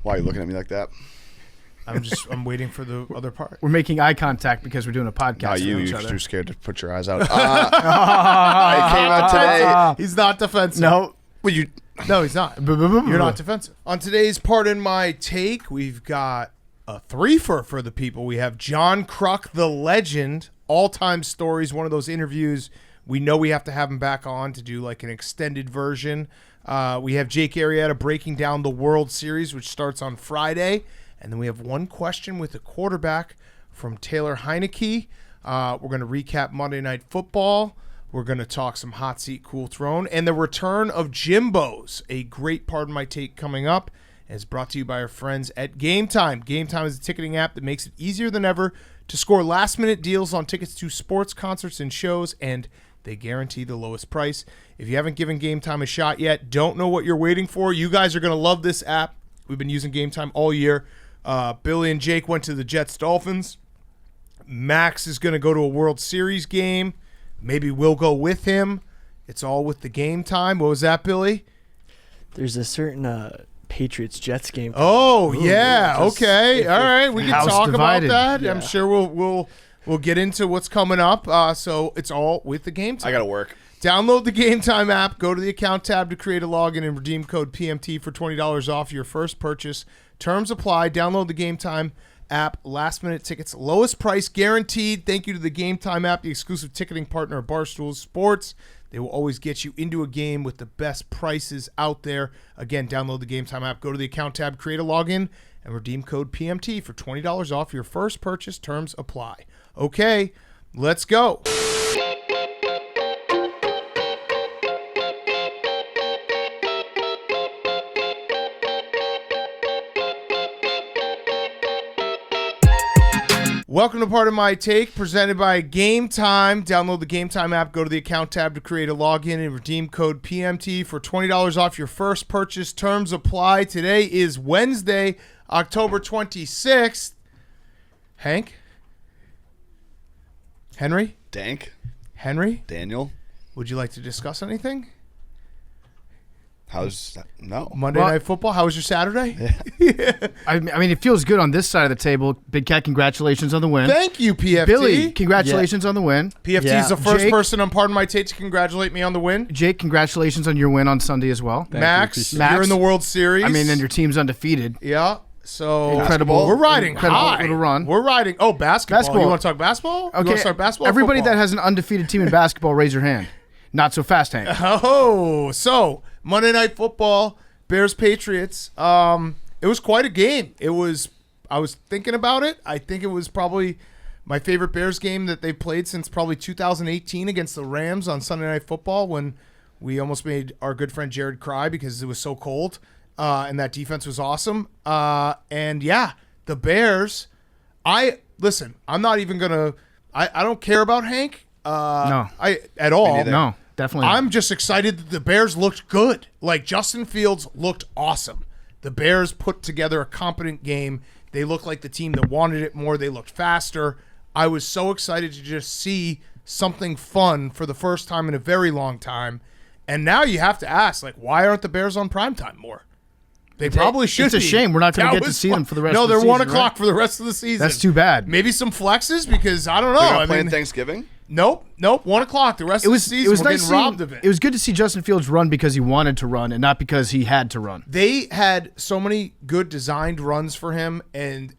Why are you looking at me like that? I'm waiting for the other part. We're making eye contact because we're doing a podcast. No, you're each other. too scared to put your eyes out. I came out today. He's not defensive. No. Well, you. No, he's not. You're not defensive. On today's Pardon My Take, we've got a threefer for the people. We have John Kruk, the legend, all-time stories, one of those interviews. We know we have to have him back on to do like an extended version. We have Jake Arrieta breaking down the World Series, which starts on Friday. And then we have one question with the quarterback from Taylor Heinicke. We're going to recap Monday Night Football. We're going to talk some hot seat, cool throne, and the return of Jimbos, a great Pardon My Take coming up. And it's brought to you by our friends at Game Time. Game Time is a ticketing app that makes it easier than ever to score last-minute deals on tickets to sports, concerts, and shows, and they guarantee the lowest price. If you haven't given Game Time a shot yet, don't know what you're waiting for. You guys are going to love this app. We've been using Game Time all year. Billy and Jake went to the Jets-Dolphins. Max is going to go to a World Series game. Maybe we'll go with him. It's all with the Game Time. What was that, Billy? There's a certain Patriots-Jets game. Oh, yeah. Okay. All right. We can talk divided. about that. Yeah. I'm sure we'll get into what's coming up. So it's all with the Game Time. I got to work. Download the Game Time app. Go to the account tab to create a login and redeem code PMT for $20 off your first purchase. Terms apply. Download the Game Time app. Last-minute tickets. Lowest price guaranteed. Thank you to the Game Time app, the exclusive ticketing partner of Barstool Sports. They will always get you into a game with the best prices out there. Again, download the Game Time app. Go to the account tab, create a login, and redeem code PMT for $20 off your first purchase. Terms apply. Okay, let's go. Welcome to Pardon My Take, presented by Game Time. Download the Game Time app, go to the account tab to create a login and redeem code PMT for $20 off your first purchase. Terms apply. Today is Wednesday, October 26th. Hank? Henry? Dank. Henry? Daniel. Would you like to discuss anything? No. Monday Night Football, how was your Saturday? I mean, it feels good on this side of the table. Big Cat, congratulations on the win. Thank you, PFT. Billy, congratulations on the win. PFT Yeah. is the first Jake? person on Pardon My Take to congratulate me on the win. Jake, congratulations on your win on Sunday as well. Max, Max. you're in the World Series. I mean, and your team's undefeated. Yeah. So Incredible. We're riding Incredible high. little run. We're riding. Oh, basketball. Basketball. You want to talk basketball? You want to start basketball? or Everybody football? that has an undefeated team in basketball, raise your hand. Not so fast, Hank. Oh, so Monday Night Football, Bears Patriots. It was quite a game. I was thinking about it. I think it was probably my favorite Bears game that they've played since probably 2018 against the Rams on Sunday Night Football, when we almost made our good friend Jared cry because it was so cold. And that defense was awesome. And yeah, the Bears, I'm not even going to, I don't care about Hank. No. At all. neither. No, definitely not. I'm just excited that the Bears looked good. Like, Justin Fields looked awesome. The Bears put together a competent game. They looked like the team that wanted it more. They looked faster. I was so excited to just see something fun for the first time in a very long time. And now you have to ask, like, why aren't the Bears on primetime more? They probably should It's a be. shame we're not going That to get to was see fun. them for the rest No, of the they're season. 1 o'clock right? for the rest of the season. That's too bad. Maybe some flexes because I don't know. They're not I playing mean, Thanksgiving? Nope. 1 o'clock. The rest of the season, we're getting robbed of it. It was good to see Justin Fields run because he wanted to run and not because he had to run. They had so many good designed runs for him, and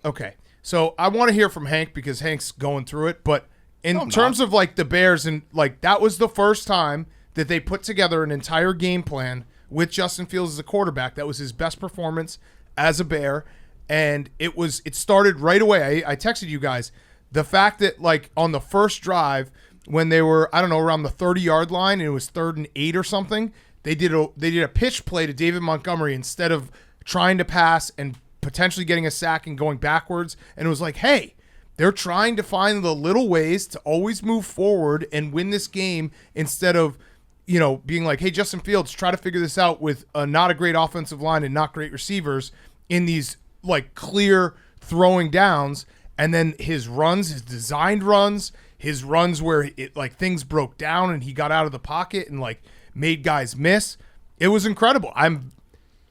okay. So I want to hear from Hank because Hank's going through it, but in terms of like the Bears, and like that was the first time that they put together an entire game plan with Justin Fields as a quarterback. That was his best performance as a Bear, and it started right away. I texted you guys the fact that like on the first drive when they were, I don't know, around the 30-yard line and it was 3rd and 8 or something, they did a pitch play to David Montgomery instead of trying to pass and potentially getting a sack and going backwards. And it was like, hey, they're trying to find the little ways to always move forward and win this game instead of, being like, hey, Justin Fields, try to figure this out with not a great offensive line and not great receivers in these like clear throwing downs. And then his runs, his designed runs, his runs where it like things broke down and he got out of the pocket and like made guys miss. It was incredible.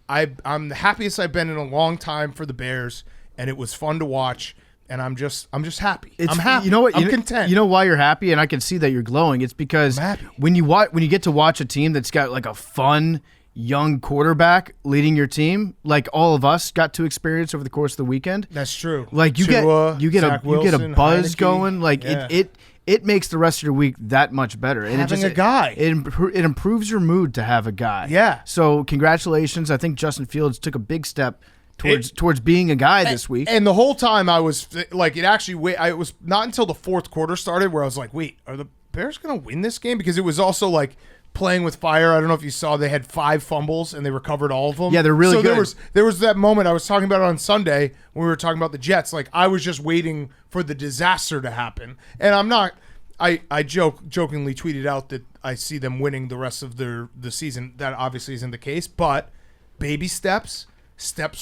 I'm the happiest I've been in a long time for the Bears, and it was fun to watch. And I'm just happy. I'm happy. You know what? I'm content. You know why you're happy, and I can see that you're glowing. It's because when you get to watch a team that's got like a fun young quarterback leading your team, like all of us got to experience over the course of the weekend. That's true. Like you get a buzz going. Like it makes the rest of your week that much better. And having a guy, it improves your mood to have a guy. Yeah. So congratulations. I think Justin Fields took a big step towards being a guy this week. And the whole time I was like, it was not until the fourth quarter started where I was like, wait, are the Bears going to win this game? Because it was also like playing with fire. I don't know if you saw, they had 5 fumbles and they recovered all of them. Yeah, they're really good. There was that moment I was talking about on Sunday when we were talking about the Jets. Like I was just waiting for the disaster to happen. And I'm not, I jokingly tweeted out that I see them winning the rest of the season. That obviously isn't the case, but baby steps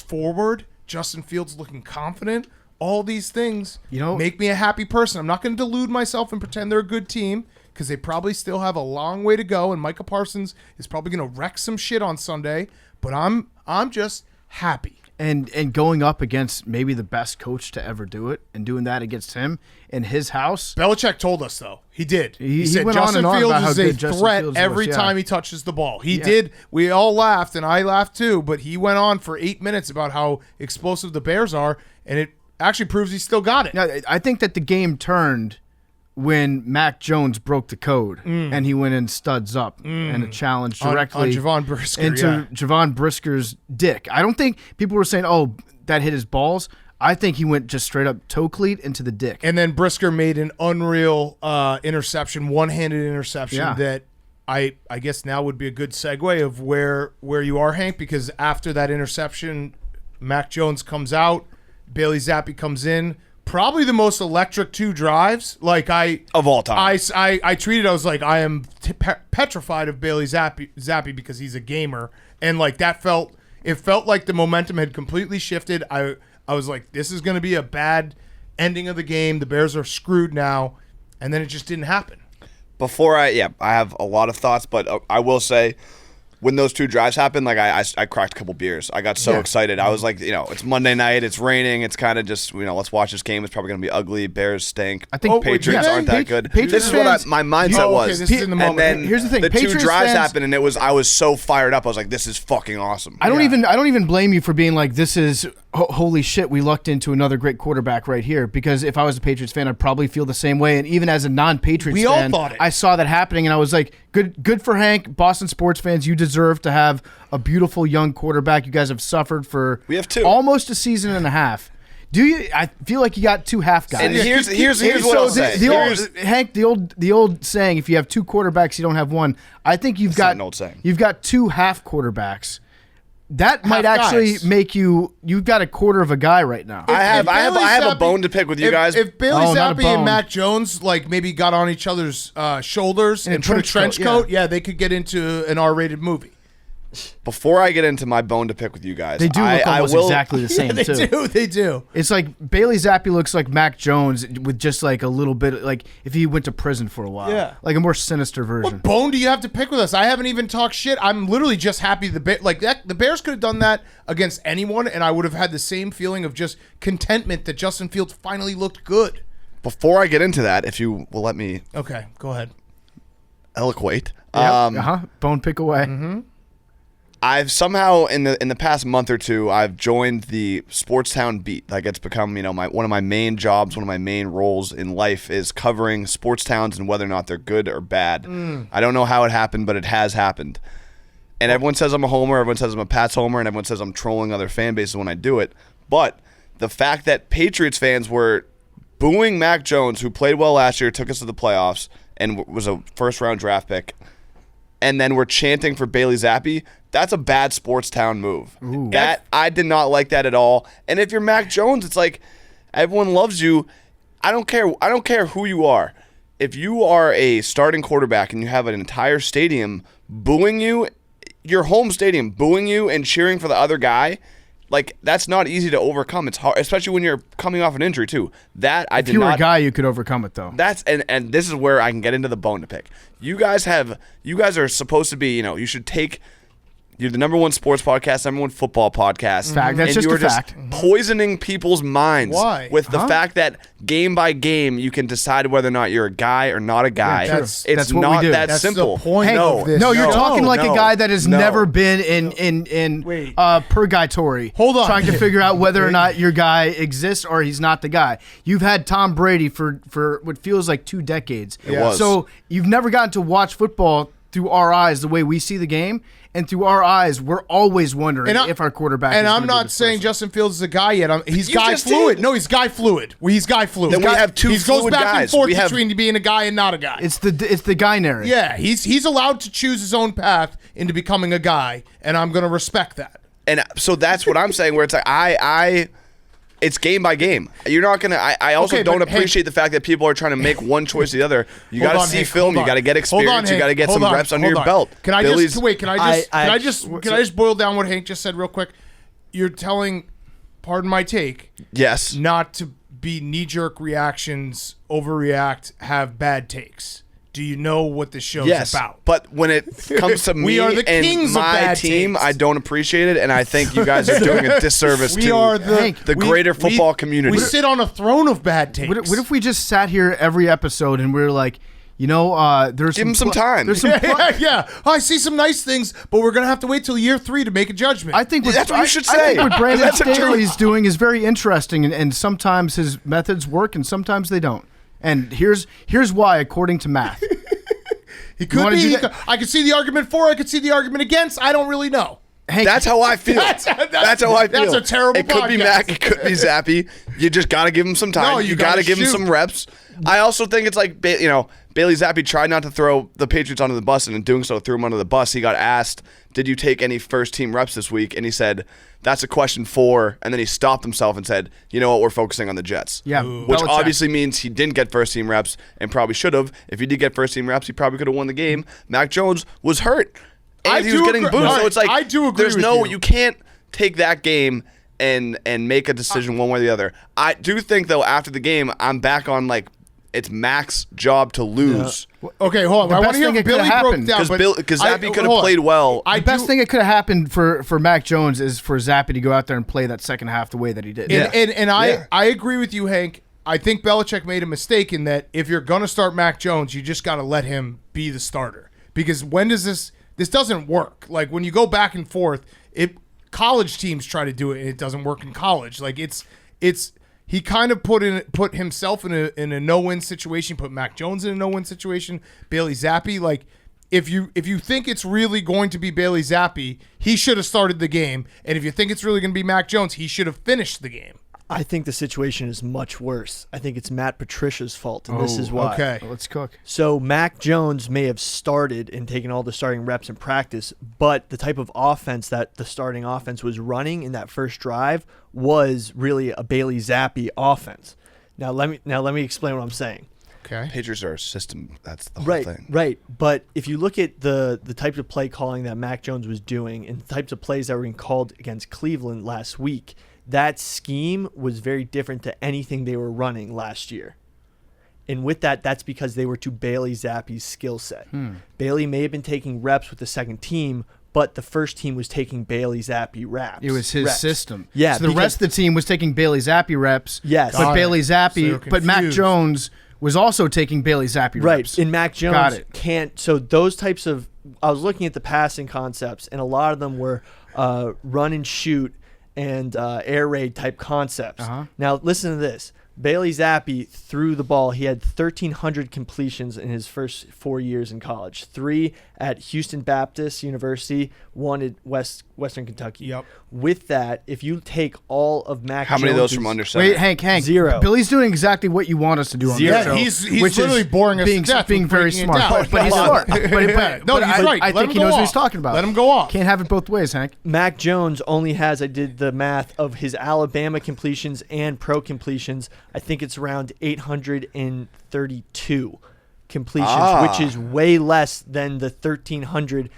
forward, Justin Fields looking confident, all these things make me a happy person. I'm not going to delude myself and pretend they're a good team because they probably still have a long way to go, and Micah Parsons is probably going to wreck some shit on Sunday, but I'm just happy. And going up against maybe the best coach to ever do it, and doing that against him in his house. Belichick told us, though. He did. He said went Justin on Fields about how is a good Justin threat Fields every was, time he touches the ball. He did. We all laughed, and I laughed too, but he went on for 8 minutes about how explosive the Bears are, and it actually proves he still got it. Now, I think that the game turned when Mac Jones broke the code and he went in studs up and a challenge directly on Javon Brisker, into Javon Brisker's dick. I don't think people were saying, oh, that hit his balls. I think he went just straight up toe cleat into the dick. And then Brisker made an unreal interception, one-handed interception that I guess now would be a good segue of where you are, Hank, because after that interception, Mac Jones comes out, Bailey Zappi comes in. Probably the most electric 2 drives. Of all time. I tweeted, I was like, I am petrified of Bailey Zappi because he's a gamer. And like it felt like the momentum had completely shifted. I was like, this is going to be a bad ending of the game. The Bears are screwed now. And then it just didn't happen. I have a lot of thoughts, but I will say, when those 2 drives happened, like I cracked a couple beers. I got so excited. I was like, it's Monday night, it's raining, it's kind of just, let's watch this game. It's probably going to be ugly. Bears stink. I think Patriots aren't that good. Patriots this is what my mindset was. This is in the moment. And then here's the thing. The Patriots 2 drives fans, happened, and I was so fired up. I was like, this is fucking awesome. I don't even blame you for being like, this is holy shit, we lucked into another great quarterback right here. Because if I was a Patriots fan, I'd probably feel the same way. And even as a non-Patriots fan, I saw that happening, and I was like, good for Hank. Boston sports fans, you deserve to have a beautiful young quarterback. You guys have suffered for almost a season and a half. Do you? I feel like you got 2 half guys. And here's what I'll say. Hank, the old saying, if you have 2 quarterbacks, you don't have one. I think you've got an old saying. You've got 2 half quarterbacks. That might actually make you've got a quarter of a guy right now. I have a bone to pick with you guys. If Bailey Zappi and Mac Jones maybe got on each other's shoulders and put a trench coat, they could get into an R-rated movie. Before I get into my bone to pick with you guys, they do look almost exactly the same too. They do. It's like Bailey Zappi looks like Mac Jones with just like a little bit, like if he went to prison for a while. Like a more sinister version. What bone do you have to pick with us? I haven't even talked shit. I'm literally just happy the Bears could have done that against anyone, and I would have had the same feeling of just contentment that Justin Fields finally looked good. Before I get into that, if you will let me, okay, go ahead. Eloquate. Bone pick away. Mm-hmm. I've somehow in the past month or 2, I've joined the Sportstown beat. Like it's become, one of my main jobs, one of my main roles in life is covering sports towns and whether or not they're good or bad. I don't know how it happened, but it has happened. And everyone says I'm a homer, everyone says I'm a Pats homer, and everyone says I'm trolling other fan bases when I do it. But the fact that Patriots fans were booing Mac Jones, who played well last year, took us to the playoffs, and was a first-round draft pick, and then we're chanting for Bailey Zappi, that's a bad Sportstown move. Ooh. I did not like that at all. And if you're Mac Jones, it's like everyone loves you. I don't care who you are. If you are a starting quarterback and you have an entire stadium booing you, your home stadium booing you and cheering for the other guy, like that's not easy to overcome. It's hard, especially when you're coming off an injury too. If you were a guy, you could overcome it though. That's and this is where I can get into the bone to pick. You guys are supposed to be, you should take You're the number one sports podcast, number one football podcast. Fact. That's and just you a are just fact. poisoning people's minds. Why? With the fact that game by game you can decide whether or not you're a guy or not a guy. Yeah, true. It's That's what we not do. that That's simple. the point no, of this. No, you're No. talking like no, a guy that has no. never been in Wait. purgatory. Hold on. Trying to figure out whether or not your guy exists or he's not the guy. You've had Tom Brady for what feels like 2 decades. It was. So you've never gotten to watch football through our eyes the way we see the game. And through our eyes, we're always wondering if our quarterback And is I'm gonna be not this saying person. Justin Fields is a guy yet. He's You guy just fluid. did. No, he's guy fluid. He's guy fluid. Then we have two He goes fluid back and guys. forth We have- between being a guy and not a guy. It's the guy narrative. Yeah, he's allowed to choose his own path into becoming a guy, and I'm going to respect that. And so that's what I'm saying. Where it's like it's game by game. You're not gonna. I also Okay, don't but appreciate the fact that people are trying to make one choice or the other. You Hold got to on, see Hank, film. hold You on. got to get Hold on, experience. You got to Hank, get hold some on, reps under hold your on. belt. Can I Billy's- just wait? Can I just boil down what Hank just said real quick? You're telling, pardon my take, Yes. not to be knee-jerk reactions, overreact, have bad takes. Do you know what the show's Yes, about? but when it comes to me are the kings and of my bad team, takes. I don't appreciate it, and I think you guys are doing a disservice We to are the greater football community. We sit on a throne of bad takes. What if we just sat here every episode and we were like, there's Give him some time. There's some. yeah. Oh, I see some nice things, but we're gonna have to wait till year 3 to make a judgment. I think That's what you should I say. think what Brandon That's the truth. Staley's doing is very interesting, and sometimes his methods work and sometimes they don't. And here's why, according to math. he could wanna be. do He that? could, I could see the argument for. I could see the argument against. I don't really know. Hank, That's how I feel. That's how I feel. that's a terrible It could be podcast. Mac. It could be Zappy. You just got to give him some time. No, you you got to gotta give him shoot. some reps. I also think it's like, Bailey Zappi tried not to throw the Patriots under the bus, and in doing so, threw him under the bus. He got asked, did you take any first-team reps this week? And he said, that's a question for, and then he stopped himself and said, you know what, we're focusing on the Jets. Yeah, Which Belichick. obviously means he didn't get first-team reps and probably should have. If he did get first-team reps, he probably could have won the game. Mac Jones was hurt, and I he was do getting agree- booed. all So right, it's like, I do agree there's with no, you. you can't take that game and make a decision one way or the other. I do think, though, after the game, I'm back on, like, it's Mac's job to lose. Okay, hold on. The I want best to hear thing what that could've Billy broke happened. down. Because Zappy could have hold on. played well. the best thing that could have happened for Mac Jones is for Zappy to go out there and play that second half the way that he did. And I agree with you, Hank. I think Belichick made a mistake in that if you're going to start Mac Jones, you just got to let him be the starter. Because when does this doesn't work. Like when you go back and forth, college teams try to do it and it doesn't work in college. Like it's he kind of put himself in a no-win situation, put Mac Jones in a no-win situation, Bailey Zappi, like if you think it's really going to be Bailey Zappi, he should have started the game. And if you think it's really going to be Mac Jones, he should have finished the game. I think the situation is much worse. I think it's Matt Patricia's fault, and this is why. Okay. Let's cook. So Mac Jones may have started and taken all the starting reps in practice, but the type of offense that the starting offense was running in that first drive was really a Bailey Zappi offense. Now let me explain what I'm saying. Okay. Patriots are a system. That's the whole Right, thing. right. But if you look at the types of play calling that Mac Jones was doing and the types of plays that were being called against Cleveland last week, that scheme was very different to anything they were running last year. And with that, that's because they were to Bailey Zappi's skill set. Bailey may have been taking reps with the second team, but the first team was taking Bailey Zappi reps. It was his system. Yeah, So the rest of the team was taking Bailey Zappi reps. Yes. But Got Bailey it. So Zappi, you're but Mac confused. Jones was also taking Bailey Zappi Right, reps. and Mac Got Jones it. can't. So those types of, I was looking at the passing concepts, and a lot of them were run and shoot and air raid type concepts. Now listen to this. Bailey Zappi threw the ball. He had 1,300 completions in his first 4 years in college. 3 at Houston Baptist University, 1 at Western Kentucky. Yep. With that, if you take all of Mac How many of those Jones's- from under center? Wait, Hank. 0. Billy's doing exactly what you want us to do on Zero. this show. Yeah, he's which literally is boring us being, to death being with very breaking it smart. down. But he's smart. No, but he's right. I Let think him he go knows what off. he's talking about. Let him go off. Can't have it both ways, Hank. Mac Jones only has, I did the math of his Alabama completions and pro completions. I think it's around 832 completions, which is way less than the 1,300.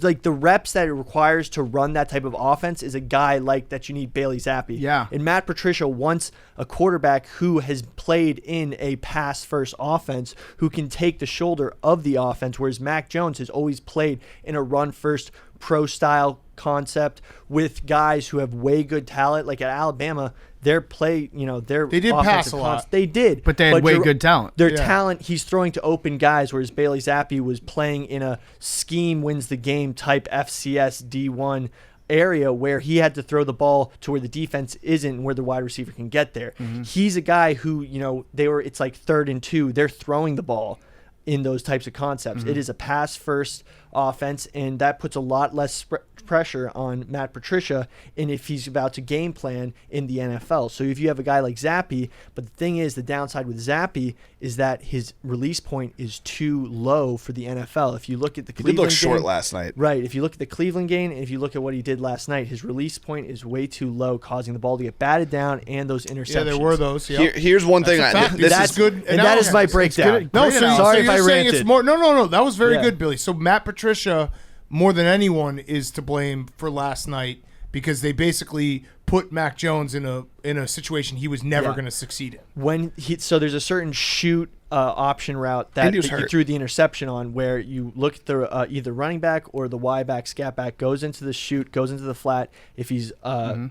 Like the reps that it requires to run that type of offense is a guy like that you need Bailey Zappi. Yeah. And Matt Patricia wants a quarterback who has played in a pass-first offense who can take the shoulder of the offense, whereas Mac Jones has always played in a run-first pro-style concept with guys who have way good talent. Like at Alabama, their play, their they did pass a lot. They did, but they had way good talent. Their talent, he's throwing to open guys, whereas Bailey Zappi was playing in a scheme wins the game type FCS D1 area where he had to throw the ball to where the defense isn't and where the wide receiver can get there. He's a guy who, it's like 3rd and 2. They're throwing the ball in those types of concepts. It is a pass first offense, and that puts a lot less pressure on Matt Patricia and if he's about to game plan in the NFL. So if you have a guy like Zappi, but the thing is, the downside with Zappi is that his release point is too low for the NFL. If you look at the Cleveland he did look short game, last night. Right. If you look at the Cleveland game and if you look at what he did last night, his release point is way too low, causing the ball to get batted down and those interceptions. Yeah, there were those. Yep. Here's one thing. That's good. And that is my breakdown. No, sorry if I ranted. It's more. No. That was very good, Billy. So Matt Patricia, more than anyone, is to blame for last night because they basically put Mac Jones in a situation he was never going to succeed in. So there's a certain shoot option route that you threw the interception on, where you look at the either running back or the Y back, scat back, goes into the shoot, goes into the flat. If he's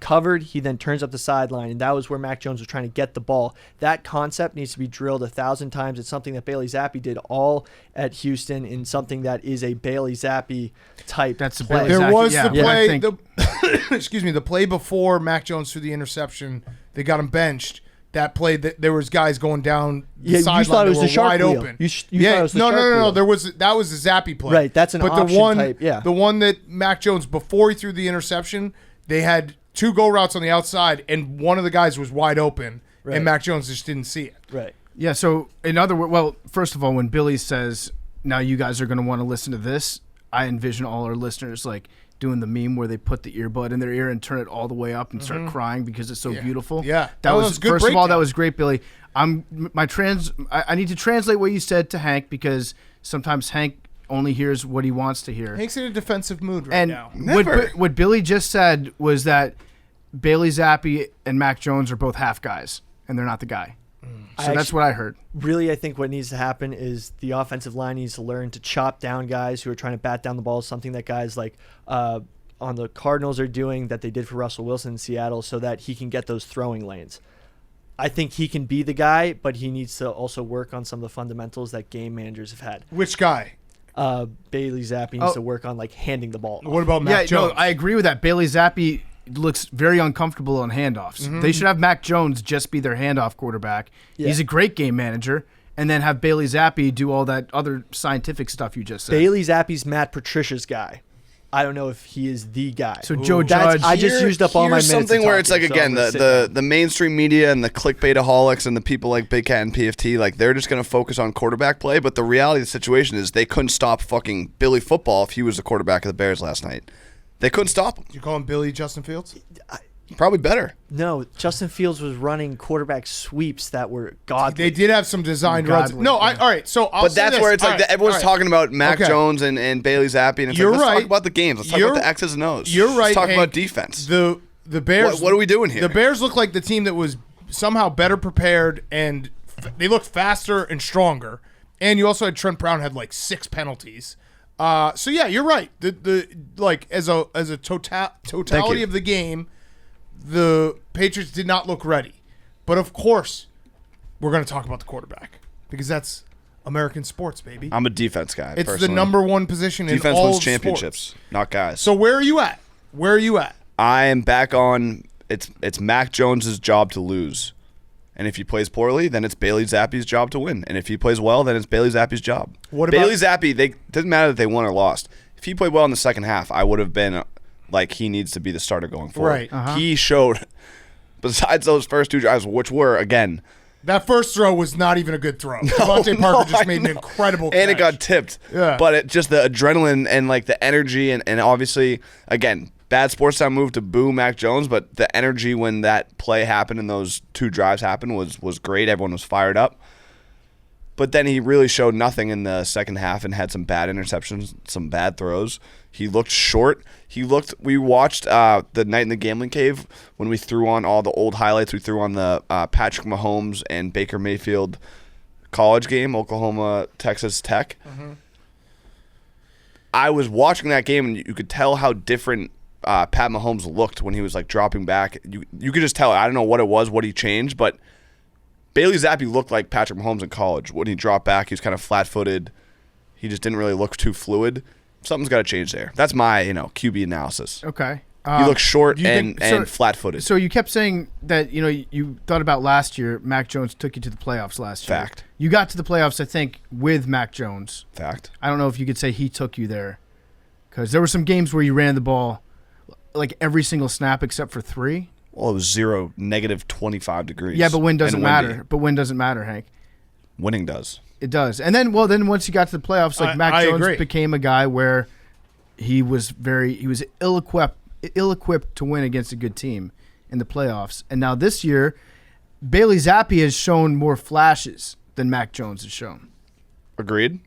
covered, he then turns up the sideline, and that was where Mac Jones was trying to get the ball. That concept needs to be drilled 1,000 times. It's something that Bailey Zappi did all at Houston, and something that is a Bailey Zappi type. That's play. There was the play. Excuse me, the play before Mac Jones threw the interception. They got him benched. That play, there was guys going down the sideline. You thought it was the shark wide wheel. open. You thought it was the shark wheel. That was a Zappi play. Right, that's an option type. Yeah, the one that Mac Jones, before he threw the interception, they had 2 go routes on the outside, and one of the guys was wide open, and Mac Jones just didn't see it. Right. Yeah. So in other words, well, first of all, when Billy says now you guys are going to want to listen to this, I envision all our listeners like doing the meme where they put the earbud in their ear and turn it all the way up and start crying because it's so beautiful. Yeah, that was good. First of all, that was great, Billy. I need to translate what you said to Hank because sometimes Hank only hears what he wants to hear. Hank's in a defensive mood now. What Billy just said was that Bailey Zappi and Mac Jones are both half guys, and they're not the guy. So that's what I heard. Really, I think what needs to happen is the offensive line needs to learn to chop down guys who are trying to bat down the ball, something that guys like on the Cardinals are doing, that they did for Russell Wilson in Seattle, so that he can get those throwing lanes. I think he can be the guy, but he needs to also work on some of the fundamentals that game managers have had. Which guy? Bailey Zappi needs to work on like handing the ball. What about Mac Jones? No, I agree with that. Bailey Zappi looks very uncomfortable on handoffs. They should have Mac Jones just be their handoff quarterback. Yeah. He's a great game manager. And then have Bailey Zappi do all that other scientific stuff you just said. Bailey Zappi's Matt Patricia's guy. I don't know if he is the guy. So Joe Judge. I just used up all my minutes. Something where it's like, again, the mainstream media and the clickbaitaholics and the people like Big Cat and PFT, like they're just going to focus on quarterback play. But the reality of the situation is they couldn't stop fucking Billy Football if he was the quarterback of the Bears last night. They couldn't stop him. Did you call him Billy Justin Fields? Probably better. No, Justin Fields was running quarterback sweeps that were godly. They did have some designed runs. No, all right. So I'll but that's say where it's like everyone's talking about Mac Okay. Jones and Bailey Zappi, and it's You're like, let's right. talk about the games. Let's talk about the X's and O's. You're right. Let's talk Hank. about defense. The Bears. What are we doing here? The Bears look like the team that was somehow better prepared, and they looked faster and stronger. And you also had Trent Brown had like 6 penalties. So yeah, you're right. The like as a totality of the game, the Patriots did not look ready. But of course, we're going to talk about the quarterback because that's American sports, baby. I'm a defense guy. It's personally. the number one position defense in all wins of championships, sports. not guys. So where are you at? I am back on. It's Mac Jones's job to lose, and if he plays poorly, then it's Bailey Zappi's job to win. And if he plays well, then it's Bailey Zappi's job. What about Bailey Zappi? Doesn't matter that they won or lost. If he played well in the second half, I would have been like he needs to be the starter going forward. Right. Uh-huh. He showed, besides those first 2 drives, which were again. That first throw was not even a good throw. Devontae Parker just made an incredible catch. And it got tipped. Yeah. But it just the adrenaline and like the energy and obviously, again, bad sports time move to boo Mac Jones, but the energy when that play happened and those 2 drives happened was great. Everyone was fired up. But then he really showed nothing in the second half and had some bad interceptions, some bad throws. He looked short. We watched the Night in the Gambling Cave when we threw on all the old highlights. We threw on the Patrick Mahomes and Baker Mayfield college game, Oklahoma, Texas Tech. Mm-hmm. I was watching that game, and you could tell how different Pat Mahomes looked when he was like dropping back. You could just tell. I don't know what it was, what he changed, but Bailey Zappi looked like Patrick Mahomes in college. When he dropped back, he was kind of flat-footed. He just didn't really look too fluid. Something's got to change there. That's my QB analysis. Okay. He looks short and flat-footed. So you kept saying that you thought about last year. Mac Jones took you to the playoffs last year. Fact. You got to the playoffs, I think, with Mac Jones. Fact. I don't know if you could say he took you there, because there were some games where you ran the ball like every single snap except for 3. Well, it was -25 degrees. Yeah, but wind doesn't matter. But wind doesn't matter, Hank. Winning does. It does. And then once you got to the playoffs, like Mac Jones became a guy where he was ill-equipped to win against a good team in the playoffs. And now this year, Bailey Zappi has shown more flashes than Mac Jones has shown. Agreed.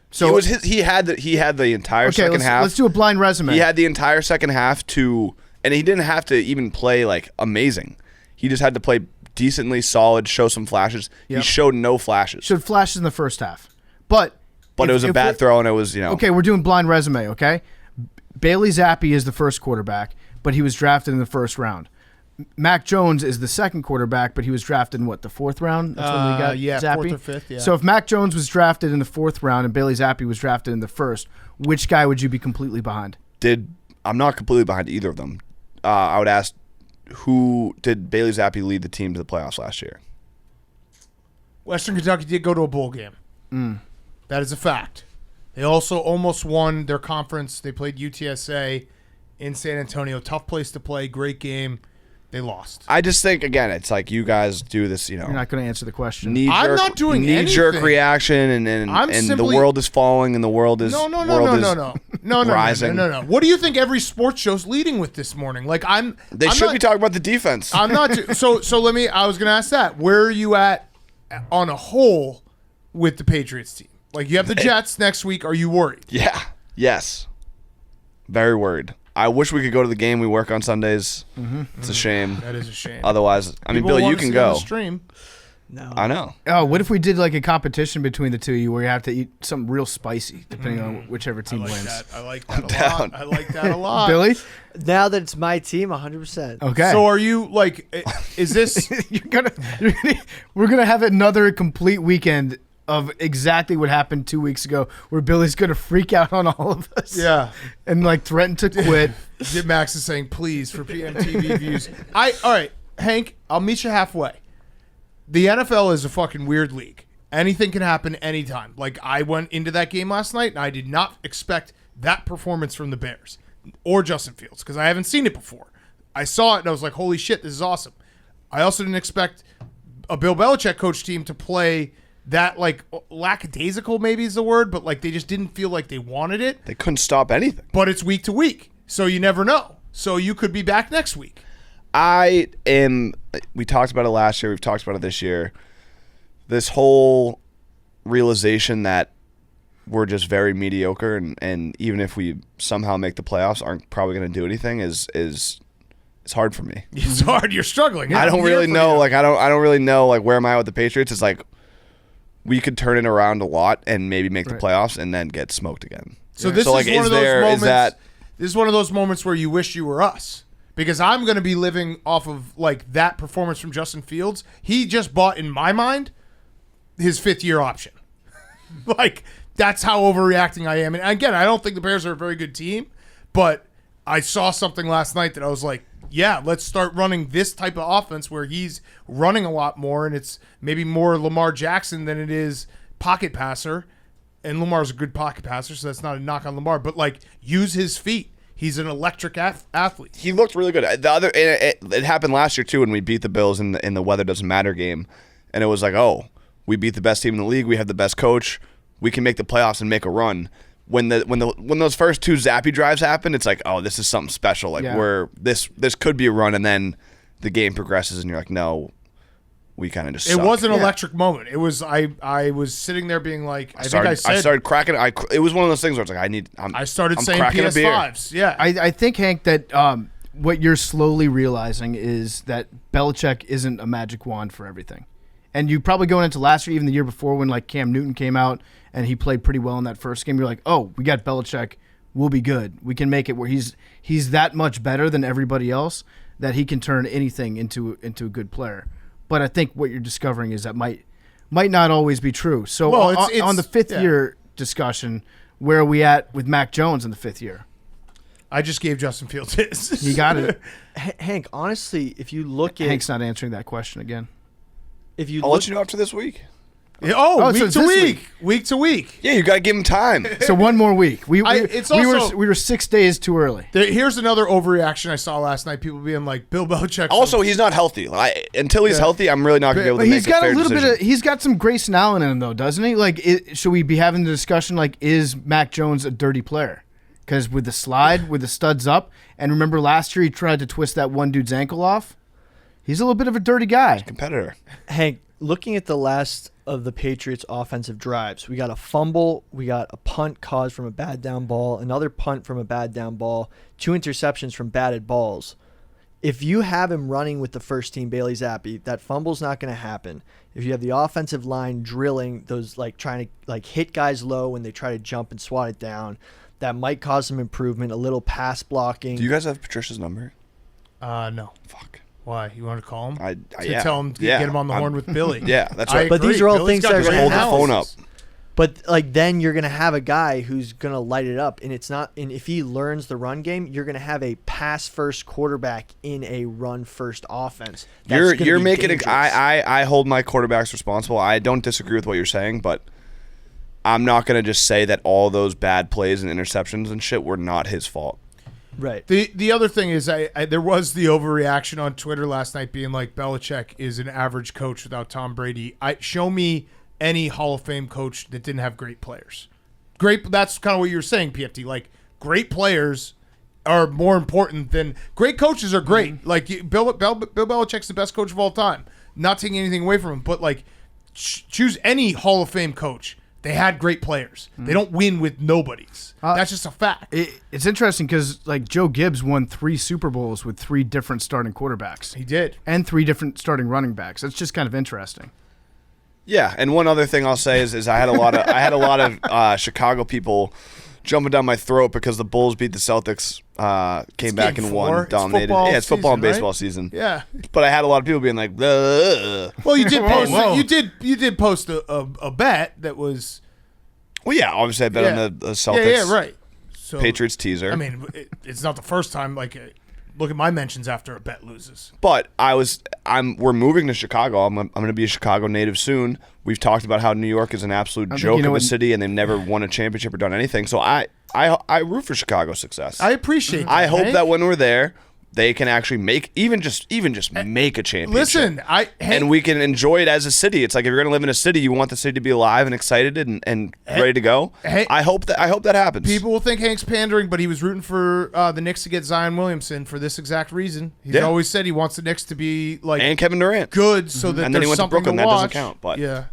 So he had the entire second half. Let's do a blind resume. He had the entire second half and he didn't have to even play like amazing. He just had to play decently solid, show some flashes. Yep. He showed no flashes. Showed flashes in the first half. But it was a bad throw, and it was, Okay, we're doing blind resume, okay? Bailey Zappi is the first quarterback, but he was drafted in the first round. Mac Jones is the second quarterback, but he was drafted in the 4th round? That's when we got Zappi? 4th or 5th, yeah. So if Mac Jones was drafted in the 4th round and Bailey Zappi was drafted in the 1st, which guy would you be completely behind? I'm not completely behind either of them. I would ask, who did Bailey Zappi lead the team to the playoffs last year? Western Kentucky did go to a bowl game. That is a fact. They also almost won their conference. They played UTSA in San Antonio. Tough place to play. Great game. They lost. I just think, again, it's like you guys do this, You're not going to answer the question. I'm not doing anything. Knee-jerk reaction, and the world is falling, and the world is No. rising. No. What do you think every sports show's leading with this morning? They should be talking about the defense. I'm not. So let me. I was going to ask that. Where are you at on a whole with the Patriots team? Like, you have the Jets next week. Are you worried? Yeah. Yes. Very worried. I wish we could go to the game. We work on Sundays. It's a shame. That is a shame. Otherwise, Bill, you can go. Stream. No. I know. Oh, what if we did like a competition between the two of you where you have to eat something real spicy, depending on whichever team wins? I like that a lot. I like that a lot. Billy? Now that it's my team, 100%. Okay. So are you, is this... We're going to have another complete weekend of exactly what happened 2 weeks ago, where Billy's going to freak out on all of us. Yeah. And threaten to quit. Jim Max is saying, please, for PMTV views. All right, Hank, I'll meet you halfway. The NFL is a fucking weird league. Anything can happen anytime. I went into that game last night, and I did not expect that performance from the Bears or Justin Fields, because I haven't seen it before. I saw it, and I was like, holy shit, this is awesome. I also didn't expect a Bill Belichick coach team to play that, lackadaisical maybe is the word, but they just didn't feel like they wanted it. They couldn't stop anything. But it's week to week, so you never know. So you could be back next week. We talked about it last year. We've talked about it this year. This whole realization that we're just very mediocre, and even if we somehow make the playoffs, aren't probably going to do anything is it's hard for me. It's hard. You're struggling. I don't really know. I don't really know. Where am I with the Patriots? It's we could turn it around a lot and maybe make the playoffs and then get smoked again. So this is one of those moments. This is one of those moments where you wish you were us, because I'm going to be living off of that performance from Justin Fields. He just bought, in my mind, his 5th-year option. That's how overreacting I am. And again, I don't think the Bears are a very good team, but I saw something last night that I was like, yeah, let's start running this type of offense where he's running a lot more, and it's maybe more Lamar Jackson than it is pocket passer. And Lamar's a good pocket passer, so that's not a knock on Lamar. But, use his feet. He's an electric athlete. He looked really good. It happened last year, too, when we beat the Bills in the weather doesn't matter game. And it was we beat the best team in the league. We have the best coach. We can make the playoffs and make a run. When those first 2 Zappy drives happened, it's this is something special. Where this could be a run, and then the game progresses, and you're like, no, we kind of just. It was an electric moment. It was. I was sitting there being like, I started cracking. It was one of those things where it's I started saying PS5s. Yeah. I think, Hank, that what you're slowly realizing is that Belichick isn't a magic wand for everything. And you probably going into last year, even the year before when like Cam Newton came out and he played pretty well in that first game, you're like, oh, we got Belichick. We'll be good. We can make it where he's that much better than everybody else that he can turn anything into a good player. But I think what you're discovering is that might not always be true. So on the fifth year discussion, where are we at with Mac Jones in the 5th year? I just gave Justin Fields his. He got it. Hank, honestly, if you look at Hank's not answering that question again. I'll let you know after this week. Week to week. Week to week. Yeah, you got to give him time. So one more week. We were 6 days too early. Here's another overreaction I saw last night. People being like, Bill Belichick. Also, he's not healthy. Until he's healthy, I'm really not going to be able to make a fair decision. He's got some Grayson Allen in him, though, doesn't he? Like, should we be having the discussion, like, is Mac Jones a dirty player? Because with the slide, with the studs up, and remember last year he tried to twist that one dude's ankle off? He's a little bit of a dirty guy. Competitor. Hank, looking at the last of the Patriots' offensive drives, we got a fumble, we got a punt caused from a bad down ball, another punt from a bad down ball, 2 interceptions from batted balls. If you have him running with the first team, Bailey Zappi, that fumble's not going to happen. If you have the offensive line drilling those, like trying to like hit guys low when they try to jump and swat it down, that might cause some improvement, a little pass blocking. Do you guys have Patricia's number? No. Fuck. Why? You want to call him? Yeah. Tell him to get him on the horn with Billy. Yeah, that's right. But these are all things that are just hold the phone up. But like then you're gonna have a guy who's gonna light it up, and it's not. And if he learns the run game, you're gonna have a pass first quarterback in a run first offense. You're making it. I hold my quarterbacks responsible. I don't disagree with what you're saying, but I'm not gonna just say that all those bad plays and interceptions and shit were not his fault. Right. The other thing is, there was the overreaction on Twitter last night, being like Belichick is an average coach without Tom Brady. Show me any Hall of Fame coach that didn't have great players. That's kind of what you're saying, PFT. Like, great players are more important than great coaches are great. Mm-hmm. Like Bill Belichick's the best coach of all time. Not taking anything away from him, but like choose any Hall of Fame coach. They had great players. Mm-hmm. They don't win with nobodies. That's just a fact. It's interesting because like Joe Gibbs won 3 Super Bowls with 3 different starting quarterbacks. He did, and 3 different starting running backs. That's just kind of interesting. Yeah, and one other thing I'll say is I had a lot of Chicago people jumping down my throat because the Bulls beat the Celtics, came back and won, dominated. Yeah, it's football and baseball season. Yeah, but I had a lot of people being like, ugh. Well, you did post. You did post a bet that was. Well, yeah, obviously I bet on the Celtics. Yeah, right. So, Patriots teaser. I mean, it's not the first time. Like, look at my mentions after a bet loses. But we're moving to Chicago. I'm going to be a Chicago native soon. We've talked about how New York is an absolute joke of a city, and they've never won a championship or done anything. So I root for Chicago's success. I appreciate that. I hope that when we're there, they can actually make even just make a championship. Listen, and we can enjoy it as a city. It's like if you're going to live in a city, you want the city to be alive and excited and ready to go. I hope that happens. People will think Hank's pandering, but he was rooting for the Knicks to get Zion Williamson for this exact reason. He's always said he wants the Knicks to be like and Kevin Durant good, so that and then he went to Brooklyn. That doesn't count, but yeah,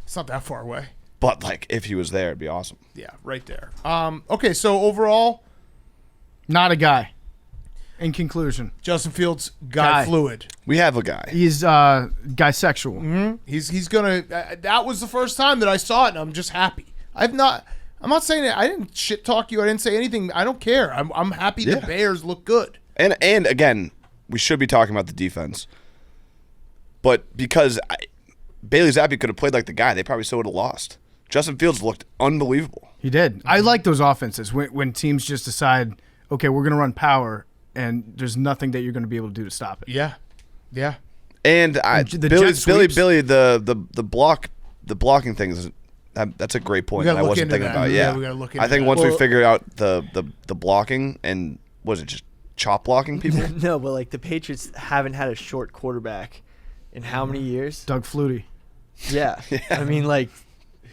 it's not that far away. But like if he was there, it'd be awesome. Yeah, right there. Okay, so overall, not a guy. In conclusion, Justin Fields, guy fluid. We have a guy. He's guy sexual. Mm-hmm. He's gonna. That was the first time that I saw it, and I'm just happy. I'm not saying that I didn't shit talk you. I didn't say anything. I don't care. I'm happy the Bears look good. And again, we should be talking about the defense, but because Bailey Zappi could have played like the guy, they probably still would have lost. Justin Fields looked unbelievable. He did. I like those offenses when teams just decide, okay, we're gonna run power. And there's nothing that you're going to be able to do to stop it. Yeah. And Billy, the blocking thing is that's a great point that I wasn't thinking about. Yeah, we got to look into I think once we figure out the blocking and was it just chop blocking people? No, but like the Patriots haven't had a short quarterback in how many years? Doug Flutie. Yeah. I mean, like.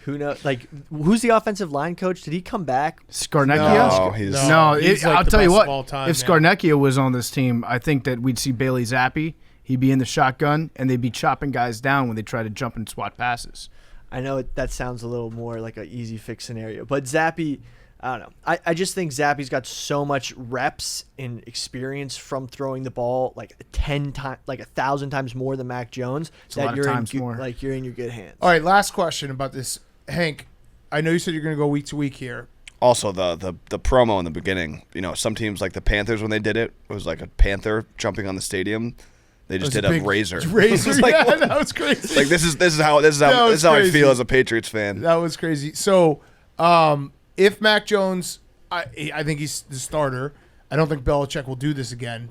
Who knows? Like, who's the offensive line coach? Did he come back? Scarnecchia? No, I'll tell you what. If Scarnecchia was on this team, I think that we'd see Bailey Zappi. He'd be in the shotgun, and they'd be chopping guys down when they try to jump and swat passes. I know that sounds a little more like an easy fix scenario, but Zappi, I don't know. I just think Zappy's got so much reps and experience from throwing the ball like 10 times, like 1,000 times more than Mac Jones. That you're in your good hands. All right, last question about this, Hank. I know you said you're going to go week to week here. Also, the promo in the beginning, some teams like the Panthers, when they did it, it was like a panther jumping on the stadium. They just did a razor. Razor, like, yeah, that was crazy. Like this is how I feel as a Patriots fan. That was crazy. So, if Mac Jones, I think he's the starter. I don't think Belichick will do this again.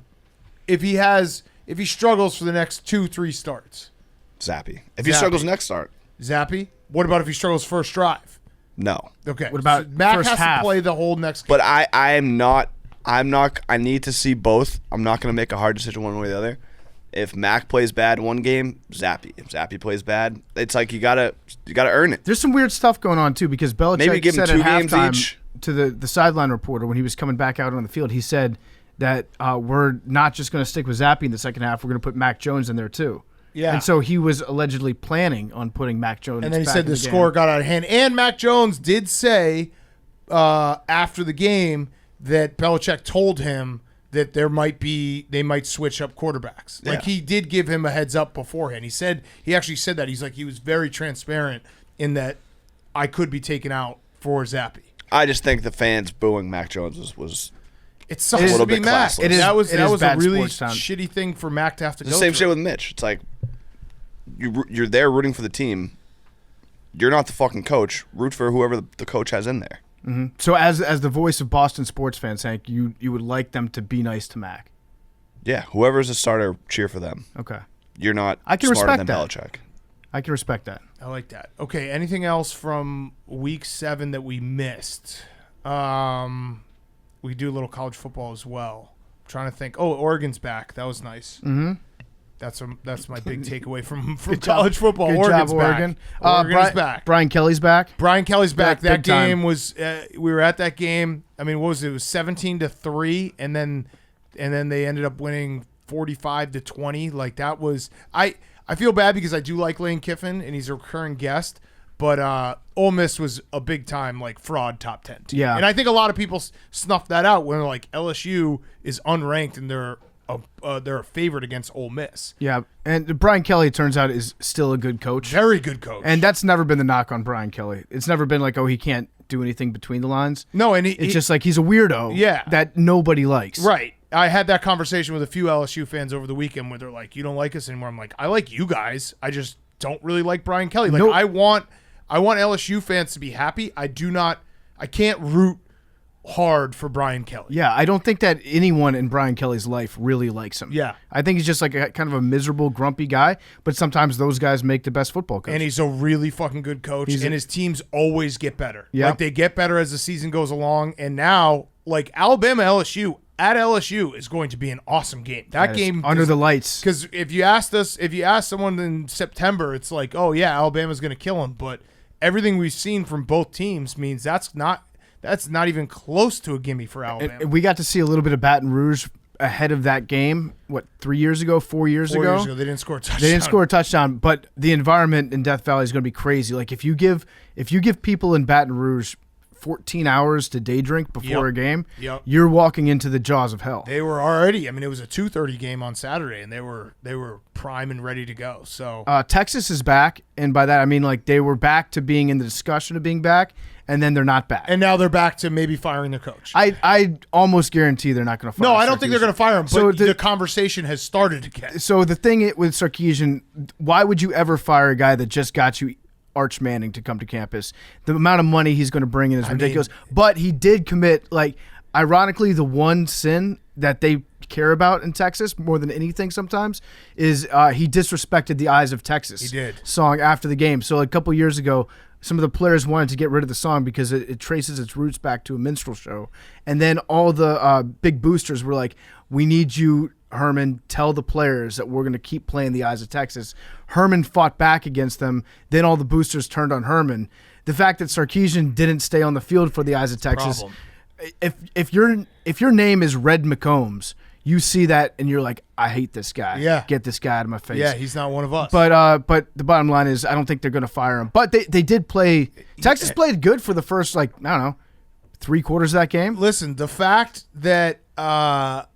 If he struggles for the next 2-3 starts, Zappy. If he struggles next start, Zappy. What about if he struggles first drive? No. Okay. What about Mac first has half? to play the whole next game. But I'm not. I need to see both. I'm not going to make a hard decision one way or the other. If Mac plays bad one game, Zappy. If Zappy plays bad, it's like you gotta earn it. There's some weird stuff going on too because Belichick Maybe give him said 2 at games halftime each. to the sideline reporter when he was coming back out on the field. He said that we're not just going to stick with Zappy in the second half. We're going to put Mac Jones in there too. Yeah. And so he was allegedly planning on putting Mac Jones. And then he back said in the game. score got out of hand. And Mac Jones did say after the game that Belichick told him that they might switch up quarterbacks. Like he did give him a heads up beforehand. He actually said that. He's like, he was very transparent in that I could be taken out for Zappy. I just think the fans booing Mac Jones was It sucks to be Mac. It is, that was a bad really sports time. shitty thing for Mac to have to go the same through. shit with Mitch. It's like you're there rooting for the team. You're not the fucking coach. Root for whoever the coach has in there. Mm-hmm. So as the voice of Boston sports fans, Hank, you would like them to be nice to Mac. Yeah, whoever's a starter, cheer for them. Okay. You're not I can smarter respect than that. Belichick. I can respect that. I like that. Okay, anything else from week 7 that we missed? We do a little college football as well. I'm trying to think. Oh, Oregon's back. That was nice. Mm-hmm. That's my big takeaway from college football. Good Oregon's job, Oregon. back. Oregon's back. Brian Kelly's back. Brian Kelly's back. Big That time. game was. We were at that game. I mean, what was it? It was 17-3, and then they ended up winning 45-20. Like that was. I feel bad because I do like Lane Kiffin and he's a recurring guest, but Ole Miss was a big time like fraud top 10 team. Yeah. And I think a lot of people snuffed that out when like LSU is unranked and they're a favorite against Ole Miss. Yeah, and Brian Kelly, it turns out, is still a good coach. Very good coach. And that's never been the knock on Brian Kelly. It's never been like, oh, he can't do anything between the lines. No, and it's just like he's a weirdo. Yeah. That nobody likes. Right. I had that conversation with a few LSU fans over the weekend where they're like, "You don't like us anymore." I'm like, "I like you guys. I just don't really like Brian Kelly." Like, Nope. I want LSU fans to be happy. I can't root hard for Brian Kelly. Yeah, I don't think that anyone in Brian Kelly's life really likes him. Yeah. I think he's just like a kind of a miserable, grumpy guy, but sometimes those guys make the best football coaches. And he's a really fucking good coach, and his teams always get better. Yep. Like, they get better as the season goes along, and now, like, Alabama LSU at LSU is going to be an awesome game. That game under the lights. Because if you asked someone in September, it's like, oh yeah, Alabama's going to kill him. But everything we've seen from both teams means that's not even close to a gimme for Alabama. And we got to see a little bit of Baton Rouge ahead of that game. What, 4 years ago? 4 years ago, they didn't score a touchdown. They didn't score a touchdown, but the environment in Death Valley is going to be crazy. Like if you give people in Baton Rouge 14 hours to day drink before a game, you're walking into the jaws of hell. They were already. I mean, it was a 2:30 game on Saturday, and they were prime and ready to go. So Texas is back, and by that I mean like they were back to being in the discussion of being back, and then they're not back. And now they're back to maybe firing their coach. I almost guarantee they're not going to fire. No, I don't think they're going to fire him. But So the conversation has started again. So the thing with Sarkisian, why would you ever fire a guy that just got you Arch Manning to come to campus? The amount of money he's going to bring in is ridiculous. But he did commit, like, ironically, the one sin that they care about in Texas more than anything sometimes is he disrespected the Eyes of Texas. He did. Song after the game. So a couple years ago, some of the players wanted to get rid of the song because it traces its roots back to a minstrel show. And then all the big boosters were like, we need you, Herman, tell the players that we're going to keep playing the Eyes of Texas. Herman fought back against them. Then all the boosters turned on Herman. The fact that Sarkisian didn't stay on the field for the Eyes of Texas, if your name is Red McCombs, you see that and you're like, I hate this guy. Yeah. Get this guy out of my face. Yeah, he's not one of us. But the bottom line is I don't think they're going to fire him. But they did play. Texas played good for the first, like, I don't know, 3/4 of that game. Listen, the fact that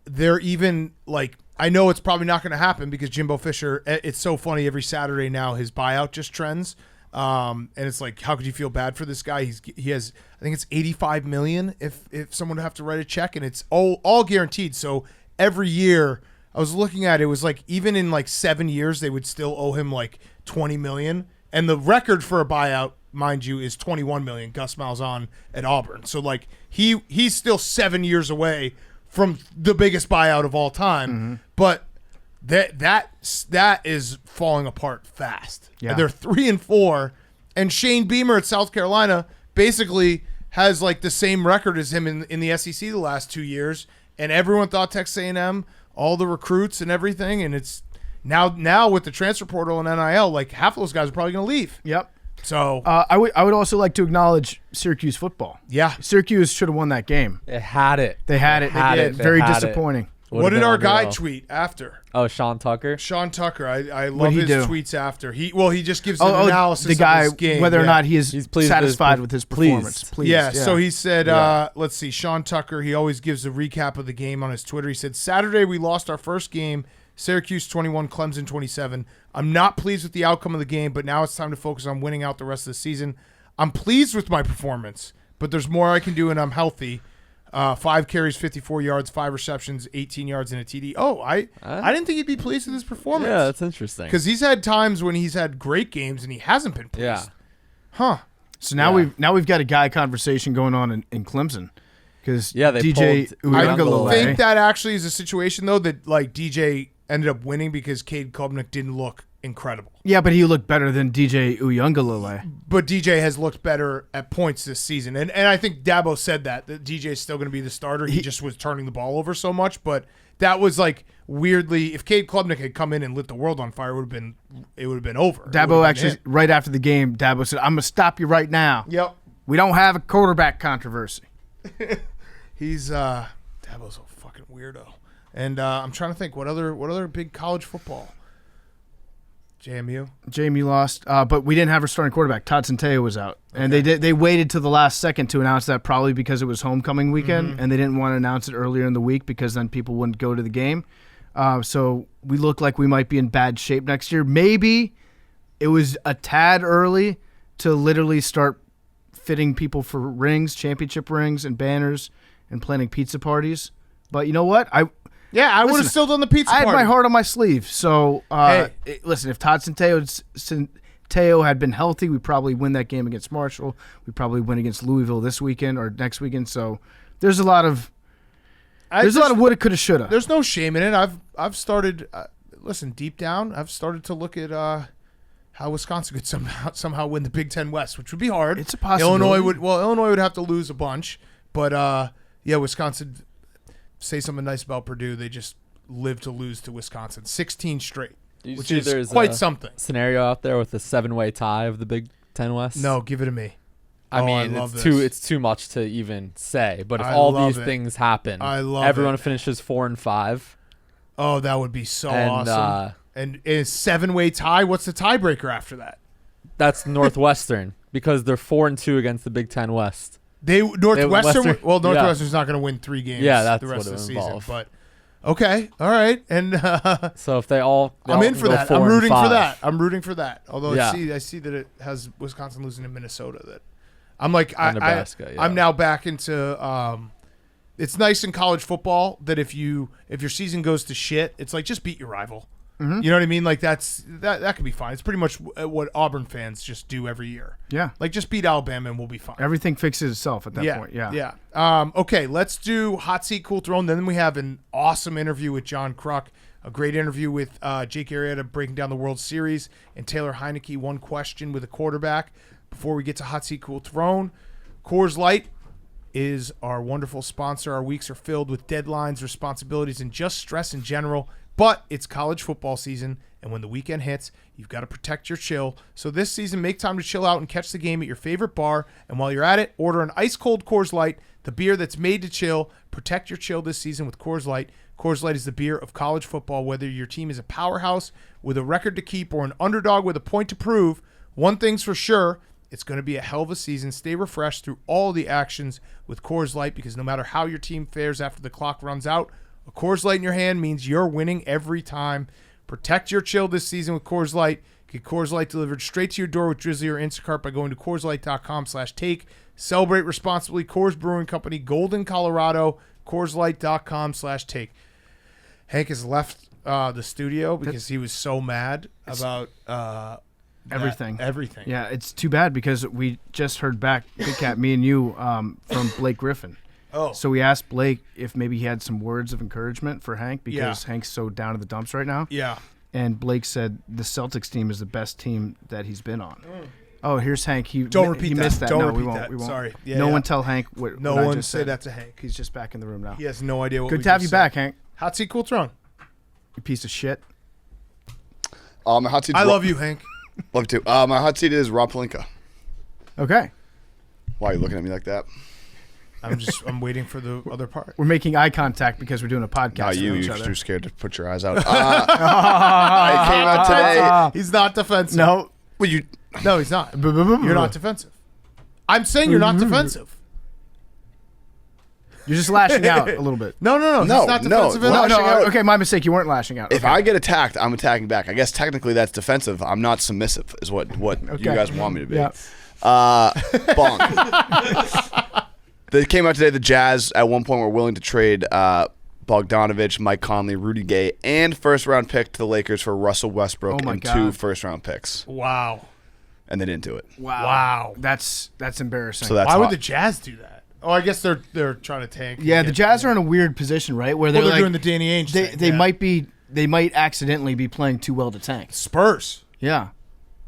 they're even like, I know it's probably not going to happen because Jimbo Fisher, it's so funny every Saturday now, his buyout just trends. And it's like, how could you feel bad for this guy? He has, I think it's $85 million if someone would have to write a check, and it's all guaranteed. So every year, I was looking at it, it was like even in like 7 years, they would still owe him like $20 million. And the record for a buyout, mind you, is $21 million. Gus Malzahn at Auburn. So like he's still 7 years away from the biggest buyout of all time. Mm-hmm. But that is falling apart fast. Yeah. They're 3-4, and Shane Beamer at South Carolina basically has like the same record as him in the SEC the last 2 years. And everyone thought Texas A&M, all the recruits and everything, and it's now with the transfer portal and NIL, like half of those guys are probably going to leave. Yep. So I would also like to acknowledge Syracuse football. Yeah, Syracuse should have won that game. They had it. They did. Very disappointing. What did our guy tweet after? Oh, Sean Tucker. Sean Tucker. I love his tweets after. He just gives an analysis the guy, of his game. whether or not he's satisfied with his performance. Pleased. Yeah, so he said, let's see, Sean Tucker, he always gives a recap of the game on his Twitter. He said, Saturday we lost our first game, Syracuse 21, Clemson 27. I'm not pleased with the outcome of the game, but now it's time to focus on winning out the rest of the season. I'm pleased with my performance, but there's more I can do, and I'm healthy. 5 carries, 54 yards, 5 receptions, 18 yards, and a TD. Oh, I didn't think he'd be pleased with his performance. Yeah, that's interesting. Because he's had times when he's had great games and he hasn't been pleased. Yeah. Huh. So now we've got a guy conversation going on in Clemson. Because they DJ I think that actually is a situation, though, that like DJ ended up winning because Cade Klubnik didn't look incredible. Yeah, but he looked better than DJ Uyunglele. But DJ has looked better at points this season. And I think Dabo said that DJ is still going to be the starter. He just was turning the ball over so much. But that was like weirdly, if Cade Klubnik had come in and lit the world on fire, it would have been over. Dabo actually, right after the game, Dabo said, I'm going to stop you right now. Yep. We don't have a quarterback controversy. He's Dabo's a fucking weirdo. And I'm trying to think what other big college football. JMU lost, but we didn't have our starting quarterback. Todd Centeio was out, and they waited till the last second to announce that, probably because it was homecoming weekend, and they didn't want to announce it earlier in the week because then people wouldn't go to the game. So we look like we might be in bad shape next year. Maybe it was a tad early to literally start fitting people for rings, championship rings, and banners, and planning pizza parties. But you know what? I would have still done the pizza party. I had my heart on my sleeve. So, listen, if Todd Centeio had been healthy, we probably win that game against Marshall. We probably win against Louisville this weekend or next weekend. So there's a lot of woulda, coulda, shoulda. There's no shame in it. I've started. Listen, deep down, I've started to look at how Wisconsin could somehow win the Big Ten West, which would be hard. It's a possibility. Illinois would have to lose a bunch, but Wisconsin. Say something nice about Purdue. They just live to lose to Wisconsin. 16 straight, which is quite something. Scenario out there with a 7-way tie of the Big Ten West. No, give it to me. I mean, it's too much to even say. But if all these things happen, everyone finishes 4 and 5. Oh, that would be so awesome. And a 7-way tie. What's the tiebreaker after that? That's Northwestern because they're 4 and 2 against the Big Ten West. Northwestern's not going to win 3 games the rest of the season. But okay, all right. And so if they all I'm in for that. I'm rooting for that. Although I see that it has Wisconsin losing to Minnesota. That I'm like Nebraska. I'm now back into. It's nice in college football that if your season goes to shit, it's like just beat your rival. Mm-hmm. You know what I mean? Like that could be fine. It's pretty much what Auburn fans just do every year. Yeah. Like just beat Alabama and we'll be fine. Everything fixes itself at that point. Yeah. Yeah. Okay, let's do Hot Seat, Cool Throne. Then we have an awesome interview with John Kruk, a great interview with Jake Arrieta breaking down the World Series, and Taylor Heinicke, one question with a quarterback. Before we get to Hot Seat, Cool Throne, Coors Light is our wonderful sponsor. Our weeks are filled with deadlines, responsibilities, and just stress in general. But it's college football season, and when the weekend hits, you've got to protect your chill. So this season, make time to chill out and catch the game at your favorite bar. And while you're at it, order an ice-cold Coors Light, the beer that's made to chill. Protect your chill this season with Coors Light. Coors Light is the beer of college football. Whether your team is a powerhouse with a record to keep or an underdog with a point to prove, one thing's for sure, It's going to be a hell of a season. Stay refreshed through all the actions with Coors Light, because no matter how your team fares after the clock runs out, a Coors Light in your hand means you're winning every time. Protect your chill this season with Coors Light. Get Coors Light delivered straight to your door with Drizzly or Instacart by going to CoorsLight.com/take. Celebrate responsibly. Coors Brewing Company, Golden, Colorado. CoorsLight.com/take. Hank has left the studio because he was so mad about everything. Everything. Yeah, it's too bad because we just heard back, Big Cat, me and you, from Blake Griffin. Oh. So we asked Blake if maybe he had some words of encouragement for Hank because Hank's so down in the dumps right now. Yeah. And Blake said the Celtics team is the best team that he's been on. Oh, here's Hank. Don't repeat that. Missed that. Don't no, repeat we won't. that. We won't. Sorry. Yeah, no one tell Hank what No what one I just say said. that to Hank. He's just back in the room now. He has no idea what Good we to have just you back, said. Hank. Hot seat, cool trunk. You piece of shit. My hot seat. I love you, Hank. Love you too. My hot seat is Rob Pelinka. Okay. Why are you looking at me like that? I'm waiting for the other part. We're making eye contact because we're doing a podcast. No, with each you're other. too scared to put your eyes out. I came out today. He's not defensive. No. Well, you. No, he's not. You're not defensive. I'm saying you're not defensive. You're just lashing out a little bit. No. He's not defensive at all. No. Okay, my mistake. You weren't lashing out. If I get attacked, I'm attacking back. I guess technically that's defensive. I'm not submissive, is what you guys want me to be. Yeah. Bonk. They came out today. The Jazz at one point were willing to trade Bogdanovich, Mike Conley, Rudy Gay, and first-round pick to the Lakers for Russell Westbrook and 2 first-round picks. Wow. And they didn't do it. Wow. That's embarrassing. So that's why would the Jazz do that? Oh, I guess they're trying to tank. Yeah, the Jazz are in a weird position, right? Where they're doing the Danny Ainge thing. They might accidentally be playing too well to tank. Spurs. Yeah.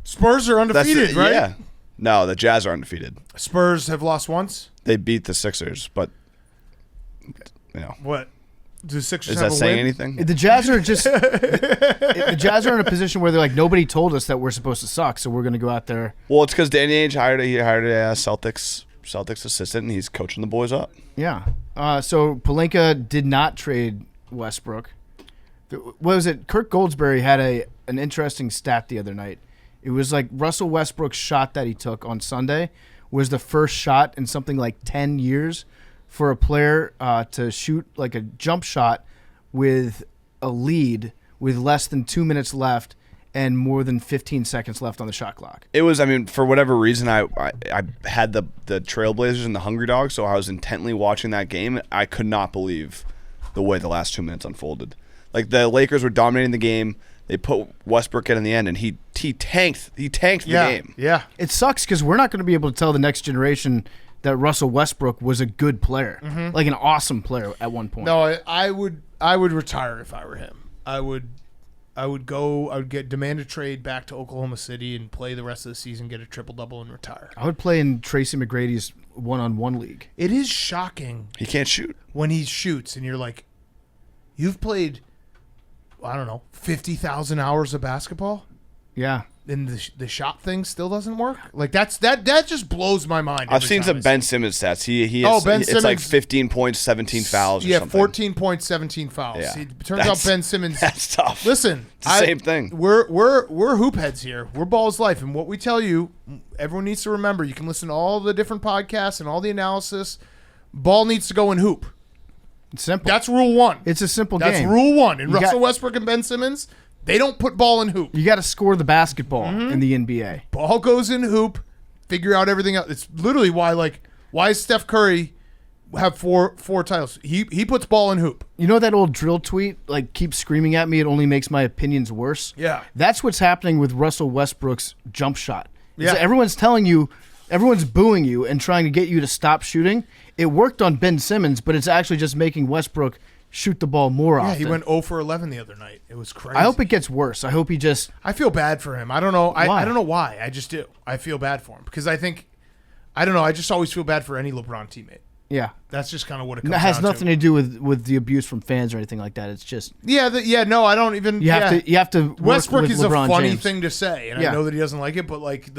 Spurs are undefeated, right? Yeah. No, the Jazz are undefeated. Spurs have lost once. They beat the Sixers, but What? Do the Sixers is have that a saying win? anything? The Jazz are just the Jazz are in a position where they're like, nobody told us that we're supposed to suck, so we're going to go out there. Well, it's because Danny Ainge hired a Celtics assistant, and he's coaching the boys up. Yeah. So Pelinka did not trade Westbrook. What was it? Kirk Goldsberry had an interesting stat the other night. It was like Russell Westbrook's shot that he took on Sunday was the first shot in something like 10 years for a player to shoot like a jump shot with a lead with less than 2 minutes left and more than 15 seconds left on the shot clock. It was, for whatever reason, I had the Trailblazers and the Hungry Dogs, so I was intently watching that game. I could not believe the way the last 2 minutes unfolded. Like, the Lakers were dominating the game. They put Westbrook in the end, and he tanked the game. Yeah. It sucks because we're not going to be able to tell the next generation that Russell Westbrook was a good player, like an awesome player at one point. No, I would retire if I were him. I would demand a trade back to Oklahoma City and play the rest of the season, get a triple-double, and retire. I would play in Tracy McGrady's one-on-one league. It is shocking. He can't shoot. When he shoots and you're like, you've played, I don't know, 50,000 hours of basketball? Yeah. And the shot thing still doesn't work? Like, that just blows my mind. I've seen some Ben Simmons stats. Ben Simmons, it's like 15 points, 17 fouls or something. 14 points, 17 fouls. Yeah. It turns out Ben Simmons. That's tough. Listen, it's the same thing. We're hoop heads here. We're Ball's Life, and what we tell you, everyone needs to remember. You can listen to all the different podcasts and all the analysis. Ball needs to go in hoop. It's simple. That's rule one. It's a simple game. That's rule one. And Russell Westbrook and Ben Simmons, they don't put ball in hoop. You got to score the basketball in the NBA. Ball goes in hoop. Figure out everything else. It's literally why Steph Curry have four titles. He puts ball in hoop. You know that old drill tweet, like, keep screaming at me, it only makes my opinions worse? Yeah. That's what's happening with Russell Westbrook's jump shot. Yeah. Everyone's telling you, everyone's booing you and trying to get you to stop shooting. It worked on Ben Simmons, but it's actually just making Westbrook shoot the ball more often. Yeah, he went 0 for 11 the other night. It was crazy. I hope it gets worse. I hope he just... I feel bad for him. I don't know. Why? I don't know why. I just do. I feel bad for him because I don't know. I just always feel bad for any LeBron teammate. Yeah. That's just kind of what it comes down to. It has nothing to do with the abuse from fans or anything like that. It's just... No, I don't even... You have to work Westbrook with is LeBron a funny James. thing to say, and I know that he doesn't like it, but like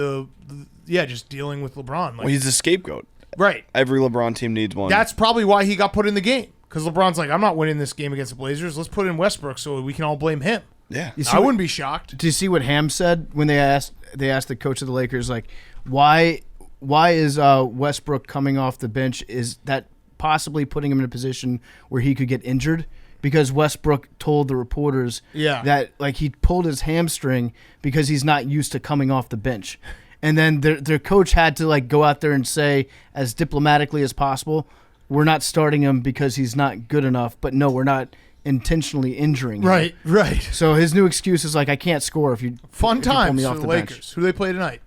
just dealing with LeBron. Like, Well, he's a scapegoat. Right. Every LeBron team needs one. That's probably why he got put in the game. Because LeBron's like, I'm not winning this game against the Blazers. Let's put in Westbrook so we can all blame him. Yeah. I wouldn't be shocked. Do you see what Ham said when they asked the coach of the Lakers, like, why is Westbrook coming off the bench? Is that possibly putting him in a position where he could get injured? Because Westbrook told the reporters that like he pulled his hamstring because he's not used to coming off the bench. And then their coach had to like go out there and say as diplomatically as possible, we're not starting him because he's not good enough, but no, we're not intentionally injuring him. Right. So his new excuse is like, I can't score if you Fun if you pull times me for off the the Lakers. bench. Who do they play tonight?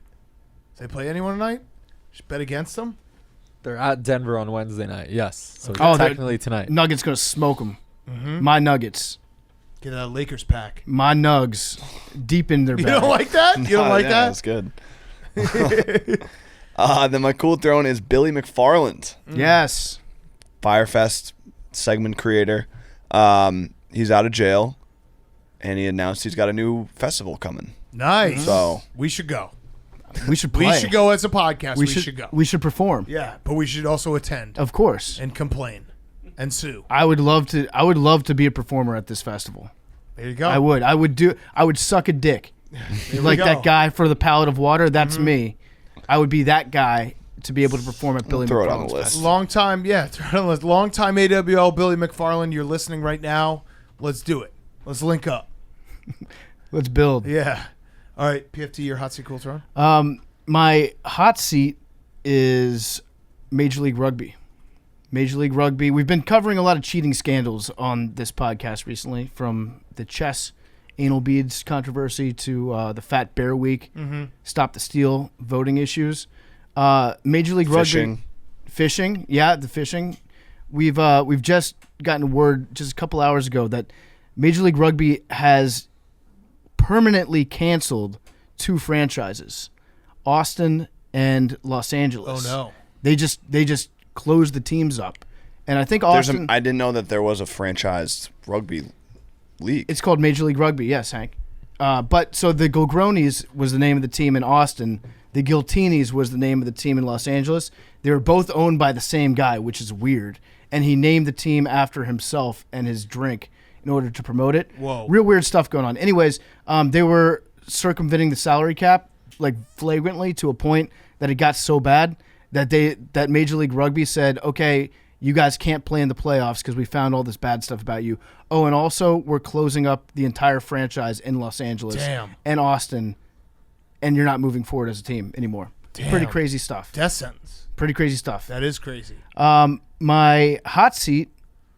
Do they play anyone tonight? Just bet against them? They're at Denver on Wednesday night. Yes. So technically tonight. Nuggets going to smoke them. Mm-hmm. My Nuggets. Get a Lakers pack. My Nugs. Deep in their bag. You don't like that? You don't like that? That's good. Then my cool throne is Billy McFarland. Yes. Firefest segment creator. He's out of jail, and he announced he's got a new festival coming. Nice. So we should go. We should play. We should go as a podcast. We should go. We should perform. Yeah, but we should also attend. Of course. And complain. And sue. I would love to be a performer at this festival. There you go. I would suck a dick. Like that guy for the pallet of water, that's me. I would be that guy to be able to perform at Billy throw McFarland's it on the list. festival. Long time AWL Billy McFarland, you're listening right now. Let's do it. Let's link up. Let's build. Yeah. All right, PFT, your hot seat cool turn. My hot seat is Major League Rugby. Major League Rugby. We've been covering a lot of cheating scandals on this podcast recently, from the chess anal beads controversy to the Fat Bear Week, Stop the Steal voting issues. Major League Rugby. Fishing. Yeah, the fishing. We've just gotten word just a couple hours ago that Major League Rugby has permanently canceled 2 franchises, Austin and Los Angeles. Oh no. They just closed the teams up. And I think Austin... I didn't know that there was a franchised rugby league. It's called Major League Rugby, yes, Hank. But so the Gilgronis was the name of the team in Austin. The Giltinis was the name of the team in Los Angeles. They were both owned by the same guy, which is weird. And he named the team after himself and his drink in order to promote it. Whoa. Real weird stuff going on. Anyways, they were circumventing the salary cap like flagrantly to a point that it got so bad that Major League Rugby said, okay, you guys can't play in the playoffs because we found all this bad stuff about you. Oh, and also we're closing up the entire franchise in Los Angeles and Austin, and you're not moving forward as a team anymore. Damn. Pretty crazy stuff. Death sentence. Pretty crazy stuff. That is crazy. My hot seat,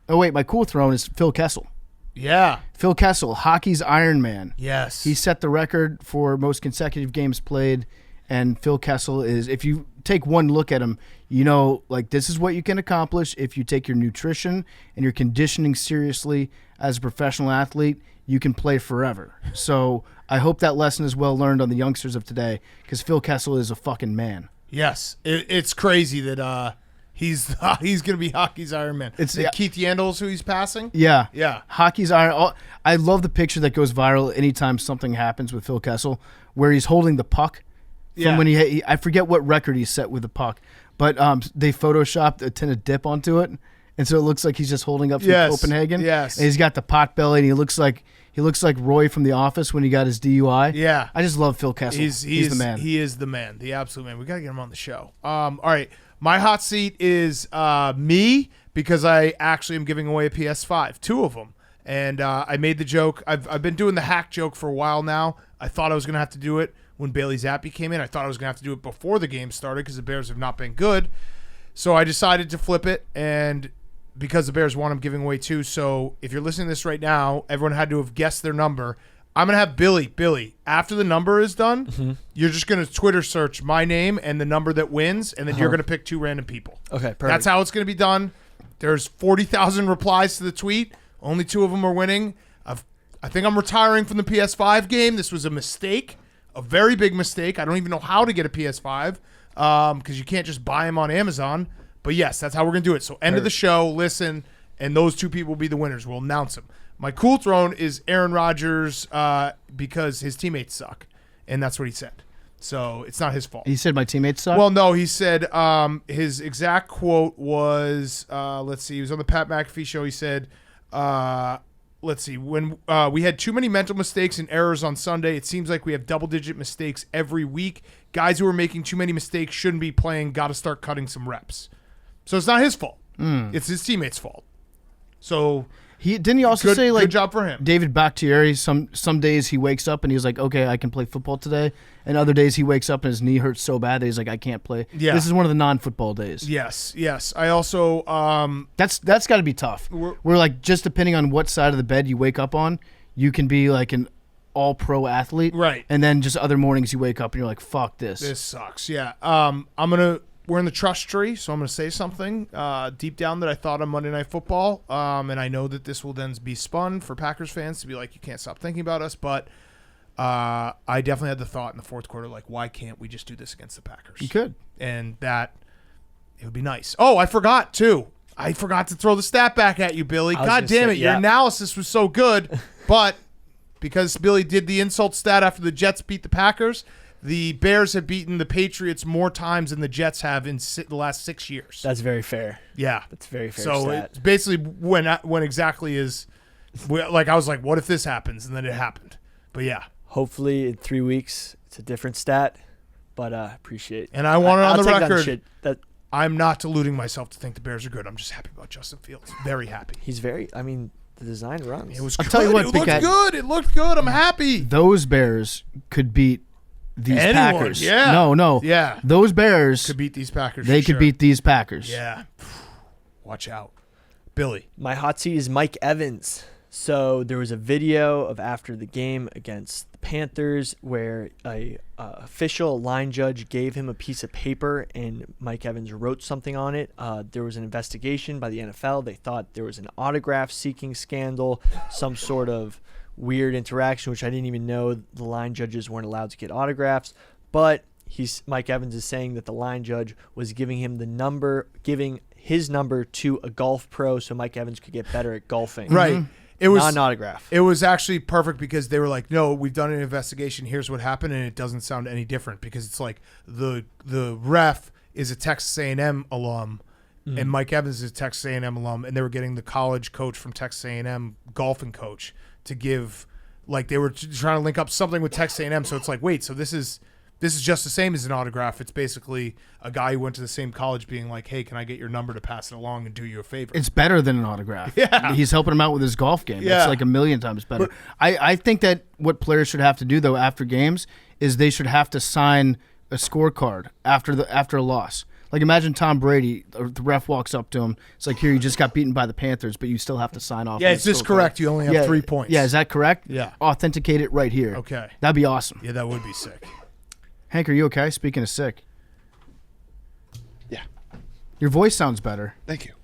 my cool throne is Phil Kessel. Yeah. Phil Kessel, hockey's Iron Man. Yes. He set the record for most consecutive games played, and Phil Kessel is, if you take one look at him, you know, like, this is what you can accomplish if you take your nutrition and your conditioning seriously as a professional athlete. You can play forever. So I hope that lesson is well learned on the youngsters of today, because Phil Kessel is a fucking man. Yes. It's crazy that he's going to be hockey's Iron Man. It's Keith Yandel's who he's passing? Yeah. Yeah. Hockey's Iron. I love the picture that goes viral anytime something happens with Phil Kessel, where he's holding the puck. From when I forget what record he set with the puck, but they photoshopped a tin of dip onto it, and so it looks like he's just holding up from Copenhagen. Yes, and he's got the pot belly, and he looks like Roy from The Office when he got his DUI. Yeah, I just love Phil Kessel. He's the man. He is the man, the absolute man. We got to get him on the show. All right, my hot seat is me, because I actually am giving away a PS5, 2 of them, and I made the joke. I've been doing the hack joke for a while now. I thought I was going to have to do it when Bailey Zappi came in. I thought I was going to have to do it before the game started because the Bears have not been good. So I decided to flip it, and because the Bears won, I'm giving away 2. So if you're listening to this right now, everyone had to have guessed their number. I'm going to have Billy, after the number is done, you're just going to Twitter search my name and the number that wins, and then you're going to pick 2 random people. Okay, perfect. That's how it's going to be done. There's 40,000 replies to the tweet. Only 2 of them are winning. I think I'm retiring from the PS5 game. This was a mistake. A very big mistake. I don't even know how to get a PS5 because you can't just buy them on Amazon. But yes, that's how we're going to do it. So end of the show, listen, and those 2 people will be the winners. We'll announce them. My cool throne is Aaron Rodgers because his teammates suck, and that's what he said. So it's not his fault. He said my teammates suck? Well, no, he said his exact quote was, let's see, he was on the Pat McAfee show. He said, let's see. When we had too many mental mistakes and errors on Sunday, it seems like we have double-digit mistakes every week. Guys who are making too many mistakes shouldn't be playing. Got to start cutting some reps. So it's not his fault. It's his teammates' fault. So didn't he also say, like, good job for him. David Bakhtiari, some days he wakes up and he's like, okay, I can play football today. And other days he wakes up and his knee hurts so bad that he's like, I can't play. Yeah. This is one of the non-football days. Yes. I also that's got to be tough. We're like, just depending on what side of the bed you wake up on, you can be like an all-pro athlete. Right. And then just other mornings you wake up and you're like, fuck this. This sucks. Yeah. We're in the trust tree, so I'm going to say something deep down that I thought on Monday Night Football, and I know that this will then be spun for Packers fans to be like, you can't stop thinking about us, but I definitely had the thought in the fourth quarter, like, why can't we just do this against the Packers? You could. And that, it would be nice. Oh, I forgot, too. I forgot to throw the stat back at you, Billy. God damn it, your analysis was so good, but because Billy did the insult stat after the Jets beat the Packers, the Bears have beaten the Patriots more times than the Jets have in the last 6 years. That's very fair. Yeah. That's very fair. So it's basically when exactly is, like, I was like, what if this happens? And then it happened. But yeah. Hopefully in 3 weeks it's a different stat, but appreciate. And I want it on the record that I'm not deluding myself to think the Bears are good. I'm just happy about Justin Fields. Very happy. He's very, I mean, the design runs. It was I'll good. tell you what, it looked good. It looked good. I'm happy. Those Bears could beat these Packers. Yeah. No. Yeah. Those Bears could beat these Packers. They could beat these Packers. Yeah. Watch out. Billy. My hot seat is Mike Evans. So there was a video of after the game against the Panthers where a official line judge gave him a piece of paper and Mike Evans wrote something on it. There was an investigation by the NFL. They thought there was an autograph-seeking scandal, some sort of weird interaction, which I didn't even know the line judges weren't allowed to get autographs. But Mike Evans is saying that the line judge was giving him giving his number to a golf pro so Mike Evans could get better at golfing. Right. Mm-hmm. It was not an autograph. It was actually perfect because they were like, no, we've done an investigation. Here's what happened. And it doesn't sound any different because it's like the ref is a Texas A&M alum and Mike Evans is a Texas A&M alum. And they were getting the college coach from Texas A&M, golfing coach, to give, like, they were trying to link up something with Texas A&M. So it's like, wait, so this is just the same as an autograph. It's basically a guy who went to the same college being like, hey, can I get your number to pass it along and do you a favor? It's better than an autograph. Yeah. He's helping him out with his golf game. Yeah. It's like a million times better. I think that what players should have to do, though, after games is they should have to sign a scorecard after a loss. Like, imagine Tom Brady, the ref walks up to him. It's like, here, you just got beaten by the Panthers, but you still have to sign off. Yeah, it's just correct. You only have 3 points. Yeah, is that correct? Yeah. Authenticate it right here. Okay. That'd be awesome. Yeah, that would be sick. Hank, are you okay? Speaking of sick. Yeah. Your voice sounds better. Thank you.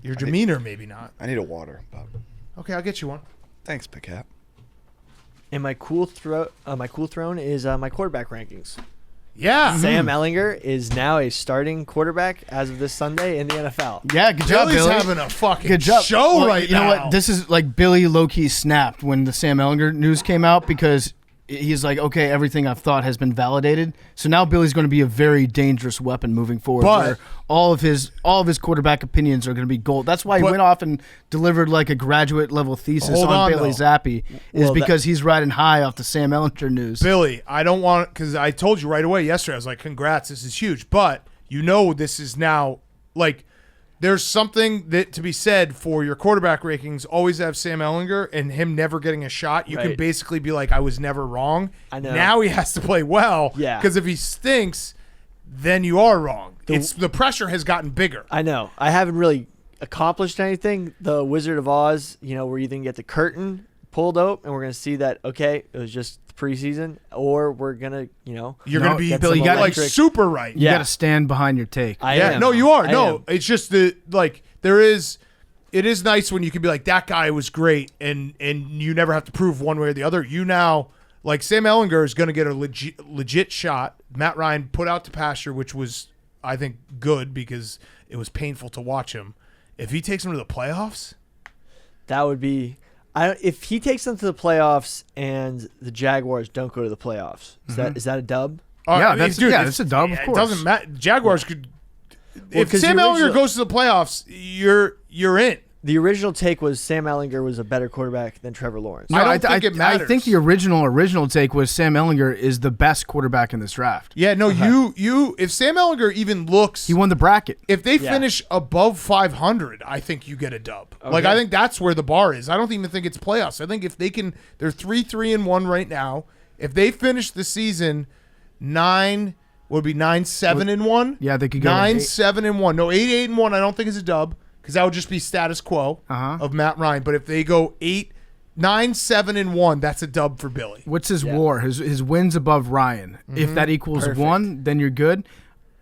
Your demeanor, maybe not. I need a water. But Okay, I'll get you one. thanks, Big Cat. And my cool throne is my quarterback rankings. Yeah. Sam Ehlinger is now a starting quarterback as of this Sunday in the NFL. Yeah, good job, Billy's Billy. having a fucking Good job. show Well, right you now. know what? This is like Billy low-key snapped when the Sam Ehlinger news came out because he's like, okay, everything I've thought has been validated. So now Billy's going to be a very dangerous weapon moving forward. But- where all of his quarterback opinions are going to be gold. That's why he went off and delivered like a graduate level thesis Hold on on, Bailey though. Zappi because he's riding high off the Sam Ehlinger news. Billy, I don't want, because I told you right away yesterday, I was like, congrats, this is huge. But you know this is now, like, there's something that to be said for your quarterback rankings. Always have Sam Ehlinger and him never getting a shot. You can Right. basically be like, I was never wrong. I know. Now he has to play well. Yeah. Because if he stinks, then you are wrong. The pressure has gotten bigger. I know. I haven't really accomplished anything. The Wizard of Oz, we're either going to get the curtain pulled up and we're going to see that, okay, it was just preseason, or we're going to, You're going to be Billy, you got like super right. You got to stand behind your take. I am. No, you are. I No, am. it's just it is nice when you can be like, that guy was great, and you never have to prove one way or the other. You now, like, Sam Ehlinger is going to get a legit shot. Matt Ryan put out to pasture, which was, I think, good because it was painful to watch him. If he takes him to the playoffs, That would be if he takes them to the playoffs and the Jaguars don't go to the playoffs. Is that a dub? Yeah, that's a dub, of course. It doesn't matter. Jaguars could. If 'cause Sam the Ehlinger original- goes to the playoffs, you're in. The original take was Sam Ehlinger was a better quarterback than Trevor Lawrence. No, I don't think it matters. I think the original take was Sam Ehlinger is the best quarterback in this draft. Yeah, no, if Sam Ehlinger even looks, he won the bracket. If they finish above 500, I think you get a dub. Okay. Like I think that's where the bar is. I don't even think it's playoffs. I think if they can, they're 3-3-1 right now. If they finish the season 9-7-1. Yeah, they could go 9-7-1. No, 8-8-1. I don't think is a dub. Because that would just be status quo of Matt Ryan. But if they go 9-7-1, that's a dub for Billy. What's his WAR? His wins above Ryan. Mm-hmm. If that equals 1, then you're good.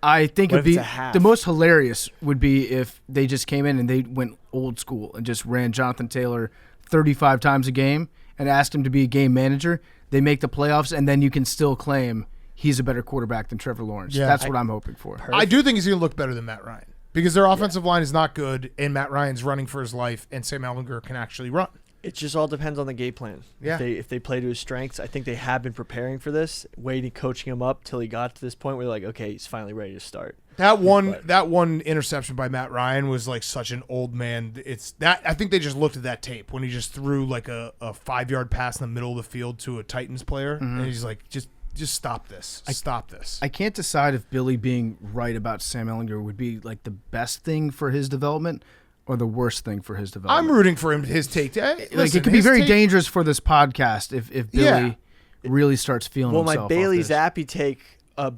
I think it'd be the most hilarious would be if they just came in and they went old school and just ran Jonathan Taylor 35 times a game and asked him to be a game manager. They make the playoffs, and then you can still claim he's a better quarterback than Trevor Lawrence. Yeah, that's what I'm hoping for. Perfect. I do think he's going to look better than Matt Ryan. Because their offensive line is not good, and Matt Ryan's running for his life, and Sam Ehlinger can actually run. It just all depends on the game plan. Yeah. If they play to his strengths, I think they have been preparing for this, coaching him up till he got to this point where they're like, okay, he's finally ready to start. That one interception by Matt Ryan was like such an old man. I think they just looked at that tape when he just threw like a 5-yard pass in the middle of the field to a Titans player, and he's like, just stop this. Stop this. I can't decide if Billy being right about Sam Ehlinger would be like the best thing for his development or the worst thing for his development. I'm rooting for him. His take. It could be very dangerous for this podcast if Billy really starts feeling himself. Well, my Bailey Zappi take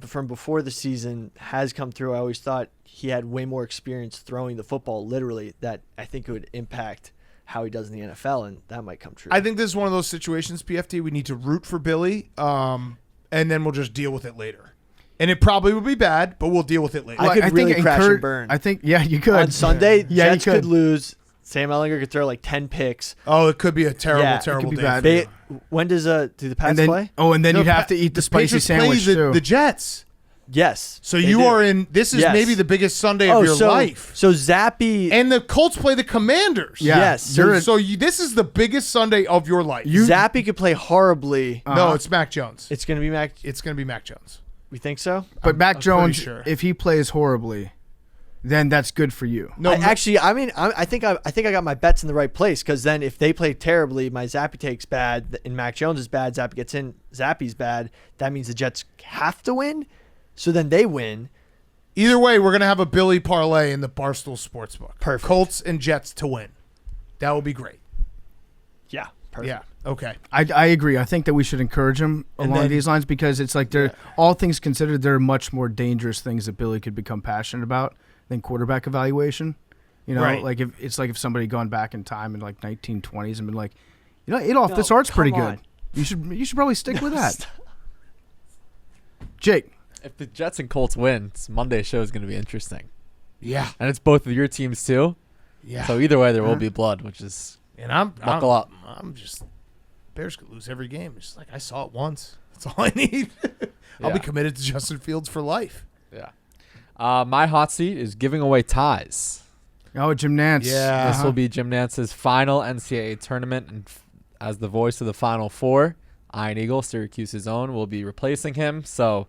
from before the season has come through. I always thought he had way more experience throwing the football, literally, that I think it would impact how he does in the NFL, and that might come true. I think this is one of those situations, PFT, we need to root for Billy. And then we'll just deal with it later. And it probably would be bad, but we'll deal with it later. I could really crash and burn. I think, you could. On Sunday, Jets could lose. Sam Ehlinger could throw like 10 picks. Oh, it could be a terrible day. When does do the Pats play? Oh, and then you'd have to eat the spicy sandwich too. The Jets. Yes. So you are in. This is maybe the biggest Sunday of your life. So Zappi and the Colts play the Commanders. Yeah. Yes. So this is the biggest Sunday of your life. Zappi could play horribly. No, it's Mac Jones. It's going to be Mac. It's going to be Mac Jones. We think so. But Mac Jones, if he plays horribly, then that's good for you. No, I think I got my bets in the right place, because then if they play terribly, my Zappi take's bad, and Mac Jones is bad. Zappi gets in. Zappi's bad. That means the Jets have to win. So then they win. Either way, we're going to have a Billy parlay in the Barstool Sportsbook. Perfect. Colts and Jets to win. That would be great. Yeah. Perfect. Yeah. Okay. I agree. I think that we should encourage him along these lines, because it's like all things considered, there are much more dangerous things that Billy could become passionate about than quarterback evaluation. You know, right. like if somebody gone back in time in like 1920s and been like, Adolph, this art's pretty good. You should probably stick with that. Jake. If the Jets and Colts win, Monday's show is going to be interesting. Yeah. And it's both of your teams too. Yeah. So either way, there will be blood, which is buckle up. I'm just Bears could lose every game. It's just like I saw it once. That's all I need. I'll be committed to Justin Fields for life. Yeah. My hot seat is giving away ties. Oh, Jim Nantz. Yeah. This will be Jim Nantz's final NCAA tournament, and as the voice of the Final Four, Iron Eagle, Syracuse's own, will be replacing him. So.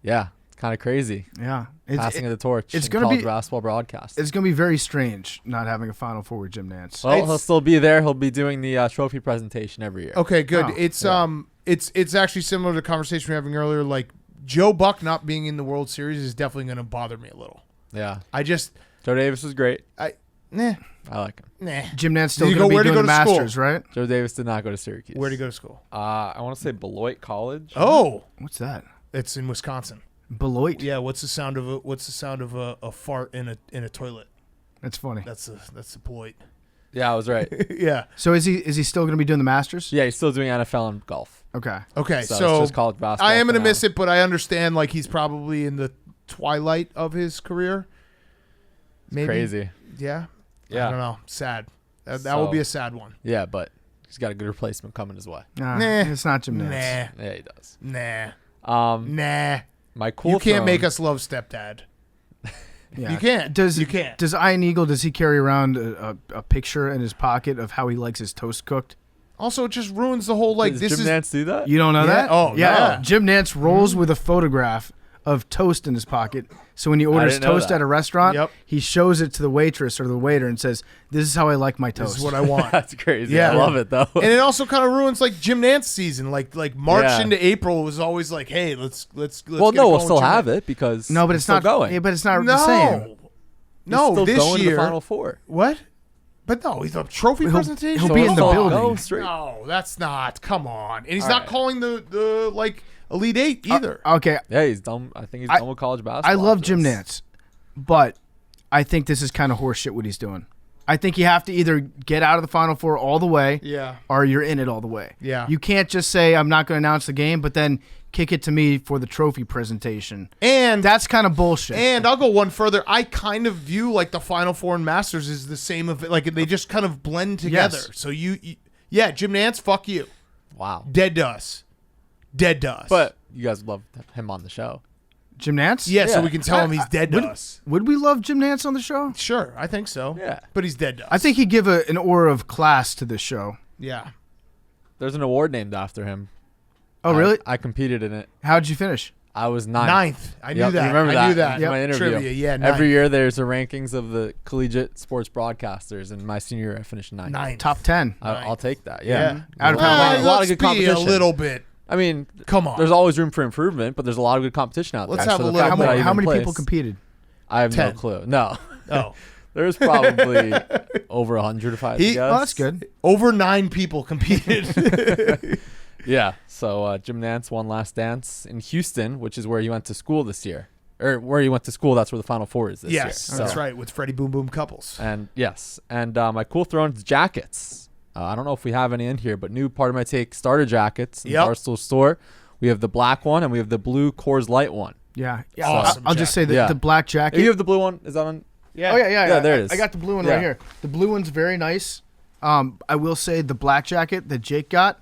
Yeah, it's kind of crazy. Yeah. Passing of the torch. It's going to be basketball broadcast. It's going to be very strange not having a Final Four with Jim Nantz. Well, he'll still be there. He'll be doing the trophy presentation every year. Okay, good. It's actually similar to the conversation we were having earlier. Like Joe Buck not being in the World Series is definitely going to bother me a little. Yeah. Joe Davis was great. I like him. Jim Nantz still going to be doing the Masters, right? Joe Davis did not go to Syracuse. Where did he go to school? I want to say Beloit College. Oh, what's that? It's in Wisconsin. Beloit. Yeah. What's the sound of a fart in a toilet? That's funny. That's a Beloit. Yeah, I was right. Yeah. So is he still going to be doing the Masters? Yeah, he's still doing NFL and golf. Okay. So it's just college basketball. I am going to miss it, but I understand like he's probably in the twilight of his career. Maybe. Crazy. Yeah. Yeah. I don't know. Sad. That will be a sad one. Yeah, but he's got a good replacement coming his way. Nah. It's not Jim Nantz. Nah. Yeah, he does. Nah. My cool. You can't make us love stepdad. Yeah. You can't. You can't. Does Iron Eagle, does he carry around a picture in his pocket of how he likes his toast cooked? Also, it just ruins the whole Does Jim Nantz do that? You don't know that? Oh, yeah. no. Jim Nantz rolls with a photograph of toast in his pocket. So when he orders didn't know toast that. at a restaurant, Yep. he shows it to the waitress or the waiter and says, "This is how I like my toast." This is what I want. That's crazy. Yeah. I love it though. And it also kind of ruins like Jim Nantz season. Like March Yeah. into April was always like, hey, let's well, get no, it we'll going still with Jim have Nantz. it because No, but it's still not going. Yeah, but it's not the same. He's No, still this going to year. the Final Four. What? But no, he's a trophy presentation. he'll be in the Still building. go straight. No, that's not. Come on, and he's All not right. calling the like Elite Eight either. Okay, Yeah, he's done. I think he's done with college basketball. I love after Jim this. Nantz, but I think this is kind of horseshit what he's doing. I think you have to either get out of the Final Four all the way, Yeah. or you're in it all the way. Yeah. You can't just say I'm not going to announce the game, but then kick it to me for the trophy presentation. And That's kind of bullshit. And I'll go one further. I kind of view like the Final Four and Masters is the same of like they just kind of blend together. Yes. So yeah, Jim Nantz, fuck you, Wow. dead to us, dead to us. But you guys love him on the show. Jim Nantz? yeah, so Yeah. we can tell him he's dead to us. Would we love Jim Nantz on the show? Sure, I think so. Yeah. but he's dead to us. I think he'd give an aura of class to this show. Yeah. There's an award named after him. Oh, really? I competed in it. How'd you finish? I was ninth. Ninth. I knew Yep, that. you remember I knew that? that. In my interview. Trivia. Yeah. Every ninth. year there's a rankings of the collegiate sports broadcasters, and my senior year I finished ninth. Ninth. Top 10. I'll take that. Yeah. Yeah. Out of a how lot, many? a lot of Let's good be competition. a little bit. I mean, Come on. there's always room for improvement, but there's a lot of good competition out Let's there. have So a the little fact more. that I How even many people placed, competed? I have 10. no clue. No. Oh, There's probably over 100 if I had to He- guess. Oh, that's good. over 9 people competed. Yeah. So Jim Nantz won Last Dance in Houston, which is where he went to school this year. Or where he went to school, that's where the Final Four is this year. Yes, that's So- right. With Freddie Boom Boom Couples. And yes. And my cool thrones jackets. I don't know if we have any in here, but new part of my take starter jackets in the Yep. Barstool store. We have the black one and we have the blue Coors Light one. Yeah. Awesome I'll just say that Yeah. the black jacket. You have the blue one? Is that on? Yeah. Oh, yeah. there it is. I got the blue one Yeah. right here. The blue one's very nice. I will say the black jacket that Jake got,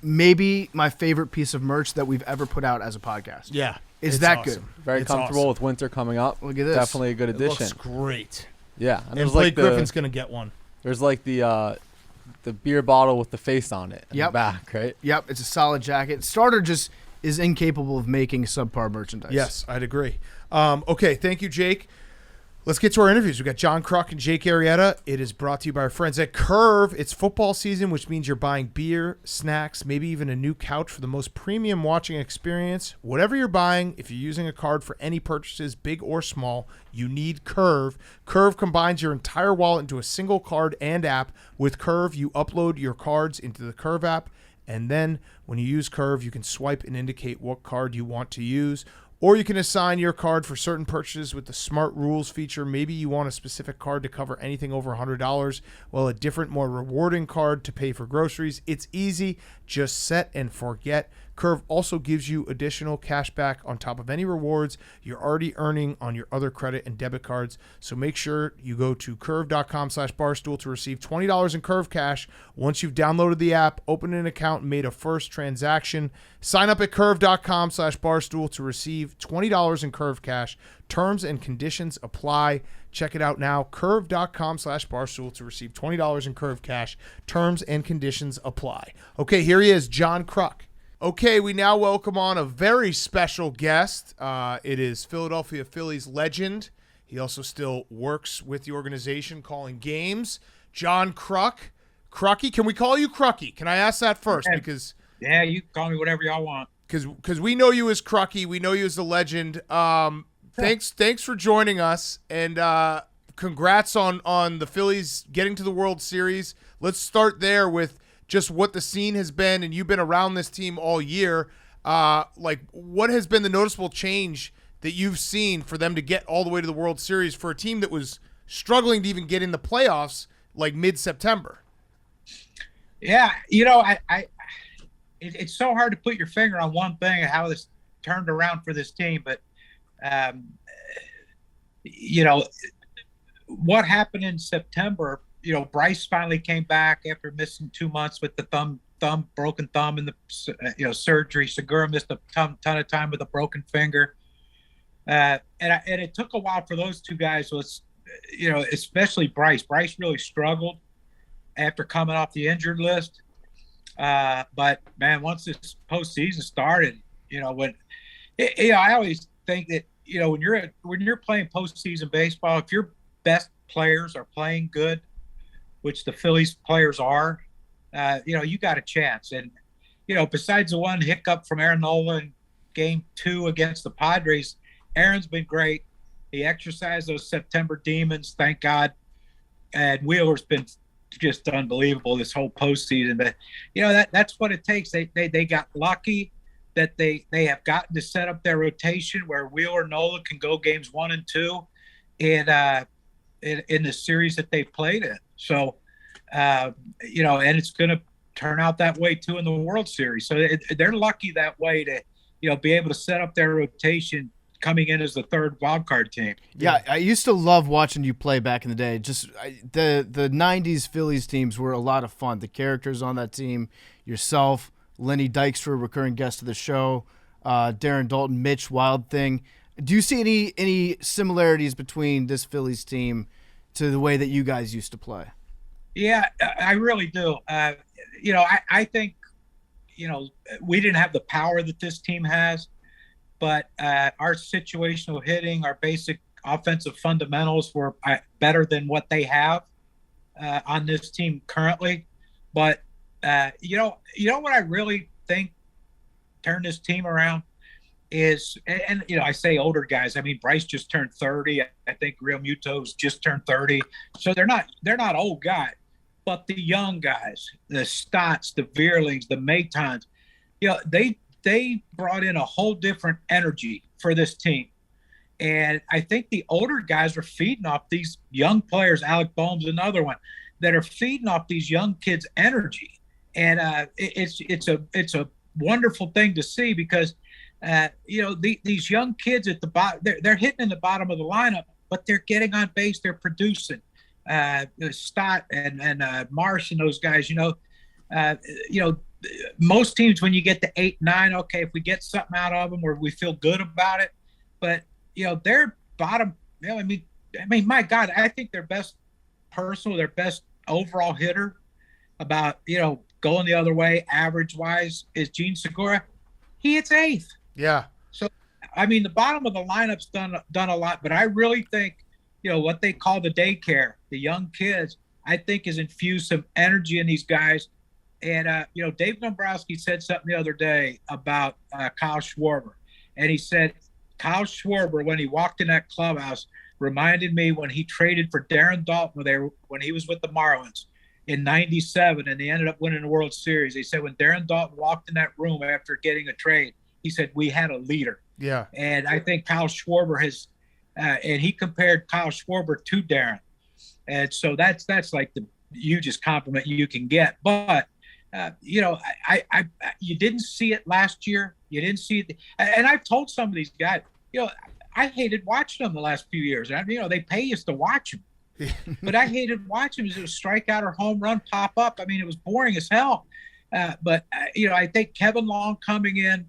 maybe my favorite piece of merch that we've ever put out as a podcast. Yeah. Is It's that awesome. good? Very It's comfortable awesome. with winter coming up. Look at this. Definitely a good It addition. looks great. Yeah. And there's Blake like Griffin's going to get one. there's like the beer bottle with the face on it in Yep. the back, right? Yep, it's a solid jacket. Starter just is incapable of making subpar merchandise. Yes, I'd agree. Okay, thank you, Jake. Let's get to our interviews. We've got John Kruk and Jake Arrieta. It is brought to you by our friends at Curve. It's football season, which means you're buying beer, snacks, maybe even a new couch for the most premium watching experience. Whatever you're buying, if you're using a card for any purchases, big or small, you need Curve. Curve combines your entire wallet into a single card and app. With Curve, you upload your cards into the Curve app, and then when you use Curve, you can swipe and indicate what card you want to use. Or you can assign your card for certain purchases with the Smart Rules feature. Maybe you want a specific card to cover anything over $100, while a different, more rewarding card to pay for groceries. It's easy. Just set and forget. Curve also gives you additional cash back on top of any rewards you're already earning on your other credit and debit cards. So make sure you go to curve.com/barstool to receive $20 in Curve cash once you've downloaded the app, opened an account, and made a first transaction. Sign up at curve.com/barstool to receive $20 in Curve cash. Terms and conditions apply. Check it out now. Curve.com/barstool to receive $20 in Curve cash. Terms and conditions apply. Okay, here he is, John Kruk. Okay, we now welcome on a very special guest. It is Philadelphia Phillies legend. He also still works with the organization calling games. John Kruk. Krucky, can we call you Krucky? Can I ask that first? Yeah. Because Yeah, you can call me whatever y'all want. because we know you as Krucky, we know you as the legend. Thanks for joining us, and congrats on the Phillies getting to the World Series. Let's start there with just what the scene has been, and you've been around this team all year. Like, what has been the noticeable change that you've seen for them to get all the way to the World Series for a team that was struggling to even get in the playoffs like mid-September? Yeah, it's so hard to put your finger on one thing and how this turned around for this team, but what happened in September, Bryce finally came back after missing 2 months with the broken thumb and the surgery. Segura missed a ton of time with a broken finger. And it took a while for those two guys, especially Bryce. Bryce really struggled after coming off the injured list. But man, once this postseason started, I always think that, when you're playing postseason baseball, if your best players are playing good, which the Phillies players are, you got a chance. And, besides the one hiccup from Aaron Nola in game 2 against the Padres, Aaron's been great. He exercised those September demons, thank God. And Wheeler's been just unbelievable this whole postseason. But, that's what it takes. They got lucky that they have gotten to set up their rotation where Wheeler Nola can go games 1 and 2 in the series that they played in. So, and it's going to turn out that way too in the World Series. So they're lucky that way to, be able to set up their rotation coming in as the third wildcard team. Yeah, I used to love watching you play back in the day. The 90s Phillies teams were a lot of fun. The characters on that team, yourself, Lenny Dykstra, recurring guest of the show, Darren Dalton, Mitch, Wild Thing. Do you see any similarities between this Phillies team to the way that you guys used to play? Yeah, I really do. I think, we didn't have the power that this team has, but our situational hitting, our basic offensive fundamentals were better than what they have on this team currently. But what I really think turned this team around is, and I say older guys. I mean, Bryce just turned 30. I think Real Muto's just turned 30. So they're not old guys, but the young guys, the Stotts, the Veerlings, the Matons, they brought in a whole different energy for this team. And I think the older guys are feeding off these young players. Alec Boehm's another one that are feeding off these young kids' energy. And it's a wonderful thing to see because, these young kids at the bottom, they're hitting in the bottom of the lineup, but they're getting on base. They're producing. Stott and Marsh and those guys, most teams, when you get to 8, 9, okay, if we get something out of them or we feel good about it, but their bottom, I mean, my God, I think their best overall hitter about, going the other way, average wise, is Gene Segura. He hits 8th. Yeah. So, I mean, the bottom of the lineup's done a lot, but I really think, what they call the daycare, the young kids, I think has infused some energy in these guys. And, Dave Dombrowski said something the other day about Kyle Schwarber. And he said, Kyle Schwarber, when he walked in that clubhouse, reminded me when he traded for Darren Dalton when he was with the Marlins in 97, and they ended up winning the World Series. He said when Darren Dalton walked in that room after getting a trade, he said, we had a leader. Yeah. And I think Kyle Schwarber has and he compared Kyle Schwarber to Darren. And so that's like the hugest compliment you can get. But, you didn't see it last year. You didn't see it. And I've told some of these guys, I hated watching them the last few years. They pay us to watch them. But I hated watching them as a strikeout or home run pop up. I mean, it was boring as hell. But I think Kevin Long coming in,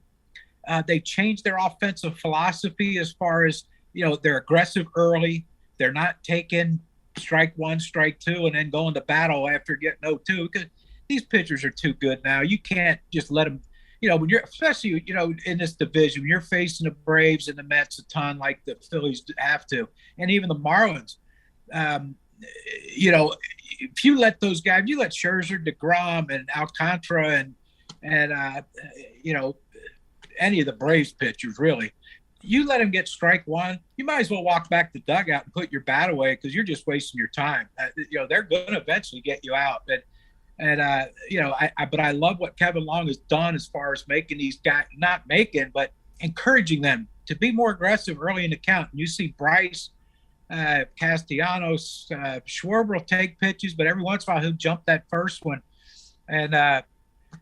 they changed their offensive philosophy as far as, they're aggressive early. They're not taking strike 1, strike 2, and then going to battle after getting 0-2, because these pitchers are too good now. You can't just let them, when you're, especially, in this division, when you're facing the Braves and the Mets a ton like the Phillies have to, and even the Marlins, if you let those guys, if you let Scherzer, DeGrom, and Alcantara and any of the Braves pitchers, really, you let them get strike 1, you might as well walk back to the dugout and put your bat away because you're just wasting your time. They're going to eventually get you out. But I love what Kevin Long has done as far as making these guys, not making, but encouraging them to be more aggressive early in the count. And you see Bryce, Castellanos, Schwarber will take pitches, but every once in a while he'll jump that first one. And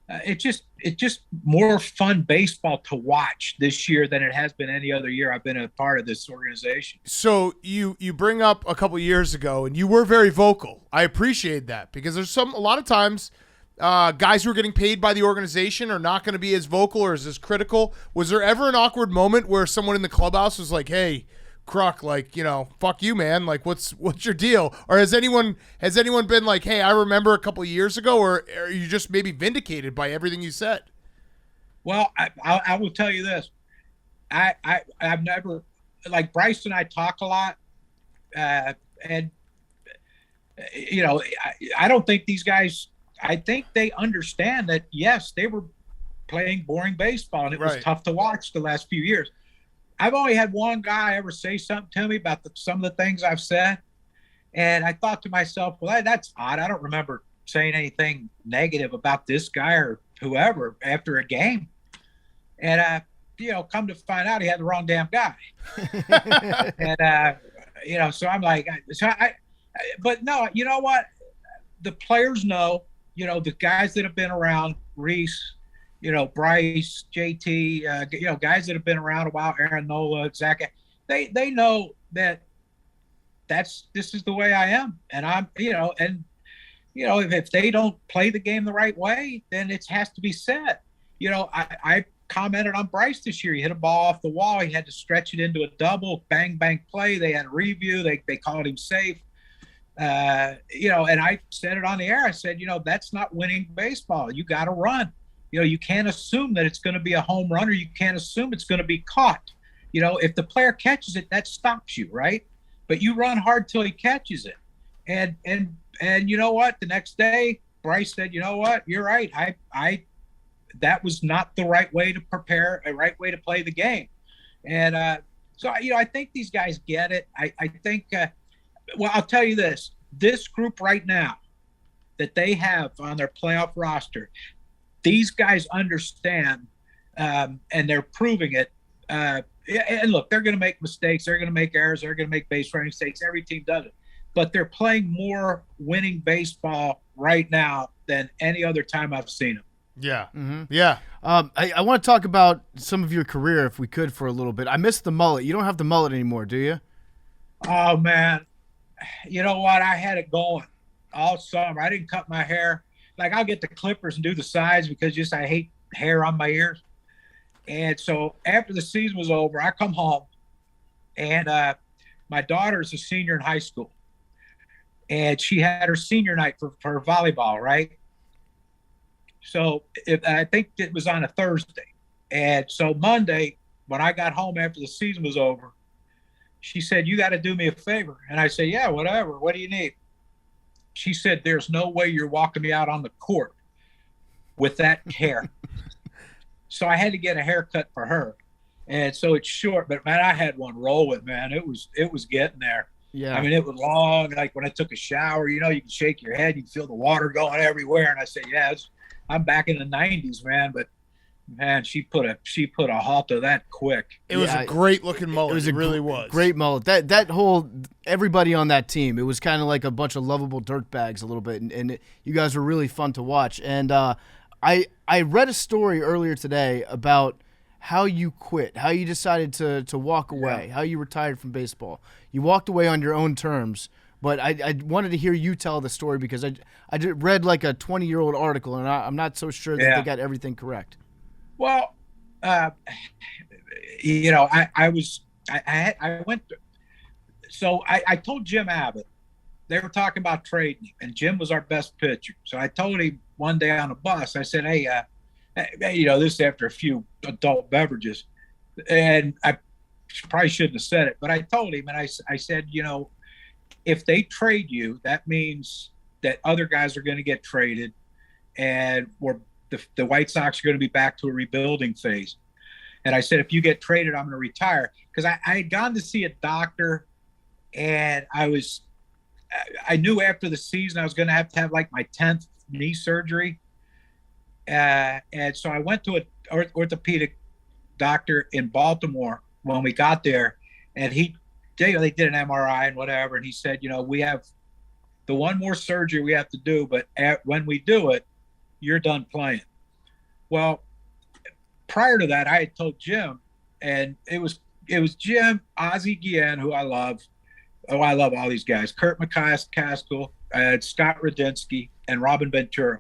it's just more fun baseball to watch this year than it has been any other year I've been a part of this organization. So you bring up a couple years ago, and you were very vocal. I appreciate that because there's a lot of times guys who are getting paid by the organization are not going to be as vocal or as critical. Was there ever an awkward moment where someone in the clubhouse was like, "Hey, Kruk, fuck you, man. Like, what's your deal?" Or has anyone been like, "Hey, I remember a couple of years ago," or are you just maybe vindicated by everything you said? Well, I will tell you this. I've never, like Bryce and I talk a lot, and I don't think these guys. I think they understand that. Yes, they were playing boring baseball, and it was tough to watch the last few years. I've only had one guy ever say something to me about some of the things I've said, and I thought to myself, well, that's odd. I don't remember saying anything negative about this guy or whoever after a game. And come to find out, he had the wrong damn guy. And so I'm like, but no, you know what? The players know, the guys that have been around, Reese, Bryce, JT, guys that have been around a while, Aaron Nola, Zach, they know that this is the way I am. And I'm, if they don't play the game the right way, then it has to be said. I commented on Bryce this year. He hit a ball off the wall. He had to stretch it into a double, bang, bang play. They had a review. They called him safe. And I said it on the air. I said, that's not winning baseball. You got to run. You can't assume that it's going to be a home run, or you can't assume it's going to be caught. If the player catches it, that stops you, right? But you run hard till he catches it. And you know what? The next day, Bryce said, you know what? You're right. That was not the right way to prepare, a right way to play the game. And so I think these guys get it. I think, well, I'll tell you this group right now that they have on their playoff roster, these guys understand, and they're proving it. And look, they're going to make mistakes. They're going to make errors. They're going to make base running mistakes. Every team does it. But they're playing more winning baseball right now than any other time I've seen them. Yeah. Mm-hmm. Yeah. I want to talk about some of your career, if we could, for a little bit. I missed the mullet. You don't have the mullet anymore, do you? Oh, man. You know what? I had it going all summer. I didn't cut my hair. Like, I'll get the clippers and do the sides because I hate hair on my ears. And so after the season was over, I come home, and my daughter's a senior in high school. And she had her senior night for volleyball, right? So I think it was on a Thursday. And so Monday, when I got home after the season was over, she said, you got to do me a favor. And I said, yeah, whatever. What do you need? She said, there's no way you're walking me out on the court with that hair. So I had to get a haircut for her. And so it's short, but man, I had one rolling, man. It was getting there. Yeah. I mean, it was long. Like when I took a shower, you can shake your head, you can feel the water going everywhere. And I said, yeah, I'm back in the 90s, man. But man, she put a halt to that quick. It was a great looking mullet. It really was. Great mullet. That whole, everybody on that team, it was kind of like a bunch of lovable dirtbags a little bit. And you guys were really fun to watch. And I read a story earlier today about how you quit, how you decided to walk away, how you retired from baseball. You walked away on your own terms, but I wanted to hear you tell the story because I read like a 20-year-old article, and I'm not so sure that they got everything correct. Well, I told Jim Abbott, they were talking about trading him, and Jim was our best pitcher. So I told him one day on the bus, I said, hey, this after a few adult beverages, and I probably shouldn't have said it, but I told him, and I said, if they trade you, that means that other guys are going to get traded, and the White Sox are going to be back to a rebuilding phase. And I said, if you get traded, I'm going to retire. Because I had gone to see a doctor, and I knew after the season I was going to have like my 10th knee surgery. And so I went to an orthopedic doctor in Baltimore when we got there, and they did an MRI and whatever. And he said, we have the one more surgery we have to do, but when we do it, you're done playing. Well, prior to that, I had told Jim, and it was Jim, Ozzie Guillen, who I love. Oh, I love all these guys. Kurt McCaskill, Scott Radinsky, and Robin Ventura.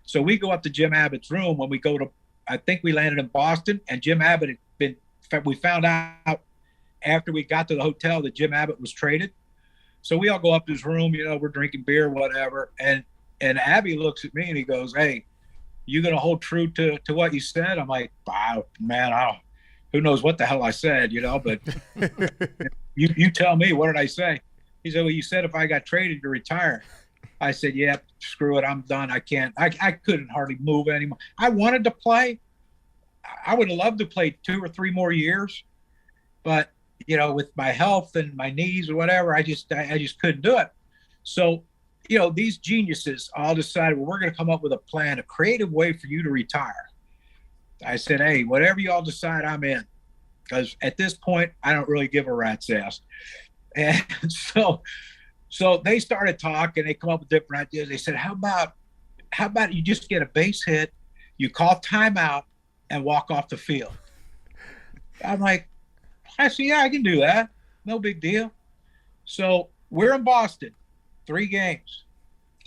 So we go up to Jim Abbott's room when we go to, I think we landed in Boston, and Jim Abbott we found out after we got to the hotel that Jim Abbott was traded. So we all go up to his room, we're drinking beer, whatever. And Abby looks at me and he goes, hey, you going to hold true to what you said? I'm like, wow, man, who knows what the hell I said, but you tell me, what did I say? He said, well, you said if I got traded to retire. I said, yeah, screw it. I'm done. I can't. I couldn't hardly move anymore. I wanted to play. I would have loved to play 2 or 3 more years, but with my health and my knees or whatever, I just couldn't do it. So, these geniuses all decided, well, we're going to come up with a plan, a creative way for you to retire. I said, hey, whatever y'all decide, I'm in, because at this point, I don't really give a rat's ass. And so they started talking. They come up with different ideas. They said, how about you just get a base hit, you call timeout, and walk off the field? I'm like, I said, yeah, I can do that. No big deal. So we're in Boston, 3 games,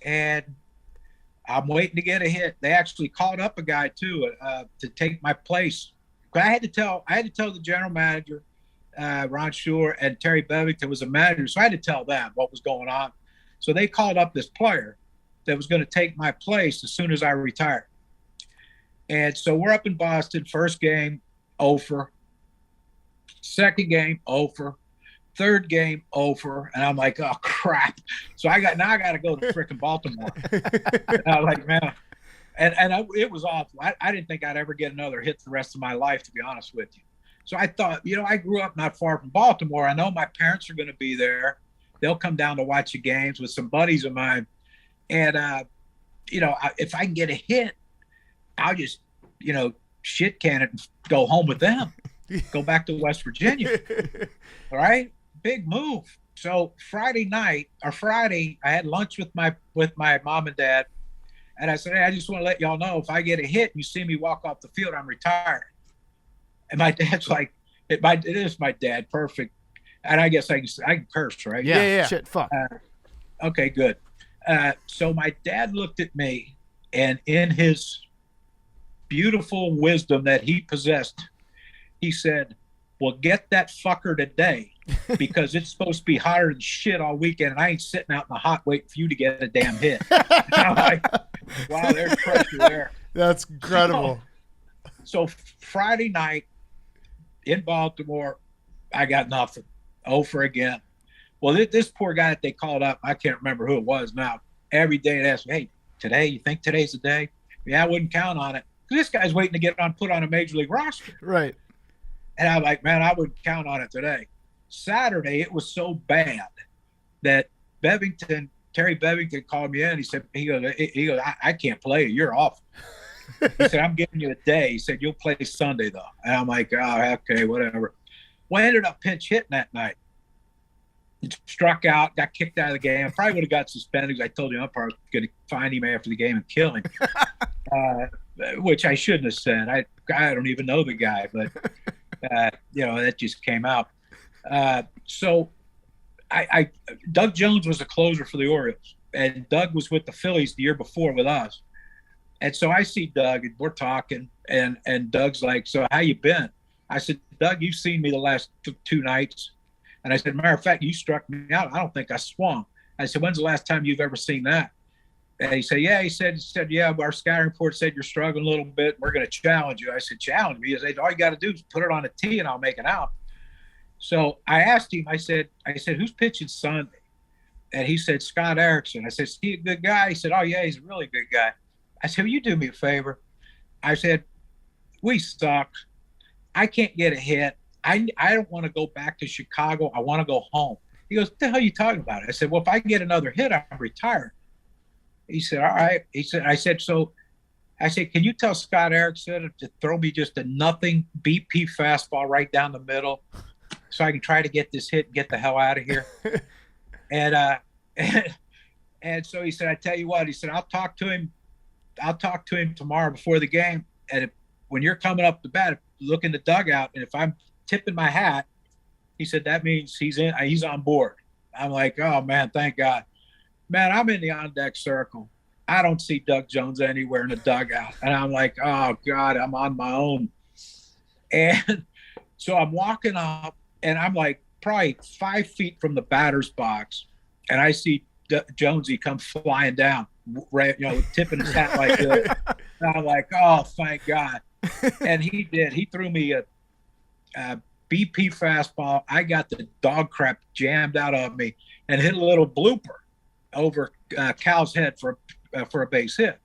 and I'm waiting to get a hit. They actually called up a guy too to take my place. But I had to tell the general manager, Ron Shore, and Terry Bevington was a manager, so I had to tell them what was going on. So they called up this player that was going to take my place as soon as I retired. And so we're up in Boston. First game, over. Second game, over. Third game, over. And I'm like, oh crap! So I got to go to frickin' Baltimore. And I was like, man, it was awful. I didn't think I'd ever get another hit the rest of my life, to be honest with you. So I thought, I grew up not far from Baltimore. I know my parents are going to be there. They'll come down to watch the games with some buddies of mine. And, if I can get a hit, I'll just, shit can it and go home with them. Go back to West Virginia. All right? Big move. So Friday, I had lunch with my mom and dad. And I said, hey, I just want to let y'all know, if I get a hit and you see me walk off the field, I'm retired. And my dad's like, it is my dad, perfect. And I guess I can curse, right? Yeah. Shit, fuck. Okay, good. So my dad looked at me, and in his beautiful wisdom that he possessed, he said, well, get that fucker today, because it's supposed to be hotter than shit all weekend, and I ain't sitting out in the hot waiting for you to get a damn hit. And I'm like, wow, there's pressure there. That's incredible. So Friday night in Baltimore, I got nothing. Over again. Well, this poor guy that they called up, I can't remember who it was now. Every day they asked me, hey, today, you think today's the day? Yeah, I wouldn't count on it. Because this guy's waiting to get put on a major league roster. Right. And I'm like, man, I wouldn't count on it today. Saturday, it was so bad that Terry Bevington called me in. He goes, I can't play. You're off. He said, I'm giving you a day. He said, you'll play Sunday, though. And I'm like, oh, okay, whatever. Well, I ended up pinch hitting that night. Struck out, got kicked out of the game. I probably would have got suspended, because I told the umpire I was going to find him after the game and kill him, which I shouldn't have said. I don't even know the guy, but, that just came out. So Doug Jones was a closer for the Orioles, and Doug was with the Phillies the year before with us. And so I see Doug, and we're talking, and Doug's like, so how you been? I said, Doug, you've seen me the last 2 nights. And I said, matter of fact, you struck me out. I don't think I swung. I said, when's the last time you've ever seen that? And he said, yeah. He said, yeah, our scouting report said you're struggling a little bit. We're going to challenge you. I said, challenge me? He said, all you got to do is put it on a tee and I'll make it out. So I asked him, I said, who's pitching Sunday? And he said, Scott Erickson. I said, is he a good guy? He said, oh, yeah, he's a really good guy. I said, will you do me a favor? I said, we suck. I can't get a hit. I don't want to go back to Chicago. I want to go home. He goes, what the hell are you talking about? I said, well, if I get another hit, I'm retired. He said, all right. I said, can you tell Scott Erickson to throw me just a nothing BP fastball right down the middle so I can try to get this hit and get the hell out of here? And so he said, I tell you what, he said, I'll talk to him tomorrow before the game. And when you're coming up the bat, look in the dugout, and if I'm tipping my hat, he said, that means he's on board. I'm like, oh man, thank God. Man, I'm in the on-deck circle. I don't see Doug Jones anywhere in the dugout. And I'm like, oh God, I'm on my own. And so I'm walking up, and I'm like probably 5 feet from the batter's box, and I see Jonesy come flying down, right, tipping his hat like this. And I'm like, oh, thank God. And he did. He threw me a BP fastball. I got the dog crap jammed out of me and hit a little blooper over Cal's head for a base hit.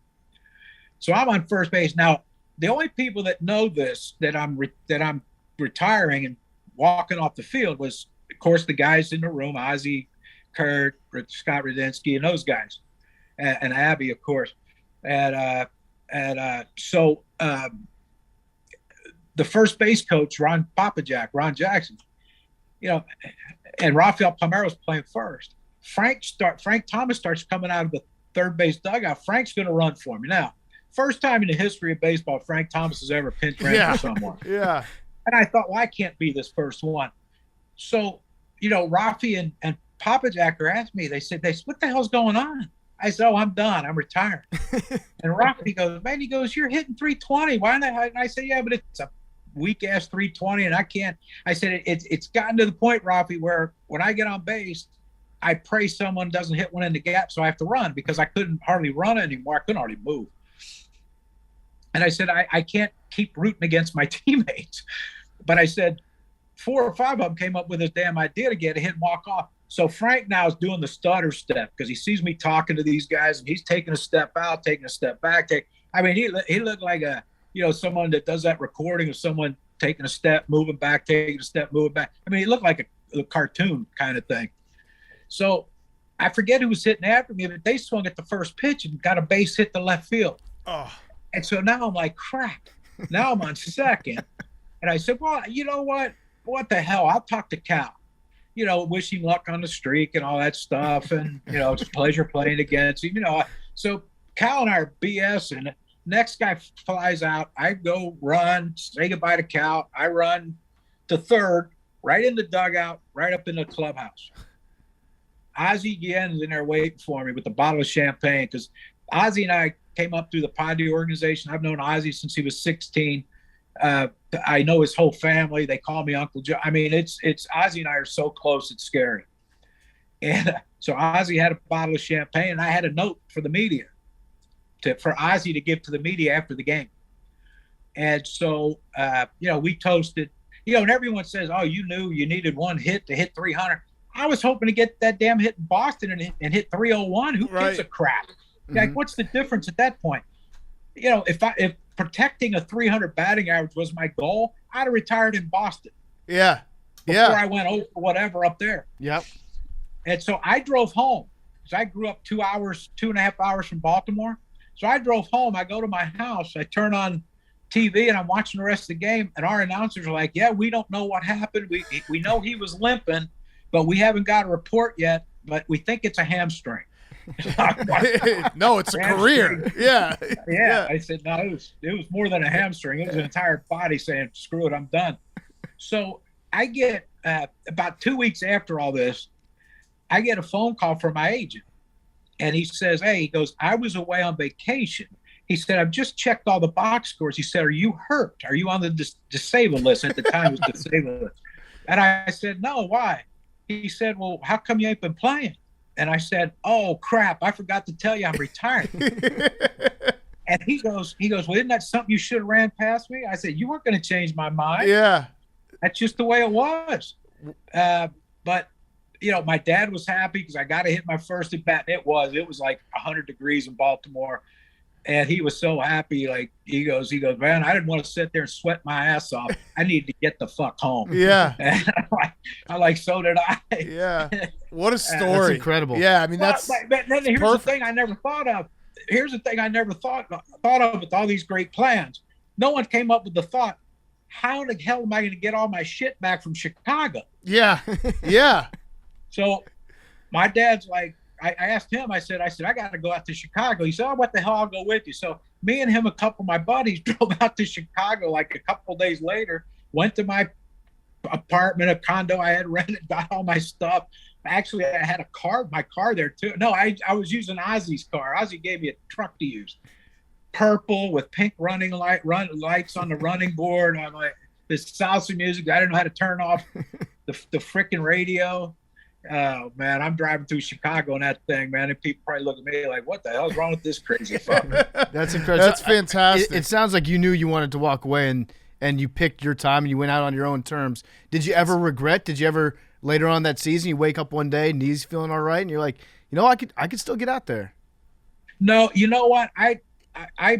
So I'm on first base. Now, the only people that know this, that I'm retiring and walking off the field, was, of course, the guys in the room, Ozzie, Kurt, Scott Radinsky, and those guys, and Abby, of course. So the first base coach, Ron Jackson, and Rafael Palmeiro's playing first. Frank Thomas starts coming out of the third base dugout. Frank's going to run for me. Now, first time in the history of baseball, Frank Thomas has ever pinch ran for someone. Yeah. And I thought, well, I can't be this first one. So, Rafi and Papa Jacker asked me, they said, what the hell's going on? I said, oh, I'm done. I'm retiring. And Rafi goes, you're hitting 320. Why not? And I said, yeah, but it's a weak-ass 320, and I can't. I said, it's gotten to the point, Rafi, where when I get on base, I pray someone doesn't hit one in the gap, so I have to run, because I couldn't hardly run anymore. I couldn't hardly move. And I said, I can't keep rooting against my teammates. But I said, 4 or 5 of them came up with this damn idea to get a hit and walk off. So Frank now is doing the stutter step, because he sees me talking to these guys, and he's taking a step out, taking a step back. He looked like someone that does that recording of someone taking a step, moving back, taking a step, moving back. He looked like a cartoon kind of thing. So I forget who was hitting after me, but they swung at the first pitch and got a base hit to left field. Oh. And so now I'm like, crap. Now I'm on second. And I said, well, you know what? What the hell? I'll talk to Cal. Wish him luck on the streak and all that stuff. And, it's a pleasure playing against him. So Cal and I are BS, and next guy flies out. I go run, say goodbye to Cal. I run to third, right in the dugout, right up in the clubhouse. Ozzie Guillen's in there waiting for me with a bottle of champagne, because Ozzie and I came up through the Padre organization. I've known Ozzie since he was 16. I know his whole family. They call me Uncle Joe. It's Ozzie and I are so close, it's scary. And so Ozzie had a bottle of champagne, and I had a note for the media for Ozzie to give to the media after the game. And so, we toasted, and everyone says, oh, you knew you needed one hit to hit 300. I was hoping to get that damn hit in Boston and hit 301. Who gives a crap? Mm-hmm. Like, what's the difference at that point? If protecting a 300 batting average was my goal, I'd have retired in Boston. Yeah. Before I went over whatever up there. Yep. And so I drove home. So I grew up 2.5 hours from Baltimore. So I drove home. I go to my house. I turn on TV, and I'm watching the rest of the game. And our announcers are like, yeah, we don't know what happened. We know he was limping, but we haven't got a report yet. But we think it's a hamstring. No, it's a career. Yeah. I said, no, it was more than a hamstring. It was an entire body saying, screw it, I'm done. So I get about 2 weeks after all this, I get a phone call from my agent. And he says, he goes, I was away on vacation. He said, I've just checked all the box scores. He said, are you hurt? Are you on the disabled list? At the time, it was disabled list. And I said, no, why? He said, well, how come you ain't been playing? And I said, oh, crap, I forgot to tell you I'm retired. And he goes, well, isn't that something you should have ran past me? I said, you weren't going to change my mind. Yeah. That's just the way it was. But, my dad was happy because I got to hit my first at bat. It was like 100 degrees in Baltimore. And he was so happy. Like, he goes, man, I didn't want to sit there and sweat my ass off. I needed to get the fuck home. Yeah. And I'm like, so did I. Yeah. What a story. That's incredible. Yeah. That's but then here's perfect. The thing I never thought of. Here's the thing I never thought of with all these great plans. No one came up with the thought, how the hell am I going to get all my shit back from Chicago? Yeah. Yeah. So my dad's like, I asked him, I said, I got to go out to Chicago. He said, oh, what the hell, I'll go with you. So me and him, a couple of my buddies drove out to Chicago like a couple of days later, went to my apartment, a condo I had rented, got all my stuff. Actually, I had my car there too. No, I was using Ozzie's car. Ozzie gave me a truck to use. Purple with pink lights on the running board. I'm like, this salsa music. I didn't know how to turn off the freaking radio. Oh, man, I'm driving through Chicago in that thing, man, and people probably look at me like, what the hell's wrong with this crazy fucker? That's incredible. That's fantastic. It sounds like you knew you wanted to walk away, and and you picked your time and you went out on your own terms. Did you ever regret? Did you ever later on that season you wake up one day, knees feeling all right, and you're like, I could still get out there? No, you know what? I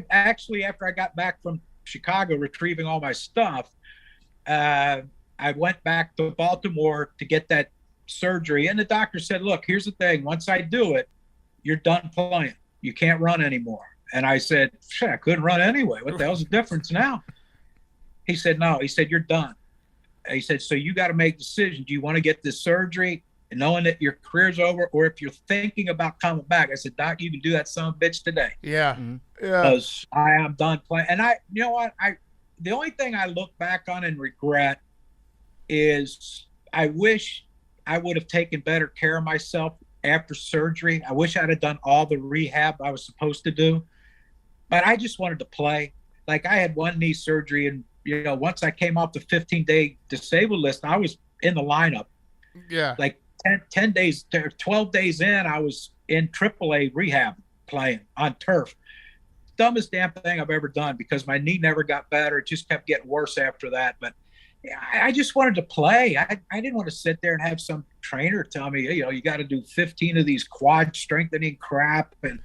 actually, after I got back from Chicago retrieving all my stuff, I went back to Baltimore to get that surgery, and the doctor said, look, here's the thing, once I do it, you're done playing, you can't run anymore. And I said, shit, I couldn't run anyway, what the hell's the difference now? He said, no, he said, you're done. And he said, so you got to make a decision. Do you want to get this surgery and knowing that your career's over, or if you're thinking about coming back? I said, doc, you can do that son of a bitch today. Yeah. Because I am done playing. And you know what, the only thing I look back on and regret is I wish I would have taken better care of myself after surgery. I wish I'd have done all the rehab I was supposed to do, but I just wanted to play. Like, I had one knee surgery, and once I came off the 15-day disabled list, I was in the lineup. Yeah. Like 10 days, 12 days in, I was in AAA rehab playing on turf. Dumbest damn thing I've ever done, because my knee never got better. It just kept getting worse after that. But I just wanted to play. I didn't want to sit there and have some trainer tell me, you got to do 15 of these quad strengthening crap. And,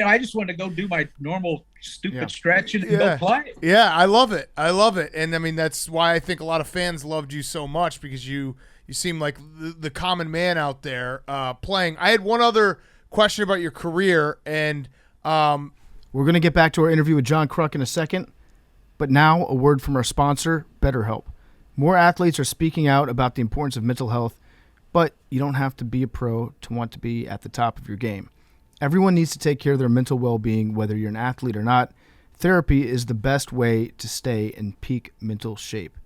I just wanted to go do my normal stupid stretching and go play. Yeah, I love it. And, I mean, that's why I think a lot of fans loved you so much, because you seem like the common man out there playing. I had one other question about your career, and we're going to get back to our interview with John Kruk in a second. But now, a word from our sponsor, BetterHelp. More athletes are speaking out about the importance of mental health, but you don't have to be a pro to want to be at the top of your game. Everyone needs to take care of their mental well-being, whether you're an athlete or not. Therapy is the best way to stay in peak mental shape.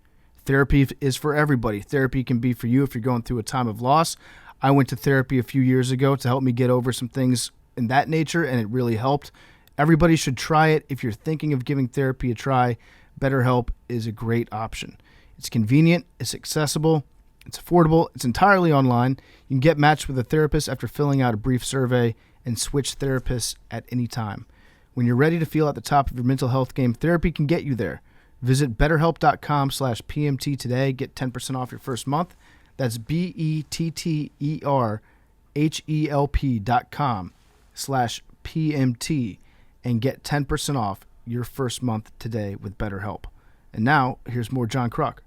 Therapy is for everybody. Therapy can be for you if you're going through a time of loss. I went to therapy a few years ago to help me get over some things in that nature, and it really helped. Everybody should try it. If you're thinking of giving therapy a try, BetterHelp is a great option. It's convenient, it's accessible, it's affordable, it's entirely online. You can get matched with a therapist after filling out a brief survey and switch therapists at any time. When you're ready to feel at the top of your mental health game, therapy can get you there. Visit BetterHelp.com/PMT today. Get 10% off your first month. That's BetterHelp.com/PMT and get 10% off your first month today with BetterHelp. And now, here's more John Kruk.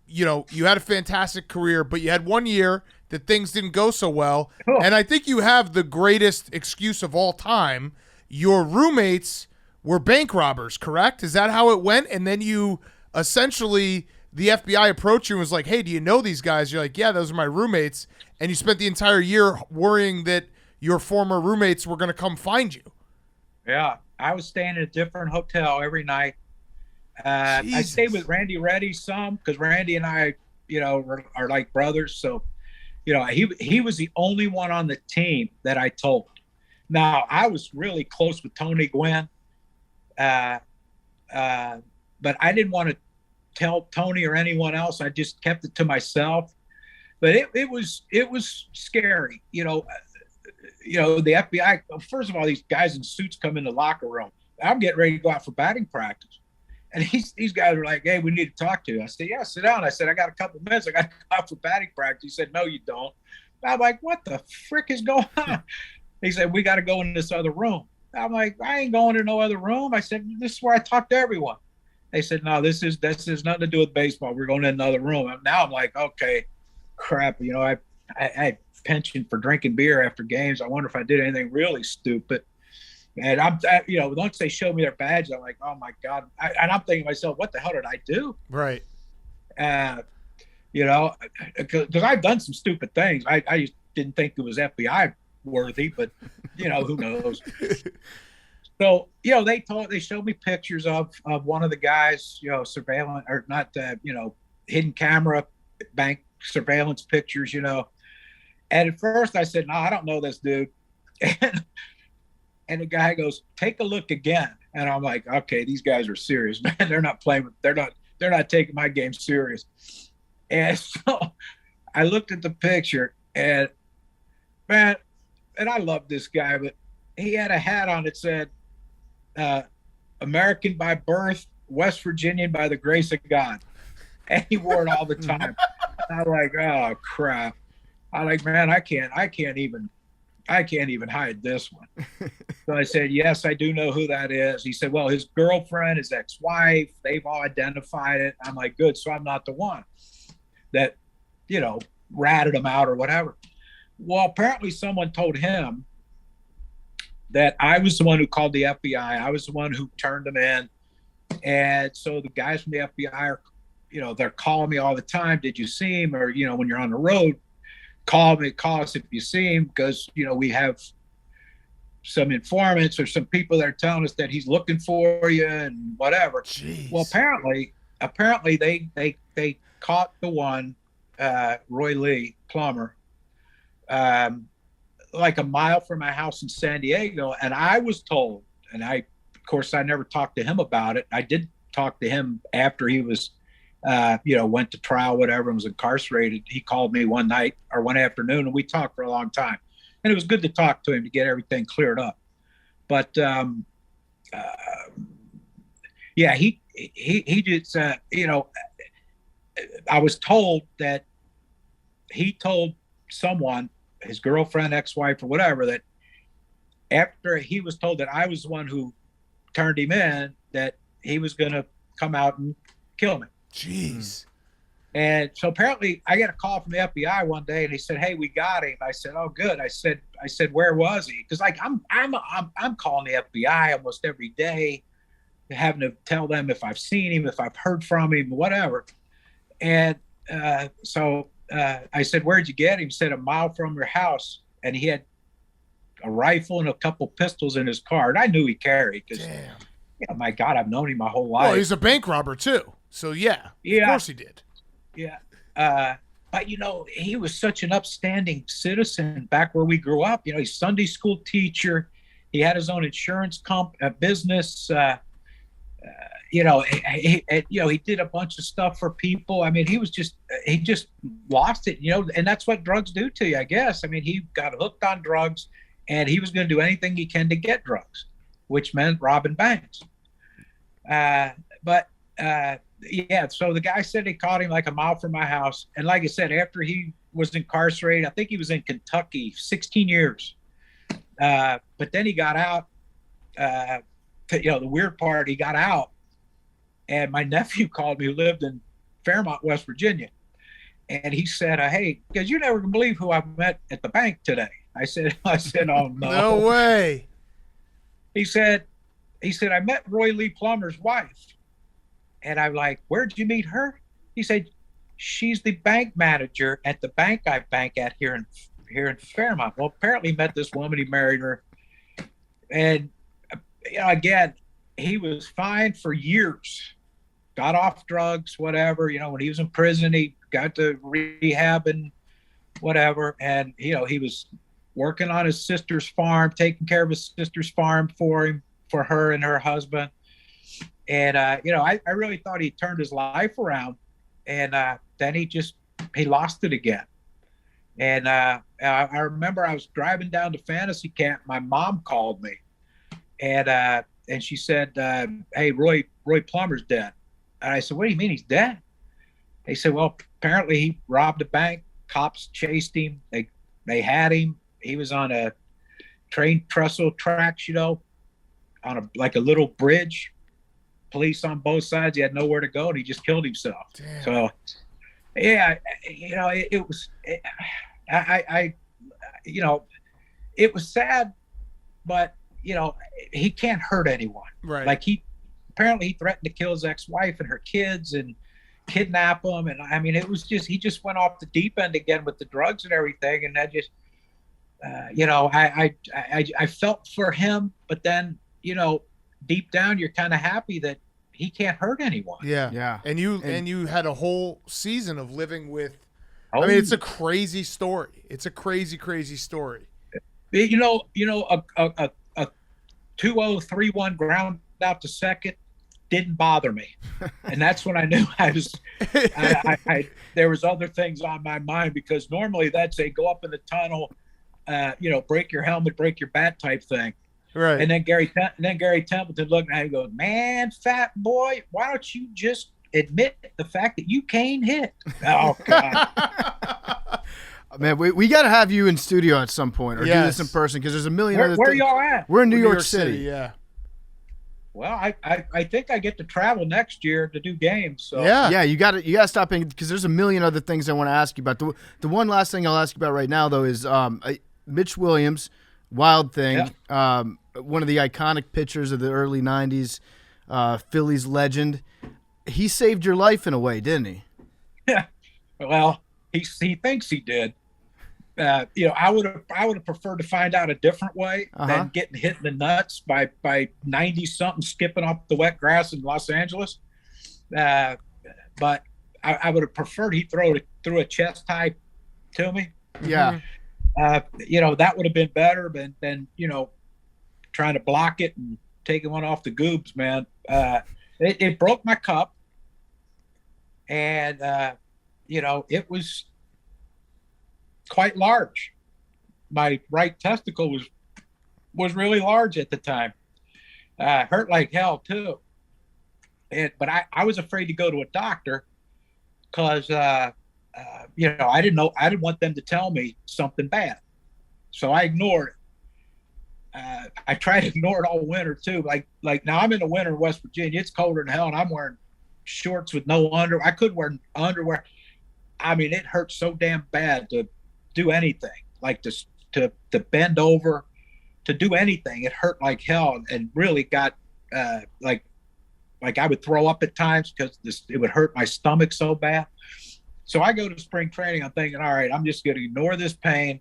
You had a fantastic career, but you had 1 year that things didn't go so well. Oh. And I think you have the greatest excuse of all time. Your roommates were bank robbers, correct? Is that how it went? And then you essentially, the FBI approached you and was like, hey, do you know these guys? You're like, yeah, those are my roommates. And you spent the entire year worrying that your former roommates were going to come find you. Yeah, I was staying in a different hotel every night. I stayed with Randy Reddy some, because Randy and I, are like brothers. So, he was the only one on the team that I told. Now, I was really close with Tony Gwynn, but I didn't want to tell Tony or anyone else. I just kept it to myself. But it was scary. The FBI, first of all, these guys in suits come in the locker room. I'm getting ready to go out for batting practice. And these guys were like, hey, we need to talk to you. I said, yeah, sit down. I said, I got a couple of minutes. I got to go out for batting practice. He said, no, you don't. I'm like, what the frick is going on? He said, we got to go in this other room. I'm like, I ain't going to no other room. I said, this is where I talk to everyone. They said, no, this has nothing to do with baseball. We're going in another room. Now I'm like, okay, crap. I pensioned for drinking beer after games. I wonder if I did anything really stupid. And once they showed me their badge, I'm like, oh my God. And I'm thinking to myself, what the hell did I do? Right. Because I've done some stupid things. I just didn't think it was FBI worthy, but who knows? So, they showed me pictures of one of the guys, surveillance or not, hidden camera bank surveillance pictures, And at first I said, no, I don't know this dude. And the guy goes, take a look again. And I'm like, okay, these guys are serious, man. They're not playing. They're not taking my game serious. And so I looked at the picture, and man, and I love this guy, but he had a hat on that said, American by birth, West Virginian by the grace of God. And he wore it all the time. I'm like, oh crap. I'm like, man, I can't even hide this one. So I said, yes, I do know who that is. He said, well, his girlfriend, his ex-wife, they've all identified it. I'm like, good. So I'm not the one that, ratted him out or whatever. Well, apparently someone told him that I was the one who called the FBI. I was the one who turned them in. And so the guys from the FBI are, they're calling me all the time. Did you see him? Or, when you're on the road, call us if you see him, because, we have some informants or some people that are telling us that he's looking for you and whatever. Jeez. Well, apparently they caught the one, Roy Lee Plummer, like a mile from my house in San Diego. And I was told, and of course, I never talked to him about it. I did talk to him after he was, went to trial, whatever, and was incarcerated. He called me one night or one afternoon, and we talked for a long time. And it was good to talk to him to get everything cleared up. But, he just, I was told that he told someone, his girlfriend, ex-wife, or whatever, that after he was told that I was the one who turned him in, that he was going to come out and kill me. Jeez. And so apparently I got a call from the FBI one day, and he said, hey, we got him. I said, oh, good. I said, where was he? Because I'm calling the FBI almost every day, having to tell them if I've seen him, if I've heard from him, whatever. And so I said, where'd you get him? He said, a mile from your house. And he had a rifle and a couple pistols in his car. And I knew he carried, because, my God, I've known him my whole life. Well, he's a bank robber too. So yeah, of course he did. Yeah. But, he was such an upstanding citizen back where we grew up. He's Sunday school teacher. He had his own insurance business. He did a bunch of stuff for people. I mean, he just lost it, and that's what drugs do to you, I guess. I mean, he got hooked on drugs, and he was going to do anything he can to get drugs, which meant robbing banks. So the guy said he caught him like a mile from my house. And like I said, after he was incarcerated, I think he was in Kentucky, 16 years. But then he got out. The weird part, he got out. And my nephew called me, who lived in Fairmont, West Virginia. And he said, hey, because you're never going to believe who I met at the bank today. I said, oh, no. No way. He said, I met Roy Lee Plummer's wife. And I'm like, where'd you meet her? He said, she's the bank manager at the bank I bank at here in Fairmont. Well, apparently met this woman, he married her. And, again, he was fine for years. Got off drugs, whatever. When he was in prison, he got to rehab and whatever. And, he was working on his sister's farm, taking care of his sister's farm for her and her husband. And, I really thought he turned his life around, and then he lost it again. And I remember I was driving down to fantasy camp. My mom called me, and she said, hey, Roy Plummer's dead. And I said, what do you mean he's dead? They said, well, apparently he robbed a bank. Cops chased him. They had him. He was on a train trestle tracks, on a little bridge. Police on both sides. He had nowhere to go, and he just killed himself. Damn. So, yeah, it was. It was sad, but he can't hurt anyone. Right. Like he threatened to kill his ex-wife and her kids and kidnap them, and I mean, it was he just went off the deep end again with the drugs and everything, and that just, I felt for him, but then deep down, you're kind of happy that he can't hurt anyone. Yeah. And you had a whole season of living with. I mean, it's a crazy story. It's a crazy, crazy story. A 2-0-3-1 ground out to second didn't bother me, and that's when I knew I was. There was other things on my mind, because normally that's a go up in the tunnel, break your helmet, break your bat type thing. Right. And then Gary Templeton looked at him and goes, "Man, fat boy, why don't you just admit the fact that you can't hit?" Oh God. Man, we got to have you in studio at some point or do this in person because there's a million other Where things. y'all at? We're in New York City. Yeah. Well, I think I get to travel next year to do games. So Yeah, you got to stop in because there's a million other things I want to ask you about. The one last thing I'll ask you about right now though is Mitch Williams, Wild Thing, one of the iconic pitchers of the early '90s, Phillies legend. He saved your life in a way, didn't he? Yeah. Well, he thinks he did. I would have preferred to find out a different way than getting hit in the nuts by 90-something skipping off the wet grass in Los Angeles. But I would have preferred he threw a chest high to me. Yeah. That would have been better than trying to block it and taking one off the goobs, man. It broke my cup, and it was quite large. My right testicle was really large at the time. Hurt like hell too. But I was afraid to go to a doctor because I didn't want them to tell me something bad, so I ignored it. I tried to ignore it all winter too. Like now I'm in the winter in West Virginia. It's colder than hell, and I'm wearing shorts with no underwear. I couldn't wear underwear. I mean, it hurt so damn bad to do anything, like to bend over, to do anything. It hurt like hell, and really got like I would throw up at times because it would hurt my stomach so bad. So I go to spring training. I'm thinking, all right, I'm just going to ignore this pain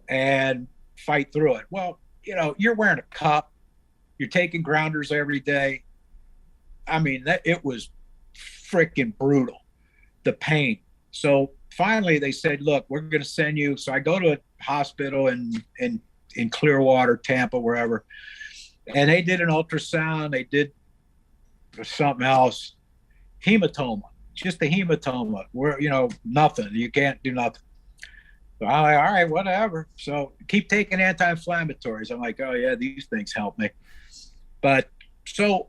and fight through it. Well, you're wearing a cup, you're taking grounders every day. I mean, it was freaking brutal, the pain. So finally they said, look, we're going to send you. So I go to a hospital in Clearwater, Tampa, wherever. And they did an ultrasound. They did something else, hematoma, just a hematoma where, nothing, you can't do nothing. So I'm like, all right, whatever. So keep taking anti-inflammatories. I'm like, oh yeah, these things help me. But so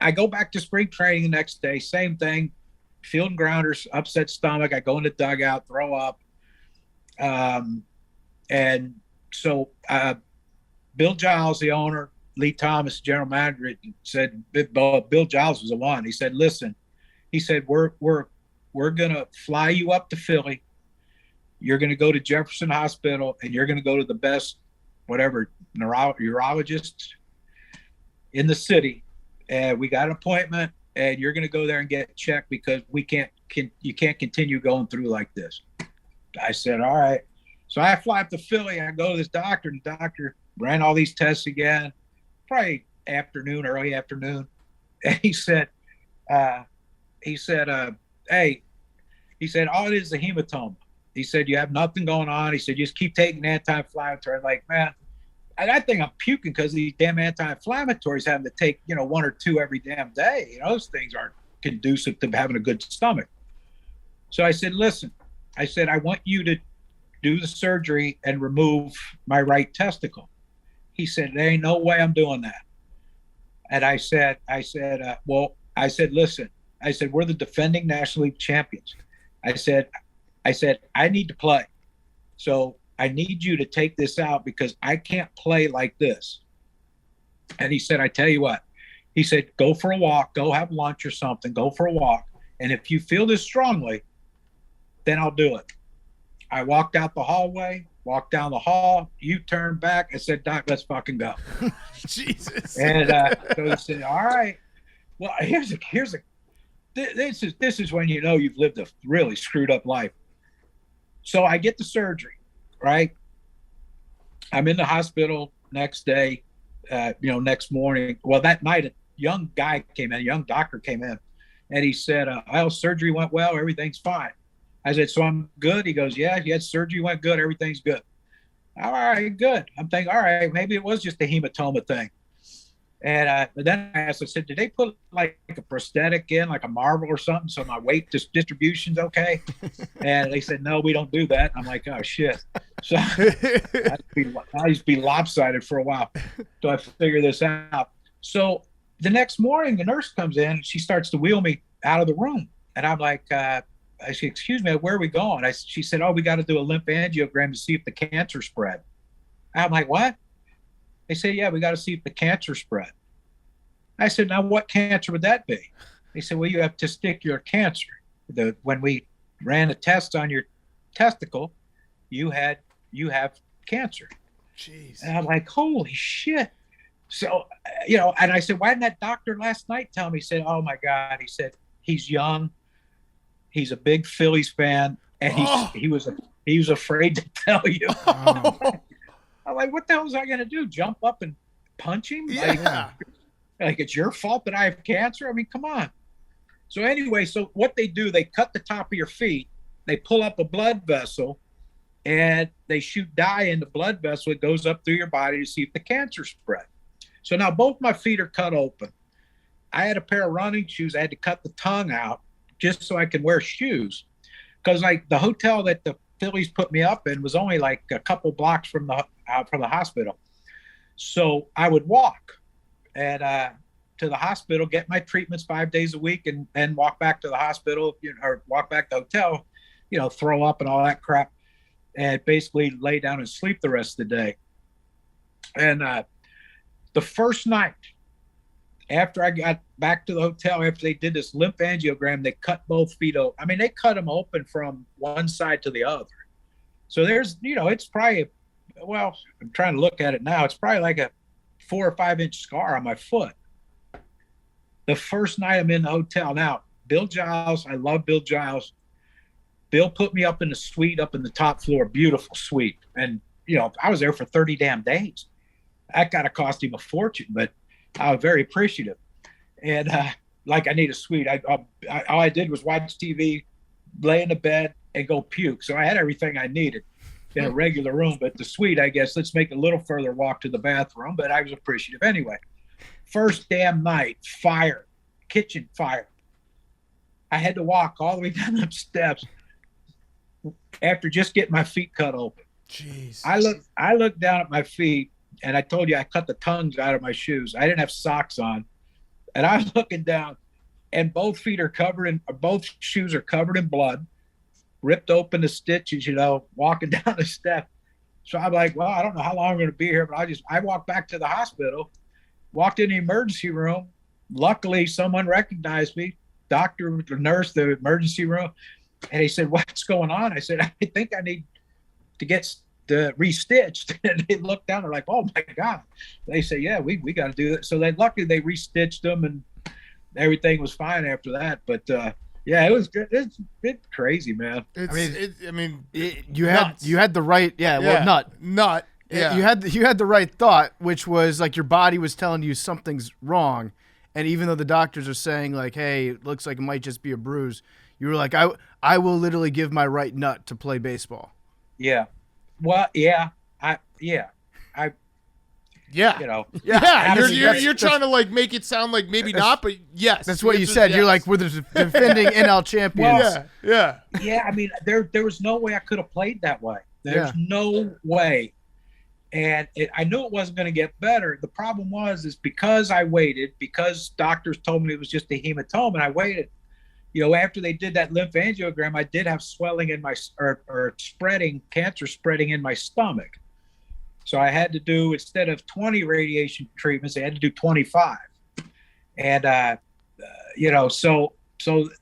I go back to spring training the next day, same thing, field grounders, upset stomach. I go in the dugout, throw up. And so Bill Giles, the owner, Lee Thomas, general manager, said, Bill Giles was the one. He said, listen, he said, we're going to fly you up to Philly. You're going to go to Jefferson Hospital, and you're going to go to the best, whatever, urologist in the city. And we got an appointment, and you're going to go there and get checked because you can't continue going through like this. I said, all right. So I fly up to Philly. I go to this doctor, and the doctor ran all these tests again, probably early afternoon. And he said, hey, he said, all it is a hematoma. He said, you have nothing going on. He said, just keep taking anti-inflammatory. I'm like, man, I think I'm puking because these damn anti-inflammatories having to take, 1 or 2 every damn day. Those things aren't conducive to having a good stomach. So I said, listen, I want you to do the surgery and remove my right testicle. He said, there ain't no way I'm doing that. And I said, listen, we're the defending National League champions. I said, I need to play. So I need you to take this out because I can't play like this. And he said, I tell you what, he said, go for a walk, go have lunch or something, go for a walk. And if you feel this strongly, then I'll do it. I walked out the hallway, walked down the hall, you turned back. I said, Doc, let's fucking go. Jesus. And so he said, all right. Well, this is when you've lived a really screwed up life. So I get the surgery, right? I'm in the hospital next day, next morning. Well, that night, a young doctor came in, and he said, surgery went well, everything's fine. I said, so I'm good? He goes, yeah, you had surgery, went good, everything's good. All right, good. I'm thinking, all right, maybe it was just a hematoma thing. And but then I asked, I said, did they put like a prosthetic in, like a marble or something, so my weight distribution's okay? And they said, no, we don't do that. I'm like, oh shit. So I used to be lopsided for a while. So I figured this out. So the next morning, the nurse comes in and she starts to wheel me out of the room. And I'm like, I said, excuse me, where are we going? She said, oh, we got to do a lymphangiogram to see if the cancer spread. I'm like, what? They say, yeah, we got to see if the cancer spread. I said, now what cancer would that be? They said, well, you have testicular cancer. When we ran a test on your testicle, you have cancer. Jeez. And I'm like, holy shit. So, and I said, why didn't that doctor last night tell me? He said, oh my God. He said, he's young. He's a big Phillies fan. And he was afraid to tell you. Oh. I'm like, what the hell was I going to do? Jump up and punch him? Yeah. Like it's your fault that I have cancer? I mean, come on. So anyway, so what they do, they cut the top of your feet, they pull up a blood vessel, and they shoot dye in the blood vessel. It goes up through your body to see if the cancer spread. So now both my feet are cut open. I had a pair of running shoes. I had to cut the tongue out just so I could wear shoes. Because like the hotel that the Phillies put me up in was only like a couple blocks from the hospital. So I would walk to the hospital, get my treatments 5 days a week, and then walk back to the hospital, or walk back to the hotel, throw up and all that crap, and basically lay down and sleep the rest of the day. And the first night after I got back to the hotel, after they did this lymphangiogram, they cut both feet open. I mean, they cut them open from one side to the other. So there's, it's probably, well, I'm trying to look at it now. It's probably like a 4 or 5 inch scar on my foot. The first night I'm in the hotel. Now, Bill Giles, I love Bill Giles. Bill put me up in the suite, up in the top floor, beautiful suite. And, I was there for 30 damn days. That got to cost him a fortune, but I was very appreciative. And like I need a suite. All I did was watch TV, lay in the bed, and go puke. So I had everything I needed in a regular room. But the suite, I guess, let's make a little further walk to the bathroom. But I was appreciative anyway. First damn night, kitchen fire. I had to walk all the way down them steps after just getting my feet cut open. Jeez. I looked down at my feet, and I told you I cut the tongues out of my shoes. I didn't have socks on. And I was looking down, and both shoes are covered in blood, ripped open the stitches, walking down the step. So I'm like, well, I don't know how long I'm going to be here, but I walked back to the hospital, walked in the emergency room. Luckily, someone recognized me, doctor, the nurse, the emergency room. And he said, what's going on? I said, I think I need to get restitched. And they looked down, they're like, oh my God. They say, yeah, we got to do that. So luckily they restitched them, and everything was fine after that. But yeah, it was good. It's crazy, man. You had the right, nut. Yeah. You had the right thought, which was like your body was telling you something's wrong. And even though the doctors are saying like, hey, it looks like it might just be a bruise, you were like, I will literally give my right nut to play baseball. Yeah. Well, yeah. Yeah. You're trying to like make it sound like maybe not, but yes. That's what you said. Yes. You're like, we're the defending NL champions. Well, yeah. I mean, there was no way I could have played that way. There's no way. And I knew it wasn't going to get better. The problem is because I waited, because doctors told me it was just a hematoma, and I waited. After they did that lymphangiogram, I did have swelling in my cancer spreading in my stomach. So I had to do, instead of 20 radiation treatments, I had to do 25. And so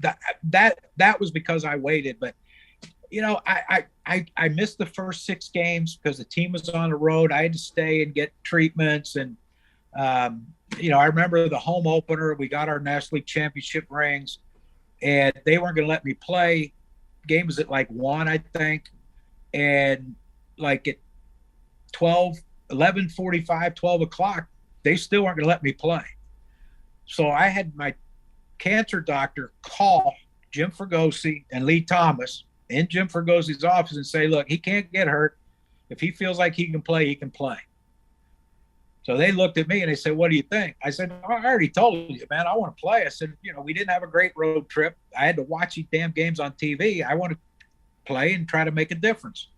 that was because I waited. But I missed the first 6 games because the team was on the road. I had to stay and get treatments. And I remember the home opener. We got our National League Championship rings, and they weren't going to let me play. Game was at like 1, I think. And like at 11:45, 12 o'clock, they still weren't going to let me play. So I had my cancer doctor call Jim Fregosi and Lee Thomas in Jim Fergosi's office and say, look, he can't get hurt. If he feels like he can play, he can play. So they looked at me and they said, "What do you think?" I said, "I already told you, man. I want to play." I said, "We didn't have a great road trip. I had to watch these damn games on TV. I want to play and try to make a difference."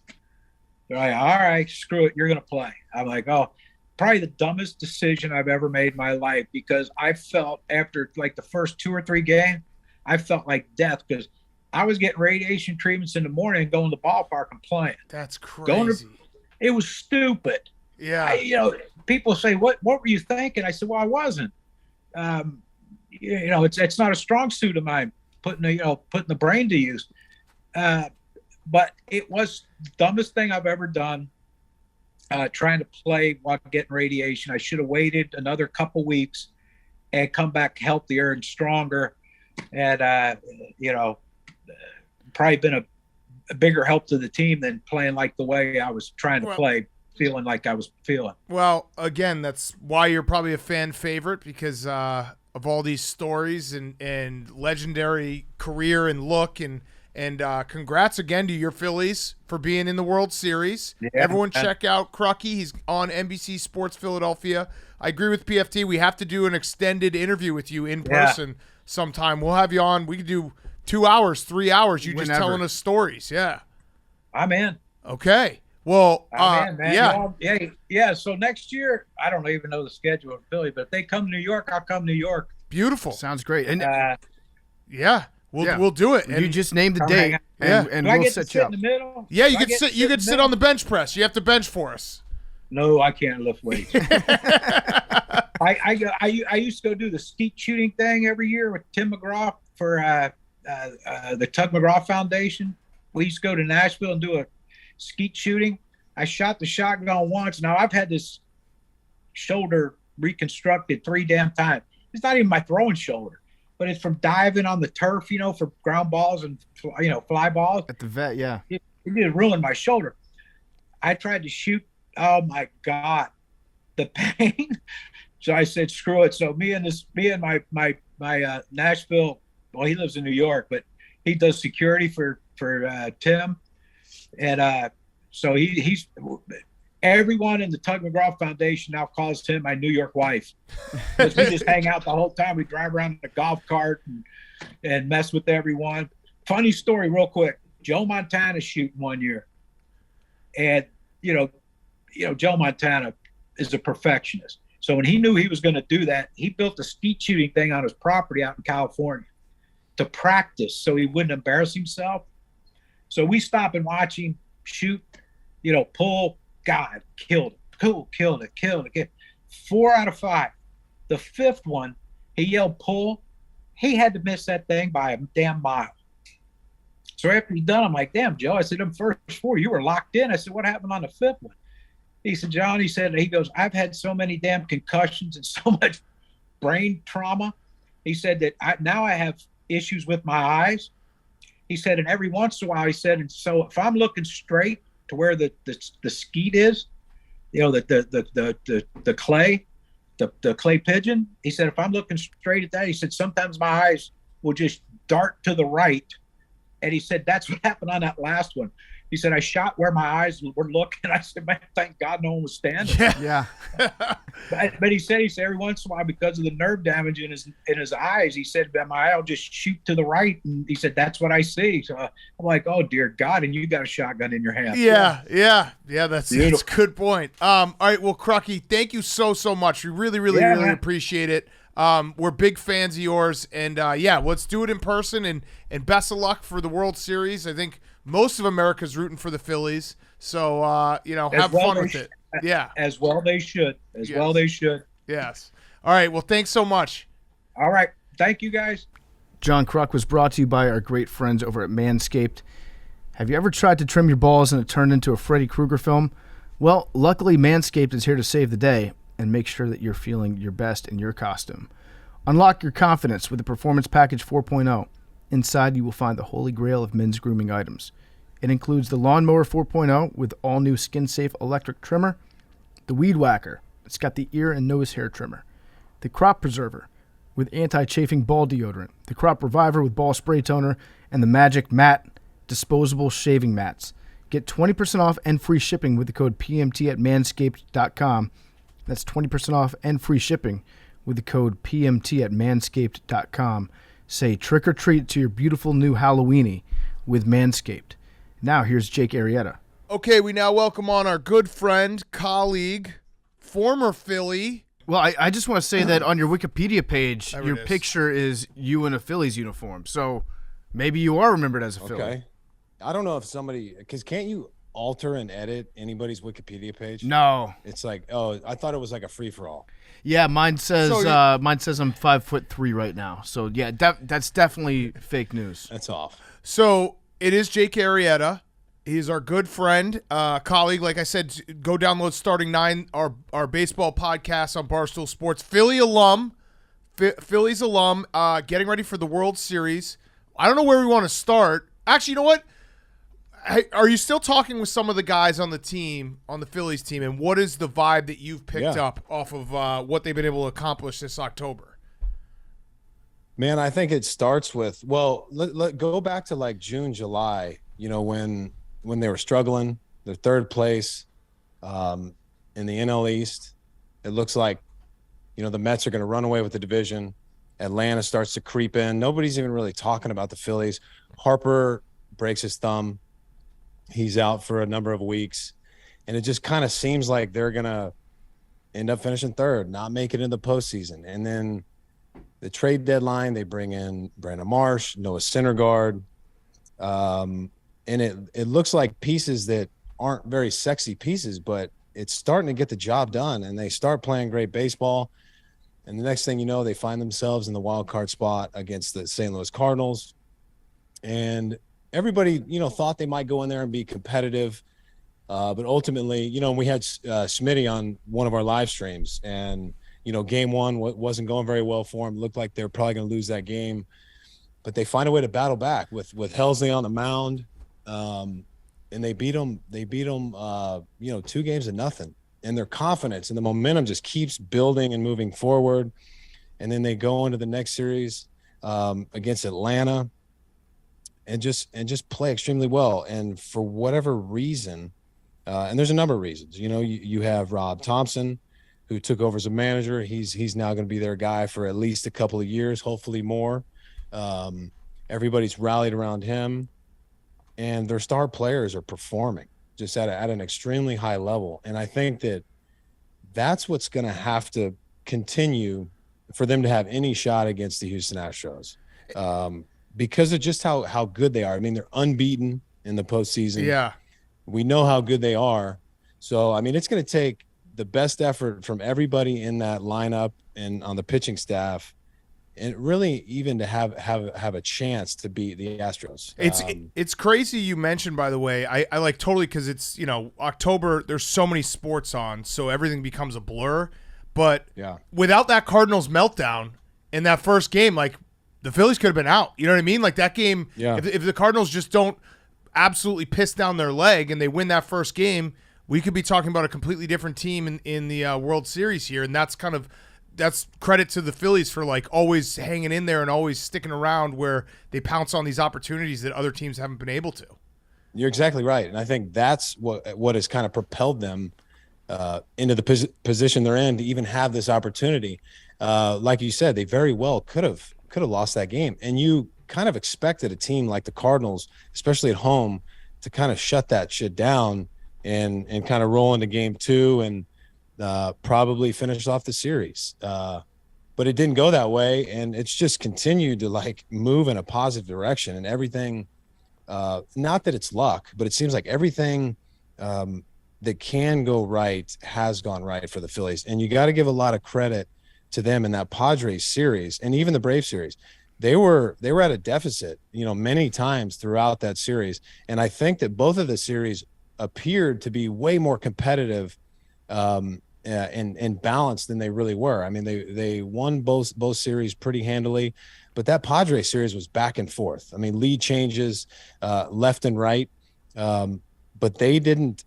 They're like, "All right, screw it. You're going to play." I'm like, "Oh, probably the dumbest decision I've ever made in my life," because I felt after like the first 2 or 3 games, I felt like death because I was getting radiation treatments in the morning and going to the ballpark and playing. That's crazy. It was stupid. Yeah. People say, what were you thinking? I said, well, I wasn't. It's not a strong suit of mine, putting the brain to use. But it was the dumbest thing I've ever done, trying to play while getting radiation. I should have waited another couple weeks and come back healthier and stronger. And, probably been a bigger help to the team than playing like the way I was trying to play. Feeling like I was feeling. Well, again, that's why you're probably a fan favorite, because of all these stories and legendary career and look, and congrats again to your Phillies for being in the World Series. Yeah. Everyone check out Krucky. He's on NBC Sports Philadelphia. I agree with PFT. We have to do an extended interview with you in person sometime. We'll have you on. We could do 2 hours, 3 hours. You just telling us stories. Yeah. I'm in. Okay. Well, man. Yeah. So next year, I don't even know the schedule of Philly, but if they come to New York, I'll come to New York. Beautiful. Sounds great. And we'll do it. And you just name the date, and we'll set you up. In the middle? Yeah, you could sit on the bench press. You have to bench for us. No, I can't lift weights. I used to go do the skeet shooting thing every year with Tim McGraw for the Tug McGraw Foundation. We used to go to Nashville and do a skeet shooting. I shot the shotgun once. Now I've had this shoulder reconstructed 3 damn times. It's not even my throwing shoulder, but it's from diving on the turf, for ground balls and fly balls. At the vet, yeah. It did ruin my shoulder. I tried to shoot. Oh my God, the pain. So I said, screw it. So me and my Nashville. Well, he lives in New York, but he does security for Tim. And so he's everyone in the Tug McGraw Foundation now calls him my New York wife, because we just hang out the whole time. We drive around in a golf cart and mess with everyone. Funny story, real quick. Joe Montana shooting one year, and Joe Montana is a perfectionist. So when he knew he was going to do that, he built a skeet shooting thing on his property out in California to practice so he wouldn't embarrass himself. So we stop and watch him shoot, pull. God, killed it. Cool, killed it. 4 out of 5. The 5th one, he yelled pull. He had to miss that thing by a damn mile. So after he's done, I'm like, damn, Joe. I said, them first 4, you were locked in. I said, what happened on the 5th one? He said, John, he goes, I've had so many damn concussions and so much brain trauma. He said that now I have issues with my eyes. He said, and every once in a while, he said, and so if I'm looking straight to where the skeet is, the clay pigeon, he said, if I'm looking straight at that, he said, sometimes my eyes will just dart to the right. And he said, that's what happened on that last one. He said, I shot where my eyes were looking. I said, man, thank God no one was standing. Yeah. But he said every once in a while, because of the nerve damage in his eyes, he said, my eye will just shoot to the right. And he said, that's what I see. So I'm like, oh, dear God. And you got a shotgun in your hand. Yeah. That's a good point. All right. Well, Krucky, thank you so much. We really appreciate it. We're big fans of yours. And, let's do it in person. And best of luck for the World Series. I think most of America's rooting for the Phillies. So, have fun with it. Yeah. As well they should. Well they should. Yes. All right. Well, thanks so much. All right. Thank you, guys. John Kruk was brought to you by our great friends over at Manscaped. Have you ever tried to trim your balls and it turned into a Freddy Krueger film? Well, luckily Manscaped is here to save the day and make sure that you're feeling your best in your costume. Unlock your confidence with the Performance Package 4.0. Inside, you will find the holy grail of men's grooming items. It includes the Lawnmower 4.0 with all-new skin-safe electric trimmer, the Weed Whacker, it's got the ear and nose hair trimmer, the Crop Preserver with anti-chafing ball deodorant, the Crop Reviver with ball spray toner, and the Magic Matte disposable shaving mats. Get 20% off and free shipping with the code PMT at manscaped.com. That's 20% off and free shipping with the code PMT at manscaped.com. Say trick or treat to your beautiful new Halloweenie with Manscaped. Now here's Jake Arrieta. Okay, we now welcome on our good friend, colleague, former Philly. Well, I just want to say that on your Wikipedia page, There your it is. picture is you in a Phillies uniform. So maybe you are remembered as a Philly. Okay. I don't know if somebody, because can't you alter and edit anybody's Wikipedia page? No. It's like, oh, I thought it was like a free for all. Yeah, mine says So I'm 5'3" right now. So yeah, that's definitely fake news. That's off. So it is Jake Arrieta. He's our good friend, colleague. Like I said, go download Starting Nine, our baseball podcast on Barstool Sports. Philly alum, Phillies alum, getting ready for the World Series. I don't know where we want to start. Actually, you know what? Hey, are you still talking with some of the guys on the team, on the Phillies team, and what is the vibe that you've picked up off of what they've been able to accomplish this October? Man, I think it starts with, well, let go back to like June, July, you know, when they were struggling, their third place in the NL East. It looks like, you know, the Mets are going to run away with the division. Atlanta starts to creep in. Nobody's even really talking about the Phillies. Harper breaks his thumb. He's out for a number of weeks. And it just kind of seems like they're going to end up finishing third, not make it in the postseason. And then the trade deadline, they bring in Brandon Marsh, Noah Syndergaard. And it looks like pieces that aren't very sexy pieces, but it's starting to get the job done. And they start playing great baseball. And the next thing you know, they find themselves in the wild card spot against the St. Louis Cardinals. And everybody, you know, thought they might go in there and be competitive. But ultimately, you know, we had Smitty on one of our live streams, and, you know, game one wasn't going very well for them. Looked like they were probably going to lose that game. But they find a way to battle back with Helsley on the mound. And they beat them, you know, 2-0. And their confidence and the momentum just keeps building and moving forward. And then they go into the next series against Atlanta and just play extremely well. And for whatever reason, and there's a number of reasons, you know, you have Rob Thompson, who took over as a manager. He's now going to be their guy for at least a couple of years, hopefully more. Everybody's rallied around him, and their star players are performing just at an extremely high level. And I think that's what's going to have to continue for them to have any shot against the Houston Astros, because of just how good they are. I mean, they're unbeaten in the postseason. Yeah. We know how good they are. So, I mean, it's going to take the best effort from everybody in that lineup and on the pitching staff, and really even to have a chance to beat the Astros. It's crazy you mentioned, by the way. I like totally, because it's, you know, October, there's so many sports on, so everything becomes a blur. But without that Cardinals meltdown in that first game, like, the Phillies could have been out. You know what I mean? Like, that game, if the Cardinals just don't absolutely piss down their leg and they win that first game, we could be talking about a completely different team in the World Series here. And that's credit to the Phillies for, like, always hanging in there and always sticking around where they pounce on these opportunities that other teams haven't been able to. You're exactly right. And I think that's what has kind of propelled them into the position they're in to even have this opportunity. Like you said, they very well could have lost that game. And you kind of expected a team like the Cardinals, especially at home, to kind of shut that shit down and kind of roll into game two and probably finish off the series. But it didn't go that way, and it's just continued to, like, move in a positive direction. And everything, not that it's luck, but it seems like everything that can go right has gone right for the Phillies. And you got to give a lot of credit to them in that Padres series and even the Braves series. They were at a deficit, you know, many times throughout that series. And I think that both of the series appeared to be way more competitive and balanced than they really were. I mean, they won both series pretty handily, but that Padres series was back and forth. I mean, lead changes left and right, but they didn't.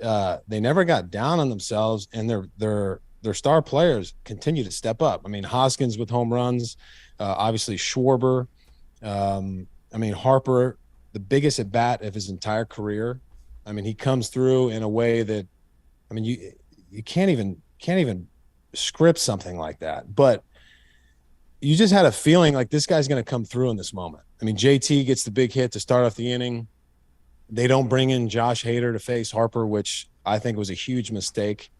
They never got down on themselves, and their star players continue to step up. I mean, Hoskins with home runs, obviously Schwarber. I mean, Harper, the biggest at bat of his entire career. I mean, he comes through in a way that, I mean, you can't even script something like that. But you just had a feeling like this guy's going to come through in this moment. I mean, JT gets the big hit to start off the inning. They don't bring in Josh Hader to face Harper, which I think was a huge mistake.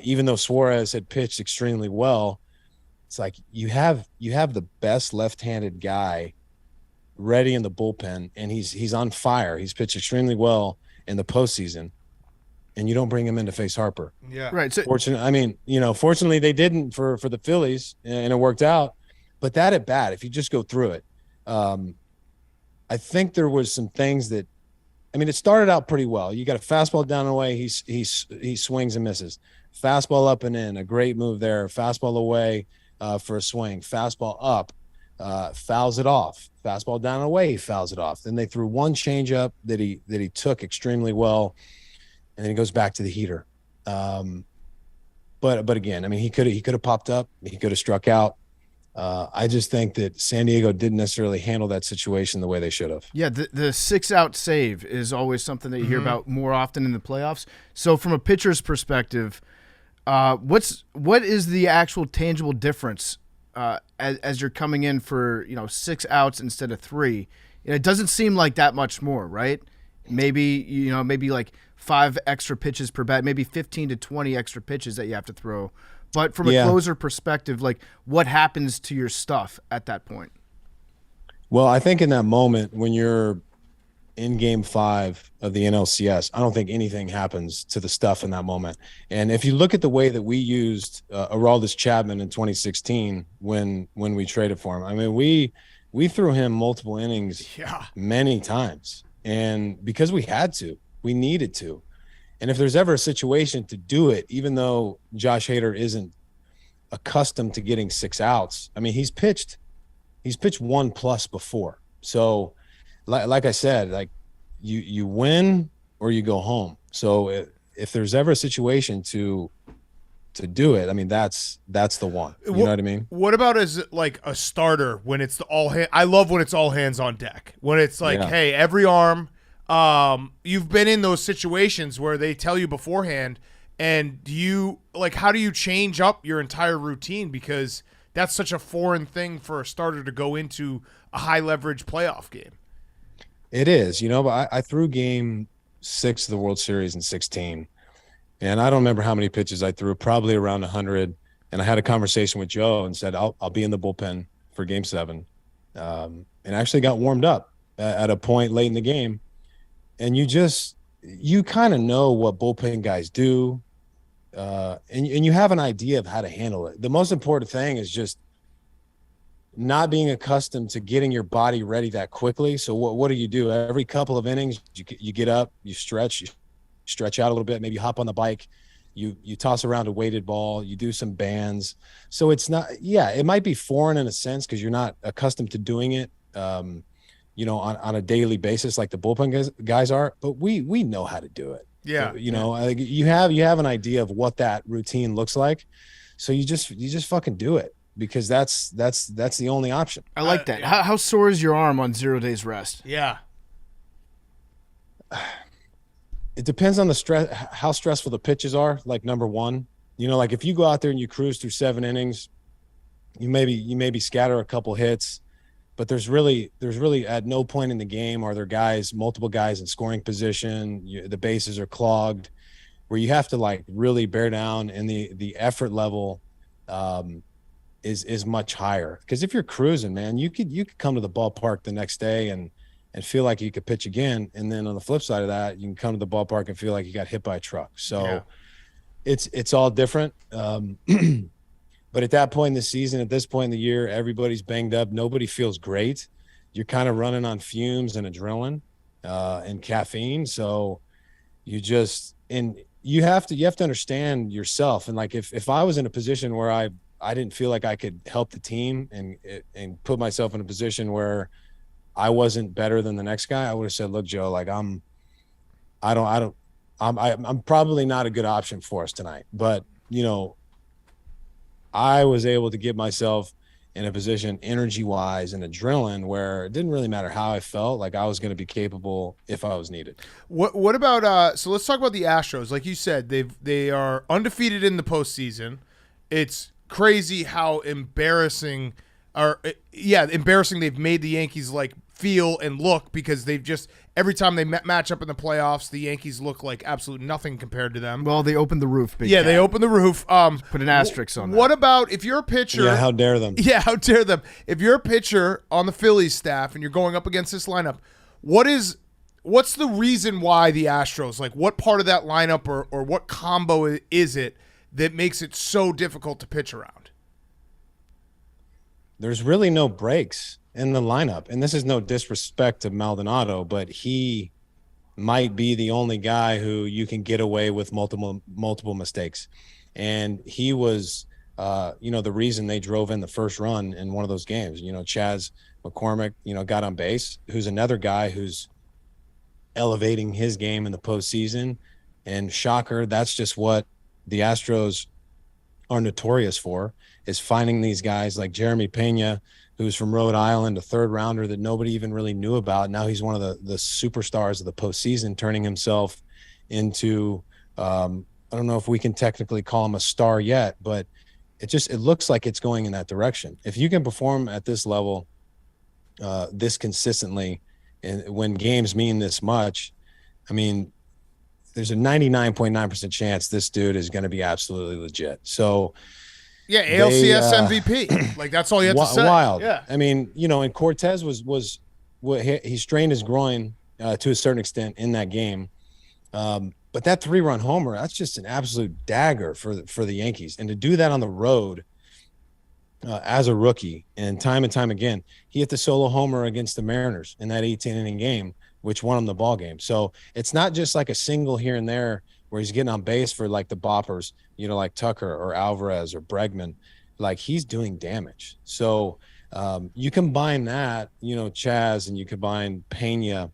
Even though Suarez had pitched extremely well, it's like you have the best left-handed guy ready in the bullpen, and he's on fire. He's pitched extremely well in the postseason, and you don't bring him in to face Harper. Yeah, right. So, Fortunately they didn't for the Phillies, and it worked out. But that at bat, if you just go through it, I think there was some things that, I mean, it started out pretty well. You got a fastball down and away, he swings and misses. Fastball up and in, a great move there. Fastball away for a swing. Fastball up, fouls it off. Fastball down and away, he fouls it off. Then they threw one changeup that he took extremely well, and then he goes back to the heater. But again, I mean, he could have popped up. He could have struck out. I just think that San Diego didn't necessarily handle that situation the way they should have. Yeah, the 6-out save is always something that you hear about more often in the playoffs. So from a pitcher's perspective, what is the actual tangible difference as you're coming in for 6 outs instead of 3? It doesn't seem like that much more, right? Maybe like 5 extra pitches per bat, maybe 15 to 20 extra pitches that you have to throw. But from a closer perspective, like what happens to your stuff at that point? Well, I think in that moment when you're in Game 5 of the NLCS, I don't think anything happens to the stuff in that moment. And if you look at the way that we used Aroldis Chapman in 2016 when we traded for him, I mean, we threw him multiple innings many times. And because we had to, we needed to. And if there's ever a situation to do it, even though Josh Hader isn't accustomed to getting 6 outs, I mean, he's pitched 1+ before. So like I said, like you win or you go home. So if there's ever a situation to do it, I mean, that's the one. You know what I mean? What about as like a starter when it's I love when it's all hands on deck. When it's like, hey, every arm. You've been in those situations where they tell you beforehand, and how do you change up your entire routine? Because that's such a foreign thing for a starter to go into a high leverage playoff game. It is, but I threw Game 6 of the World Series in 2016, and I don't remember how many pitches I threw, probably around 100. And I had a conversation with Joe and said, I'll be in the bullpen for Game 7. And actually got warmed up at a point late in the game. And you kind of know what bullpen guys do, and you have an idea of how to handle it. The most important thing is just not being accustomed to getting your body ready that quickly. So what do? Every couple of innings, you get up, you stretch out a little bit, maybe you hop on the bike, you toss around a weighted ball, you do some bands. So it's not, it might be foreign in a sense because you're not accustomed to doing it. On a daily basis, like the bullpen guys are, but we know how to do it. Yeah. You have an idea of what that routine looks like. So you just fucking do it because that's the only option. I like that. How sore is your arm on 0 days rest? Yeah. It depends on the stress, how stressful the pitches are. Like number one, like if you go out there and you cruise through 7 innings, you maybe scatter a couple hits. But there's really at no point in the game are there multiple guys in scoring position. The bases are clogged, where you have to like really bear down, and the effort level is much higher. Because if you're cruising, man, you could come to the ballpark the next day and feel like you could pitch again, and then on the flip side of that, you can come to the ballpark and feel like you got hit by a truck. So it's all different. But at that point in the season, at this point in the year, everybody's banged up. Nobody feels great. You're kind of running on fumes and adrenaline and caffeine. So you have to understand yourself. And like if I was in a position where I didn't feel like I could help the team and put myself in a position where I wasn't better than the next guy, I would have said, look, Joe, like I'm probably not a good option for us tonight. But I was able to get myself in a position energy-wise and adrenaline where it didn't really matter how I felt, like I was going to be capable if I was needed. What about so let's talk about the Astros. Like you said, they are undefeated in the postseason. it's crazy how embarrassing they've made the Yankees like feel and look, because they've just every time they match up in the playoffs, the Yankees look like absolute nothing compared to them. Well, they opened the roof. They opened the roof. Put an asterisk on that. What about if you're a pitcher? Yeah, how dare them? Yeah, how dare them? If you're a pitcher on the Phillies staff and you're going up against this lineup, what's the reason why the Astros, like what part of that lineup or what combo is it that makes it so difficult to pitch around? There's really no breaks in the lineup. And this is no disrespect to Maldonado, but he might be the only guy who you can get away with multiple mistakes. And he was, the reason they drove in the first run in one of those games. Chaz McCormick, got on base, who's another guy who's elevating his game in the postseason. And shocker, that's just what the Astros are notorious for, is finding these guys like Jeremy Pena, who's from Rhode Island, a third rounder that nobody even really knew about. Now he's one of the superstars of the postseason, turning himself into, I don't know if we can technically call him a star yet, but it looks like it's going in that direction. If you can perform at this level, this consistently, and when games mean this much, I mean, there's a 99.9% chance this dude is going to be absolutely legit. So, yeah, ALCS MVP. Like, that's all you have to say. Wild. Yeah. I mean, and Cortez he strained his groin to a certain extent in that game. But that 3-run homer, that's just an absolute dagger for the Yankees. And to do that on the road as a rookie and time again, he hit the solo homer against the Mariners in that 18-inning game, which won him the ball game. So it's not just like a single here and there where he's getting on base for like the boppers, like Tucker or Alvarez or Bregman. Like, he's doing damage. So you combine that, Chaz, and you combine Pena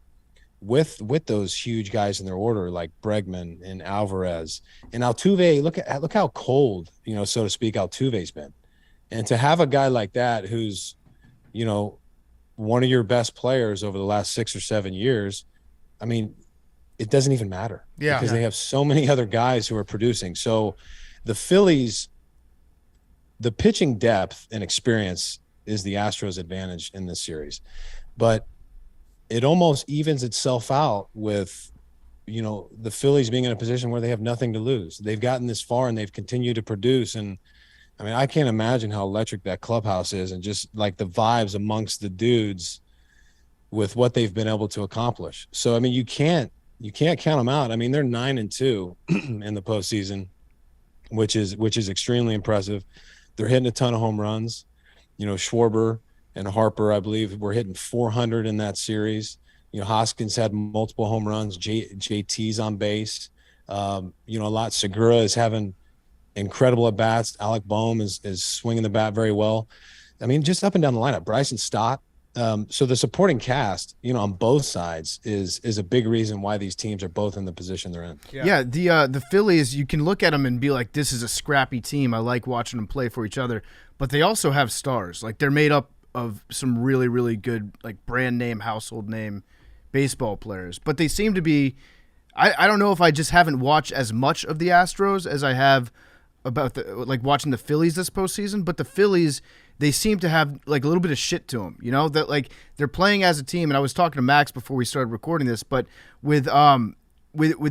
with those huge guys in their order like Bregman and Alvarez and Altuve. Look how cold, so to speak, Altuve's been. And to have a guy like that who's, one of your best players over the last 6 or 7 years, I mean, it doesn't even matter. Yeah. Because they have so many other guys who are producing. So the Phillies, the pitching depth and experience is the Astros' advantage in this series. But it almost evens itself out with, the Phillies being in a position where they have nothing to lose. They've gotten this far and they've continued to produce. And I mean, I can't imagine how electric that clubhouse is, and just like the vibes amongst the dudes with what they've been able to accomplish. So, I mean, you can't count them out. I mean, they're 9-2 in the postseason, which is extremely impressive. They're hitting a ton of home runs. Schwarber and Harper, I believe, were hitting 400 in that series. Hoskins had multiple home runs. JT's on base. A lot. Segura is having incredible at bats. Alec Boehm is swinging the bat very well. I mean, just up and down the lineup. Bryson Stott. So the supporting cast, on both sides is a big reason why these teams are both in the position they're in. Yeah, the Phillies, you can look at them and be like, this is a scrappy team. I like watching them play for each other. But they also have stars. Like, they're made up of some really, really good, like, brand name, household name baseball players. But they seem to be, I don't know if I just haven't watched as much of the Astros as I have about watching the Phillies this postseason. But the Phillies, they seem to have like a little bit of shit to them, that like they're playing as a team. And I was talking to Max before we started recording this, but with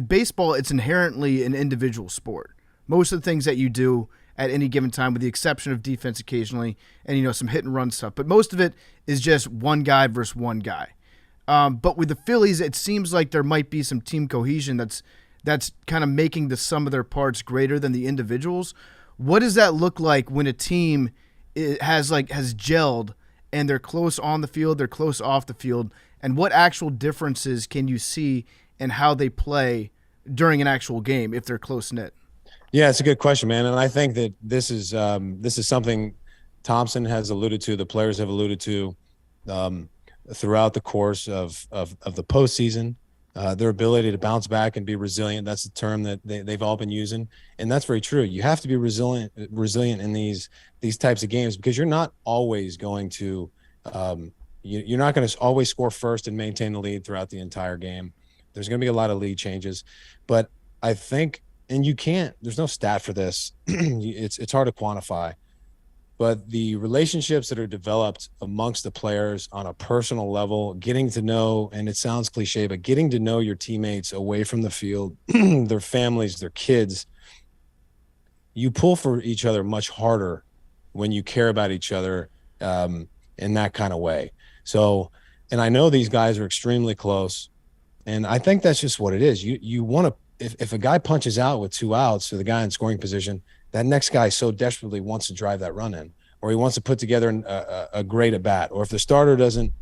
baseball, it's inherently an individual sport. Most of the things that you do at any given time, with the exception of defense occasionally and, some hit and run stuff, but most of it is just one guy versus one guy. But with the Phillies, it seems like there might be some team cohesion that's kind of making the sum of their parts greater than the individuals. What does that look like when a team has gelled and they're close on the field, they're close off the field, and what actual differences can you see in how they play during an actual game if they're close-knit? Yeah, it's a good question, man. And I think that this is something Thompson has alluded to, the players have alluded to throughout the course of the postseason. Their ability to bounce back and be resilient. That's the term that they've all been using. And that's very true. You have to be resilient in these types of games, because you're not always going to you're not going to always score first and maintain the lead throughout the entire game. There's going to be a lot of lead changes. But I think and you can't, there's no stat for this. It's hard to quantify, but the relationships that are developed amongst the players on a personal level, getting to know, and it sounds cliche, but getting to know your teammates away from the field, their families, their kids, you pull for each other much harder when you care about each other in that kind of way. So, and I know these guys are extremely close, and I think that's just what it is. You want to, if a guy punches out with 2 outs or the guy in scoring position, that next guy so desperately wants to drive that run in, or he wants to put together a great at bat. Or if the starter doesn't,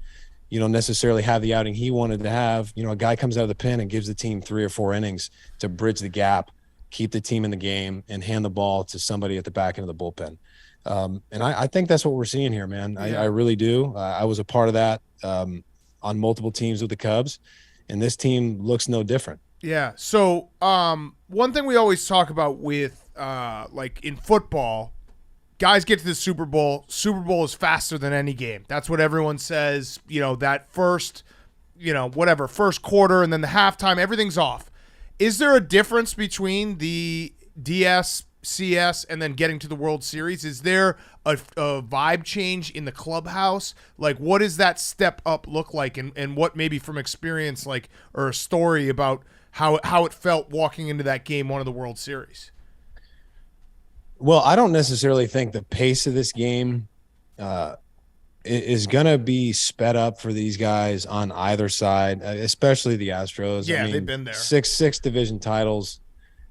necessarily have the outing he wanted to have, a guy comes out of the pen and gives the team 3 or 4 innings to bridge the gap, keep the team in the game, and hand the ball to somebody at the back end of the bullpen. And I think that's what we're seeing here, man. I really do. I was a part of that on multiple teams with the Cubs, and this team looks no different. Yeah. So one thing we always talk about with like in football, guys get to the Super Bowl. Super Bowl is faster than any game. That's what everyone says. That first, first quarter and then the halftime, everything's off. Is there a difference between the DS, CS, and then getting to the World Series? Is there a vibe change in the clubhouse? Like, what does that step up look like? And what maybe from experience, or a story about how it felt walking into that game one of the World Series? Well, I don't necessarily think the pace of this game is going to be sped up for these guys on either side, especially the Astros. Yeah, they've been there. Six division titles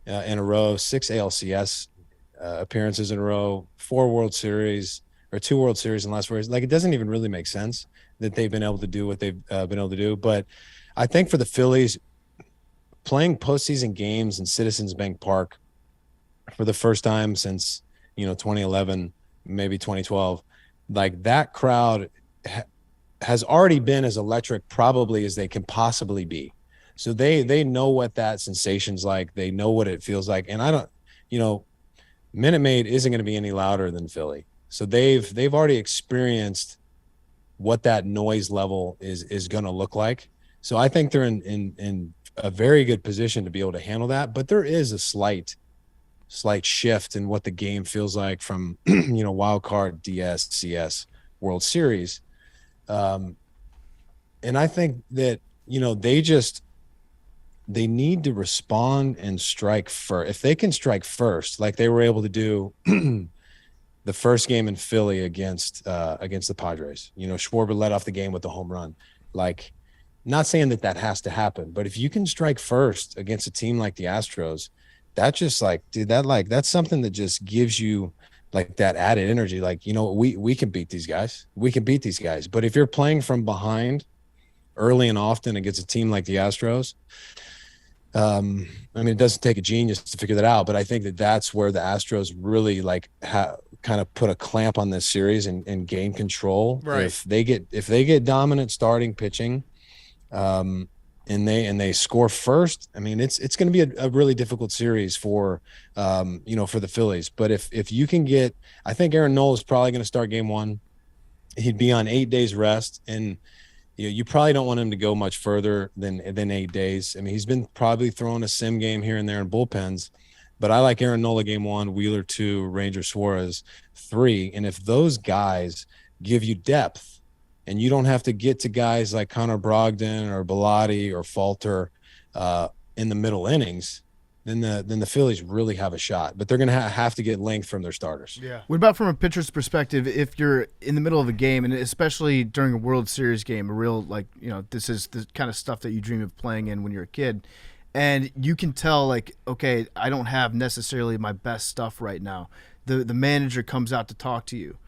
in a row, 6 ALCS appearances in a row, 4 World Series, or 2 World Series in the last 4 years. Like, it doesn't even really make sense that they've been able to do what they've been able to do. But I think for the Phillies, playing postseason games in Citizens Bank Park for the first time since 2011, maybe 2012, like, that crowd has already been as electric probably as they can possibly be. So they know what that sensation's like. They know what it feels like. And I don't, Minute Maid isn't going to be any louder than Philly. So they've already experienced what that noise level is going to look like. So I think they're in a very good position to be able to handle that. But there is a slight shift in what the game feels like from, wild card, DS, CS, World Series. And I think that, they need to respond and strike first. If they can strike first, like they were able to do the first game in Philly against the Padres, Schwarber led off the game with the home run. Like, not saying that has to happen, but if you can strike first against a team like the Astros, that just that's something that just gives you like that added energy. Like, we can beat these guys. We can beat these guys. But if you're playing from behind early and often against a team like the Astros, it doesn't take a genius to figure that out, but I think that's where the Astros really kind of put a clamp on this series and gain control. Right. If they get dominant starting pitching, and they score first, it's going to be a really difficult series for for the Phillies. But if you can get, I think Aaron Nola is probably going to start game 1. He'd be on 8 days rest, and you probably don't want him to go much further than 8 days. He's been probably throwing a sim game here and there in bullpens, but I like Aaron Nola game 1, Wheeler 2, Ranger Suarez 3. And if those guys give you depth and you don't have to get to guys like Connor Brogdon or Bilotti or Falter in the middle innings, then the Phillies really have a shot. But they're going to have to get length from their starters. Yeah. What about from a pitcher's perspective, if you're in the middle of a game, and especially during a World Series game, a real, this is the kind of stuff that you dream of playing in when you're a kid, and you can tell, okay, I don't have necessarily my best stuff right now. The manager comes out to talk to you,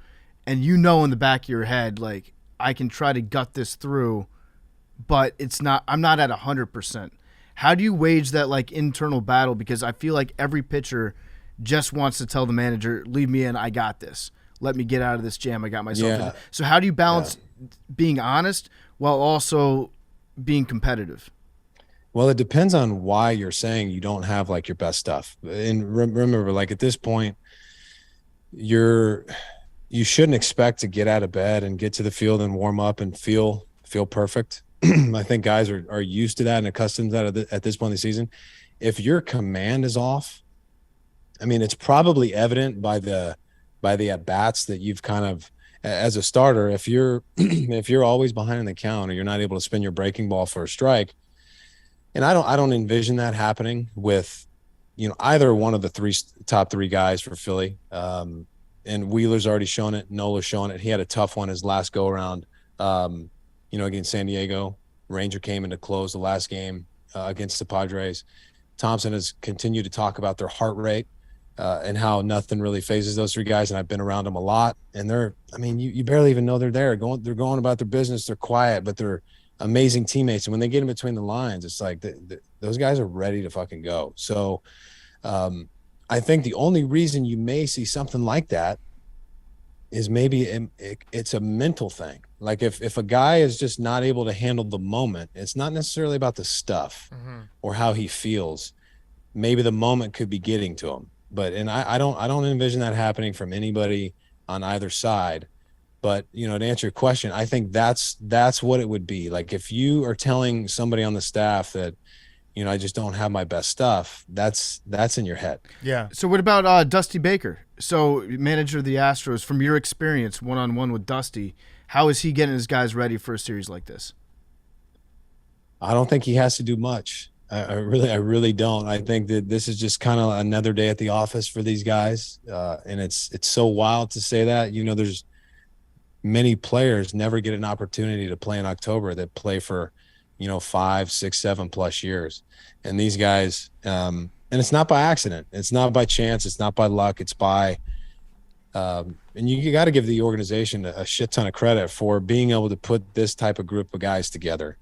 and in the back of your head, I can try to gut this through, but I'm not at 100%. How do you wage that internal battle? Because I feel like every pitcher just wants to tell the manager, leave me in, I got this. Let me get out of this jam I got myself in. So how do you balance being honest while also being competitive? Well, it depends on why you're saying you don't have your best stuff. And remember, at this point, you shouldn't expect to get out of bed and get to the field and warm up and feel perfect. I think guys are used to that and accustomed to that at this point in the season. If your command is off, I mean, it's probably evident by the at bats that you've kind of, as a starter, if you're always behind the count or you're not able to spin your breaking ball for a strike, and I don't envision that happening with, either one of the top three guys for Philly. And Wheeler's already shown it. Nola's shown it. He had a tough one his last go around, against San Diego. Ranger came in to close the last game against the Padres. Thompson has continued to talk about their heart rate and how nothing really phases those three guys. And I've been around them a lot. And you barely even know they're there. They're going about their business. They're quiet, but they're amazing teammates. And when they get in between the lines, it's like those guys are ready to fucking go. So I think the only reason you may see something like that is maybe it's a mental thing. Like if a guy is just not able to handle the moment, it's not necessarily about the stuff or how he feels. Maybe the moment could be getting to him. But I don't envision that happening from anybody on either side. But to answer your question, I think that's what it would be. Like if you are telling somebody on the staff that, I just don't have my best stuff, that's in your head. Yeah. So what about Dusty Baker? So manager of the Astros, from your experience one-on-one with Dusty, how is he getting his guys ready for a series like this? I don't think he has to do much. I really don't. I think that this is just kind of another day at the office for these guys. And it's so wild to say that. There's many players never get an opportunity to play in October that play for, 5, 6, 7+ years. And these guys, and it's not by accident. It's not by chance. It's not by luck. It's by, and you got to give the organization a shit ton of credit for being able to put this type of group of guys together.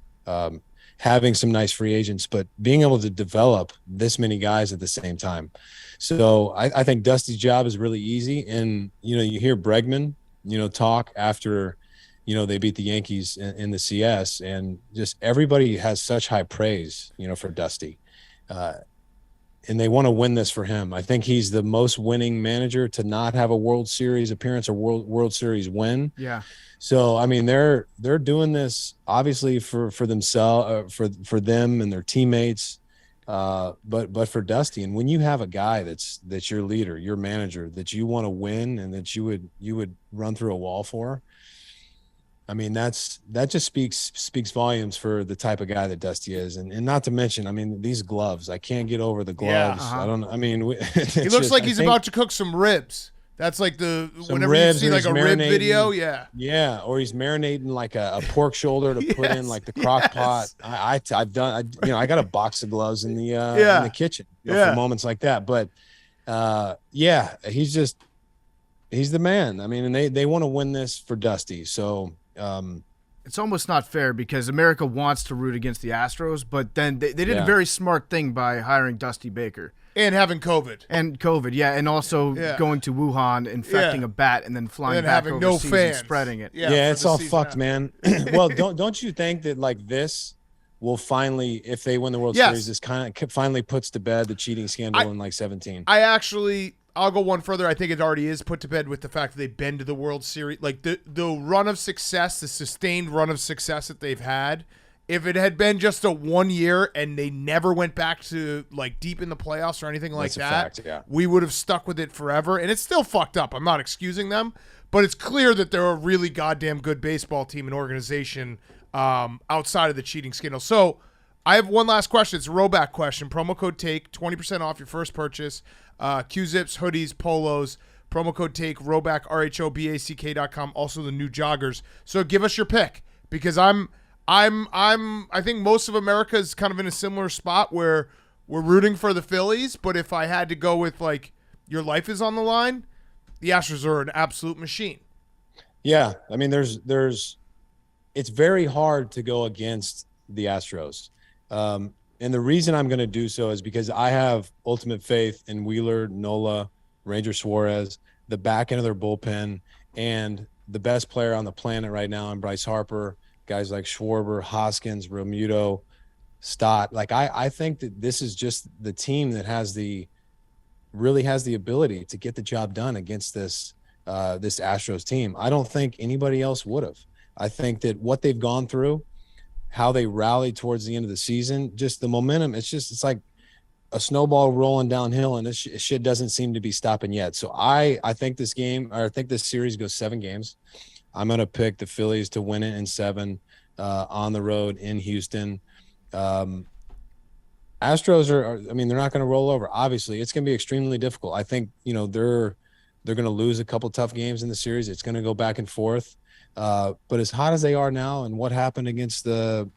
Having some nice free agents, but being able to develop this many guys at the same time. So I think Dusty's job is really easy. And, you hear Bregman, talk after, they beat the Yankees in the CS, and just everybody has such high praise, for Dusty. And they want to win this for him. I think he's the most winning manager to not have a World Series appearance or World Series win. Yeah. So, I mean, they're doing this obviously for themselves, for them and their teammates, but for Dusty. And when you have a guy that's your leader, your manager, that you want to win and that you would run through a wall for, I mean, that just speaks volumes for the type of guy that Dusty is. And not to mention, I mean, these gloves, I can't get over the gloves. Yeah, I don't, I mean, he looks like he's about to cook some ribs. That's like whenever you see like a rib video, yeah. Yeah, or he's marinating like a pork shoulder to put in like the crock pot. I've done, I got a box of gloves in the kitchen for moments like that. But he's the man. I mean, and they want to win this for Dusty. So it's almost not fair because America wants to root against the Astros, but then they did a very smart thing by hiring Dusty Baker. And having COVID. And also going to Wuhan, infecting a bat, and then flying back overseas and spreading it. Yeah, it's all fucked, man. Well, don't you think that like this will finally, if they win the World Series, this kind of finally puts to bed the cheating scandal in like 17? I'll go one further. I think it already is put to bed with the fact that they've been to the World Series. Like the run of success, the sustained run of success that they've had. If it had been just a 1 year and they never went back to like deep in the playoffs or anything like that, we would have stuck with it forever. And it's still fucked up. I'm not excusing them, but it's clear that they're a really goddamn good baseball team and organization outside of the cheating scandal. So I have one last question. It's a rollback question. Promo code TAKE, 20% off your first purchase. Q-Zips, hoodies, polos. Promo code TAKE, rollback, RHOBACK.com. Also the new joggers. So give us your pick because I think most of America is kind of in a similar spot where we're rooting for the Phillies, but if I had to go with like your life is on the line, the Astros are an absolute machine. Yeah, I mean, it's very hard to go against the Astros, and the reason I'm going to do so is because I have ultimate faith in Wheeler, Nola, Ranger Suarez, the back end of their bullpen, and the best player on the planet right now in Bryce Harper. Guys like Schwarber, Hoskins, Realmuto, Stott. Like I think that this is just the team that really has the ability to get the job done against this Astros team. I don't think anybody else would have. I think that what they've gone through, how they rallied towards the end of the season, just the momentum. It's like a snowball rolling downhill, and this shit doesn't seem to be stopping yet. So I think this series goes 7 games. I'm going to pick the Phillies to win it in 7 on the road in Houston. Astros they're not going to roll over. Obviously, it's going to be extremely difficult. I think, they're going to lose a couple tough games in the series. It's going to go back and forth. But as hot as they are now, and what happened against the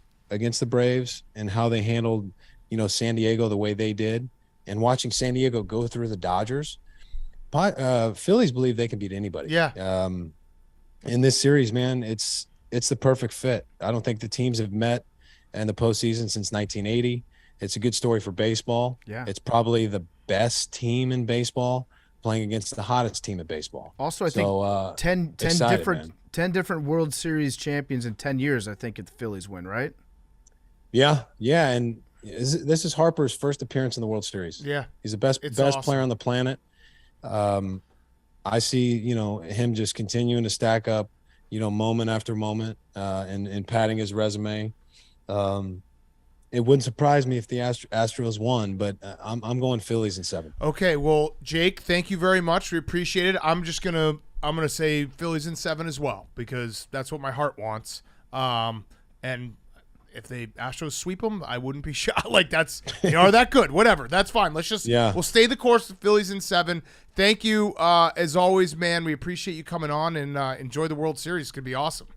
Braves and how they handled, San Diego the way they did, and watching San Diego go through the Dodgers, Phillies believe they can beat anybody. Yeah. In this series, man, it's the perfect fit. I don't think the teams have met in the postseason since 1980. It's a good story for baseball. Yeah. It's probably the best team in baseball playing against the hottest team in baseball. Also, I think 10 different World Series champions in 10 years, I think, if the Phillies win, right? Yeah, and this is Harper's first appearance in the World Series. Yeah. He's the best awesome. player on the planet. I see, him just continuing to stack up, moment after moment, and padding his resume. It wouldn't surprise me if the Astros won, but I'm going Phillies in 7. Okay, well, Jake, thank you very much. We appreciate it. I'm gonna say Phillies in 7 as well, because that's what my heart wants. And if the Astros sweep them, I wouldn't be shocked. Like, that's, are that good? Whatever, that's fine. Let's just we'll stay the course with Phillies in 7. Thank you, as always, man. We appreciate you coming on, and enjoy the World Series. It's gonna be awesome.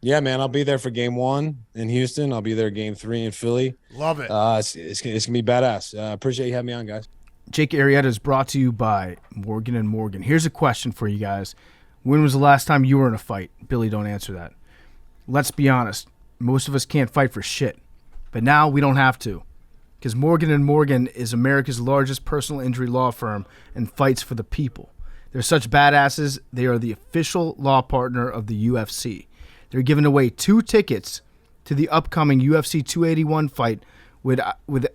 Yeah, man, I'll be there for Game 1 in Houston. I'll be there Game 3 in Philly. Love it. It's gonna be badass. Appreciate you having me on, guys. Jake Arrieta is brought to you by Morgan & Morgan. Here's a question for you guys. When was the last time you were in a fight? Billy, don't answer that. Let's be honest. Most of us can't fight for shit. But now we don't have to. Because Morgan & Morgan is America's largest personal injury law firm and fights for the people. They're such badasses, they are the official law partner of the UFC. They're giving away 2 tickets to the upcoming UFC 281 fight with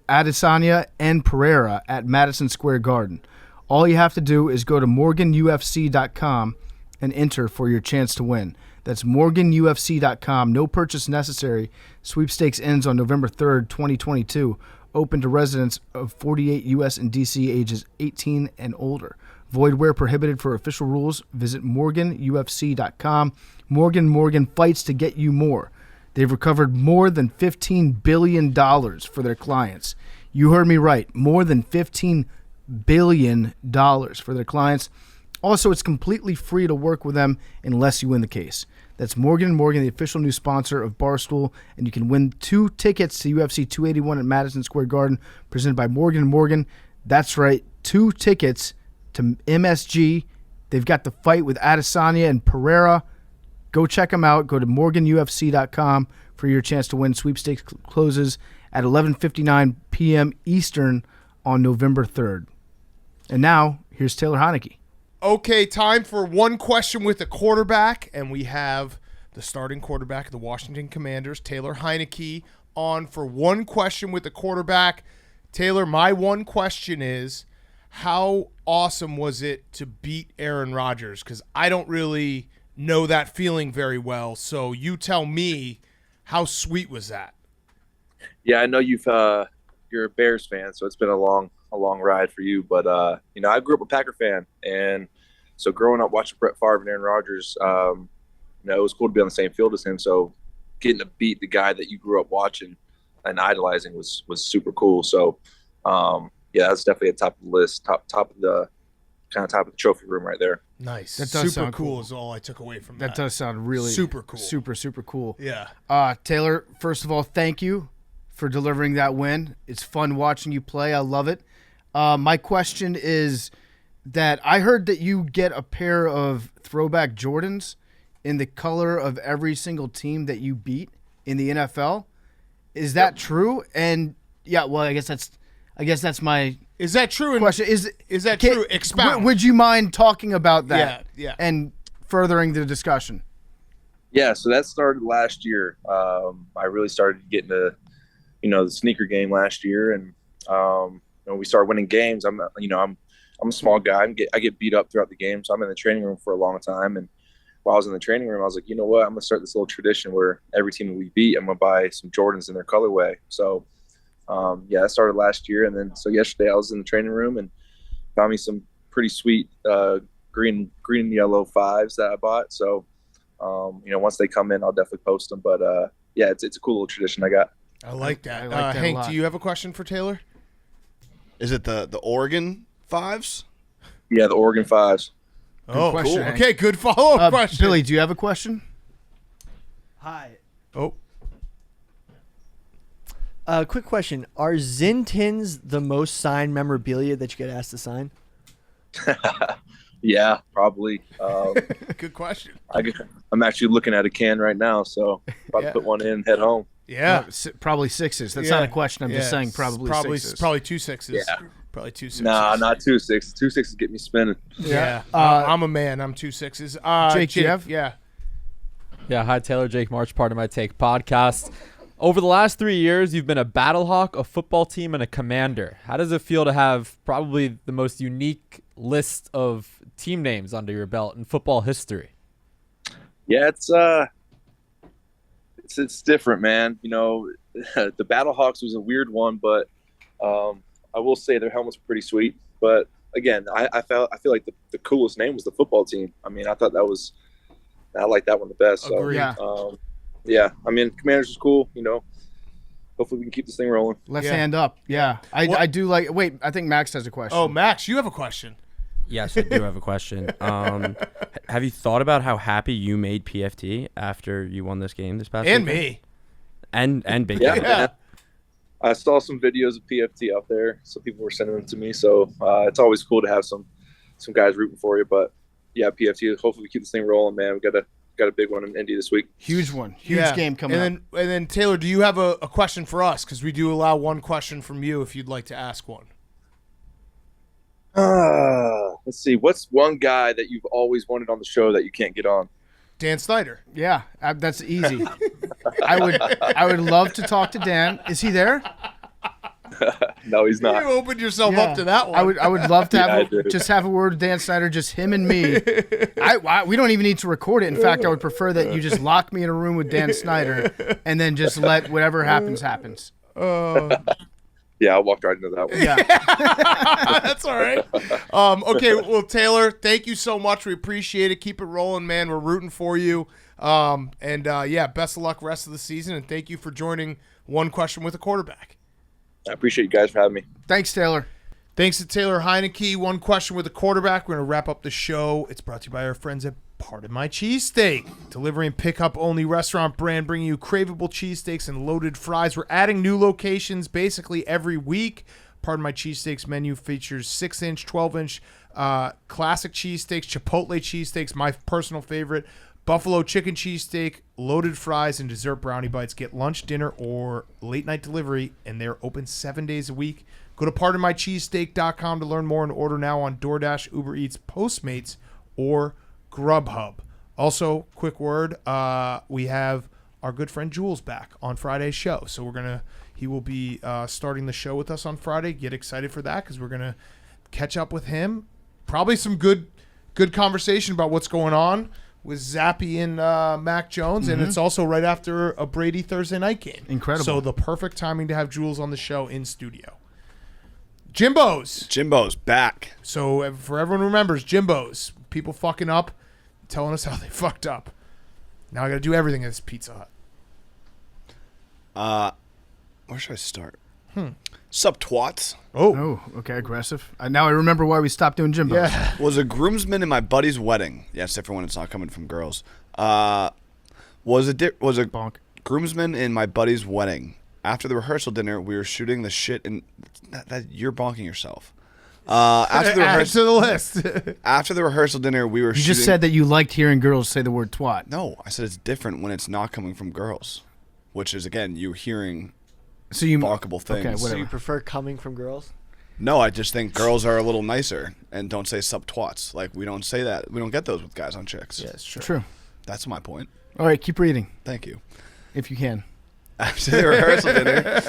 Adesanya and Pereira at Madison Square Garden. All you have to do is go to morganufc.com and enter for your chance to win. That's morganufc.com. No purchase necessary. Sweepstakes ends on November 3rd, 2022. Open to residents of 48 U.S. and D.C. ages 18 and older. Void where prohibited. For official rules, visit morganufc.com. Morgan fights to get you more. They've recovered more than $15 billion for their clients. You heard me right. More than $15 billion for their clients. Also, it's completely free to work with them unless you win the case. That's Morgan & Morgan, the official new sponsor of Barstool, and you can win 2 tickets to UFC 281 at Madison Square Garden, presented by Morgan & Morgan. That's right, 2 tickets to MSG. They've got the fight with Adesanya and Pereira. Go check them out. Go to morganufc.com for your chance to win. Sweepstakes closes at 11:59 p.m. Eastern on November 3rd. And now, here's Taylor Heinicke. Okay, time for one question with the quarterback, and we have the starting quarterback of the Washington Commanders, Taylor Heinicke, on for one question with the quarterback. Taylor, my one question is, how awesome was it to beat Aaron Rodgers? Because I don't really know that feeling very well, so you tell me, how sweet was that? Yeah, I know you're a Bears fan, so it's been a long ride for you. But I grew up a Packer fan, and so growing up watching Brett Favre and Aaron Rodgers, it was cool to be on the same field as him. So getting to beat the guy that you grew up watching and idolizing was super cool. So that's definitely at top of the list, top of the trophy room right there. Nice. That does super sound cool cool. is all I took away from that. That does sound really super cool. Super cool. Yeah. Taylor, first of all, thank you for delivering that win. It's fun watching you play. I love it. My question is that I heard that you get a pair of throwback Jordans in the color of every single team that you beat in the NFL. Is that true? And yeah, well, I guess that's my Is that true? question. Is that true? Expound. Would you mind talking about that? Yeah. And furthering the discussion. Yeah, so that started last year. I really started getting to, the sneaker game last year, and we started winning games. I'm a small guy. I get beat up throughout the game, so I'm in the training room for a long time, and while I was in the training room, I was like, you know what? I'm going to start this little tradition where every team we beat, I'm going to buy some Jordans in their colorway. So, I started last year. And then, so yesterday I was in the training room and found me some pretty sweet green and yellow 5s that I bought. So, once they come in, I'll definitely post them. But, it's a cool little tradition I got. I like that. I like that a Hank, lot. do you have a question for Taylor? Is it the Oregon 5s? Yeah, the Oregon 5s. Oh, question, cool. Hank. Okay, good follow-up question. Billy, do you have a question? Hi. Oh, Quick question. Are Zin Tins the most signed memorabilia that you get asked to sign? Yeah, probably. good question. I'm actually looking at a can right now, so probably put one in and head home. Yeah. Probably 6s. That's Yeah. not a question. I'm just saying probably 6s. Probably 2 6s. Yeah. Probably 2 6s. Nah, not 2 6s. 2 6s get me spinning. Yeah. I'm a man. I'm 2 6s. Jake, do you have? Yeah. Yeah, hi Taylor, Jake March, part of my Take podcast. Over the last 3 years, you've been a battlehawk, a football team, and a commander. How does it feel to have probably the most unique list of team names under your belt in football history? Yeah, it's different, man. The Battlehawks was a weird one, but I will say their helmets were pretty sweet. But again, I feel like the coolest name was the football team. I mean, I like that one the best. So, Agreed. Yeah. I mean, Commanders was cool. Hopefully we can keep this thing rolling. Left Yeah. hand up. Yeah. What- I do like. Wait, I think Max has a question. Oh, Max, you have a question. Yes, I do have a question. Have you thought about how happy you made PFT after you won this game this past And weekend? me. And Big Yeah, Game? man. I saw some videos of PFT out there, so people were sending them to me. So it's always cool to have some guys rooting for you. But yeah, PFT. Hopefully we keep this thing rolling, man. We got a big one in Indy this week. Huge one. Huge Yeah. game coming up. And then Taylor, do you have a question for us? Because we do allow one question from you if you'd like to ask one. Let's see. What's one guy that you've always wanted on the show that you can't get on? Dan Snyder. Yeah, that's easy. I would love to talk to Dan. Is he there? No, he's not. You opened yourself Yeah. up to that one. I would love to Yeah, I have do. just have a word with Dan Snyder, just him and me. We don't even need to record it. In fact, I would prefer that you just lock me in a room with Dan Snyder and then just let whatever happens. Yeah, I walked right into that one. Yeah. That's all right. Okay, well, Taylor, thank you so much. We appreciate it. Keep it rolling, man. We're rooting for you. Best of luck rest of the season, and thank you for joining One Question with a Quarterback. I appreciate you guys for having me. Thanks, Taylor. Thanks to Taylor Heinicke. One Question with a Quarterback. We're going to wrap up the show. It's brought to you by our friends at Pardon My Cheesesteak. Delivery and pickup only restaurant brand, bringing you craveable cheesesteaks and loaded fries. We're adding new locations basically every week. Pardon My Cheesesteaks menu features 6-inch, 12-inch classic cheesesteaks, Chipotle cheesesteaks, my personal favorite, buffalo chicken cheesesteak, loaded fries, and dessert brownie bites. Get lunch, dinner, or late night delivery, and they're open 7 days a week. Go to pardonmycheesesteak.com to learn more and order now on DoorDash, Uber Eats, Postmates, or Grubhub. Also, quick word, we have our good friend Jules back on Friday's show. So he will be starting the show with us on Friday. Get excited for that because we're going to catch up with him. Probably some good conversation about what's going on with Zappy and Mac Jones. And it's also right after a Brady Thursday night game. Incredible. So the perfect timing to have Jules on the show in studio. Jimbos back. So for everyone who remembers, Jimbos, people fucking up, telling us how they fucked up. Now I got to do everything at this Pizza Hut. Where should I start? Sup, twats? Oh, okay, aggressive. Now I remember why we stopped doing Jimbos. Yeah. Was a groomsman in my buddy's wedding. Yeah, it's different when it's not coming from girls. Was a Bonk. groomsman in my buddy's wedding. After the rehearsal dinner, we were shooting the shit, and that you're bonking yourself. After the Add to the list. after the rehearsal dinner, we were. You just said that you liked hearing girls say the word twat. No, I said it's different when it's not coming from girls, which is again you hearing So you bonkable things. Okay, So whatever. you prefer coming from girls? No, I just think girls are a little nicer and don't say sup twats. Like we don't say that. We don't get those with guys on chicks. Yeah, it's true. True. That's my point. All right, keep reading Thank you. if you can. After the rehearsal dinner,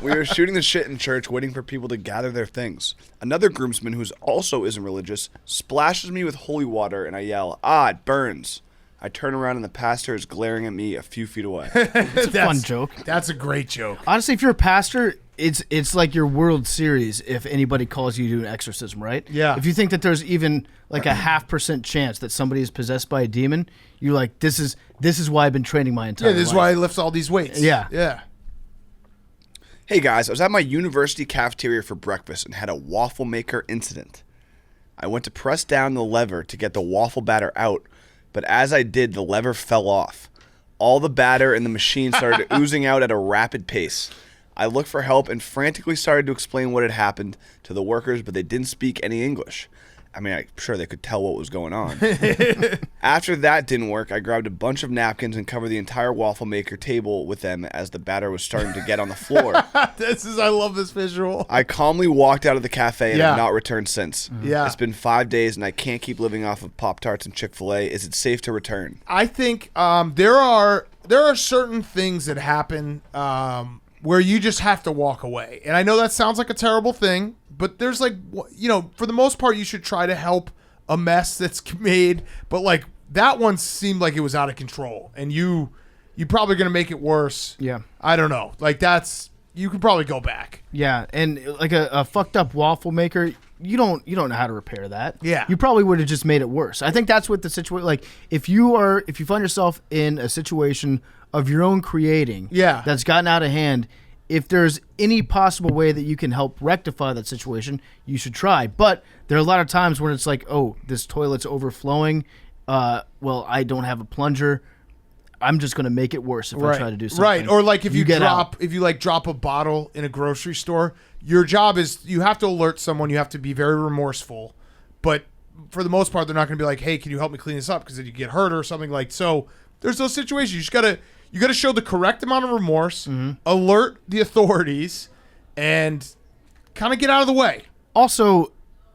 we were shooting the shit in church, waiting for people to gather their things. Another groomsman, who also isn't religious, splashes me with holy water, and I yell, "Ah, it burns!" I turn around and the pastor is glaring at me a few feet away. It's a fun joke. That's a great joke. Honestly, if you're a pastor, it's like your World Series if anybody calls you to do an exorcism, right? Yeah. If you think that there's even like a 0.5% chance that somebody is possessed by a demon, you're like, this is why I've been training my entire life. Yeah, this is why I lift all these weights. Yeah. Yeah. Hey guys, I was at my university cafeteria for breakfast and had a waffle maker incident. I went to press down the lever to get the waffle batter out, but as I did, the lever fell off. All the batter in the machine started oozing out at a rapid pace. I looked for help and frantically started to explain what had happened to the workers, but they didn't speak any English. I mean, I'm sure they could tell what was going on. After that didn't work, I grabbed a bunch of napkins and covered the entire waffle maker table with them as the batter was starting to get on the floor. I love this visual. I calmly walked out of the cafe and Yeah. have not returned since. Yeah. It's been 5 days and I can't keep living off of Pop-Tarts and Chick-fil-A. Is it safe to return? I think there are certain things that happen where you just have to walk away. And I know that sounds like a terrible thing, but there's like, for the most part, you should try to help a mess that's made. But like that one seemed like it was out of control, and you probably going to make it worse. Yeah. I don't know. Like you could probably go back. Yeah, and like a fucked up waffle maker, you don't know how to repair that. Yeah. You probably would have just made it worse. I think that's what the situation, like if you find yourself in a situation of your own creating, Yeah. that's gotten out of hand, if there's any possible way that you can help rectify that situation, you should try. But there are a lot of times when it's like, oh, this toilet's overflowing. Well, I don't have a plunger. I'm just going to make it worse if I try to do something. Right. Or like if you drop out. drop a bottle in a grocery store, your job is you have to alert someone. You have to be very remorseful. But for the most part, they're not going to be like, hey, can you help me clean this up? Because then you get hurt or something like. So there's those situations. You just got to show the correct amount of remorse, alert the authorities, and kind of get out of the way. Also,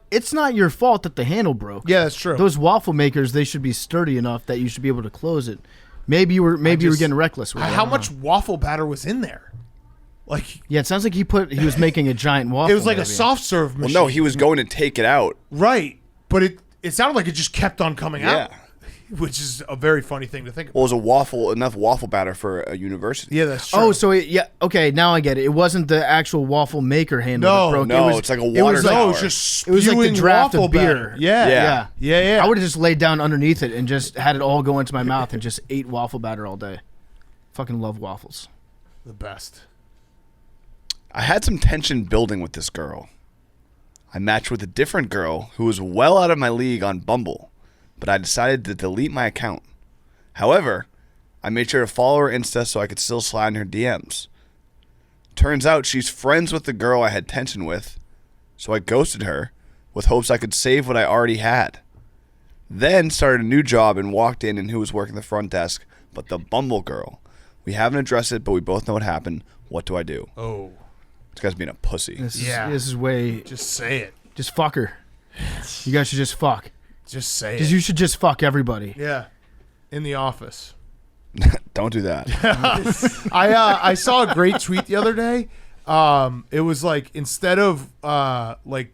it's not your fault that the handle broke. Yeah, that's true. Those waffle makers, they should be sturdy enough that you should be able to close it. Maybe you were getting reckless with it. How much waffle batter was in there? Like, yeah, it sounds like he was making a giant waffle. it was like maybe. a soft serve machine. Well, no, he was going to take it out. Right, but it sounded like it just kept on coming out, Yeah. which is a very funny thing to think about. Well, it was enough waffle batter for a university. Yeah, that's true. Oh, so okay, now I get it. It wasn't the actual waffle maker handle that broke. No, it was, it's like a it water was tower. it was just It was like the spewing draft waffle of beer. batter. Yeah. Yeah. I would have just laid down underneath it and just had it all go into my mouth and just ate waffle batter all day. Fucking love waffles. The best. I had some tension building with this girl. I matched with a different girl who was well out of my league on Bumble, but I decided to delete my account. However, I made sure to follow her Insta so I could still slide in her DMs. Turns out she's friends with the girl I had tension with, so I ghosted her with hopes I could save what I already had. Then started a new job and walked in and who was working the front desk, but the Bumble girl. We haven't addressed it, but we both know what happened. What do I do? Oh, This guy's being a pussy. This is way. just say it. Just fuck her. You guys should just fuck. Just say Because it. you should just fuck everybody. Yeah, in the office. Don't do that. I saw a great tweet the other day. It was like instead of like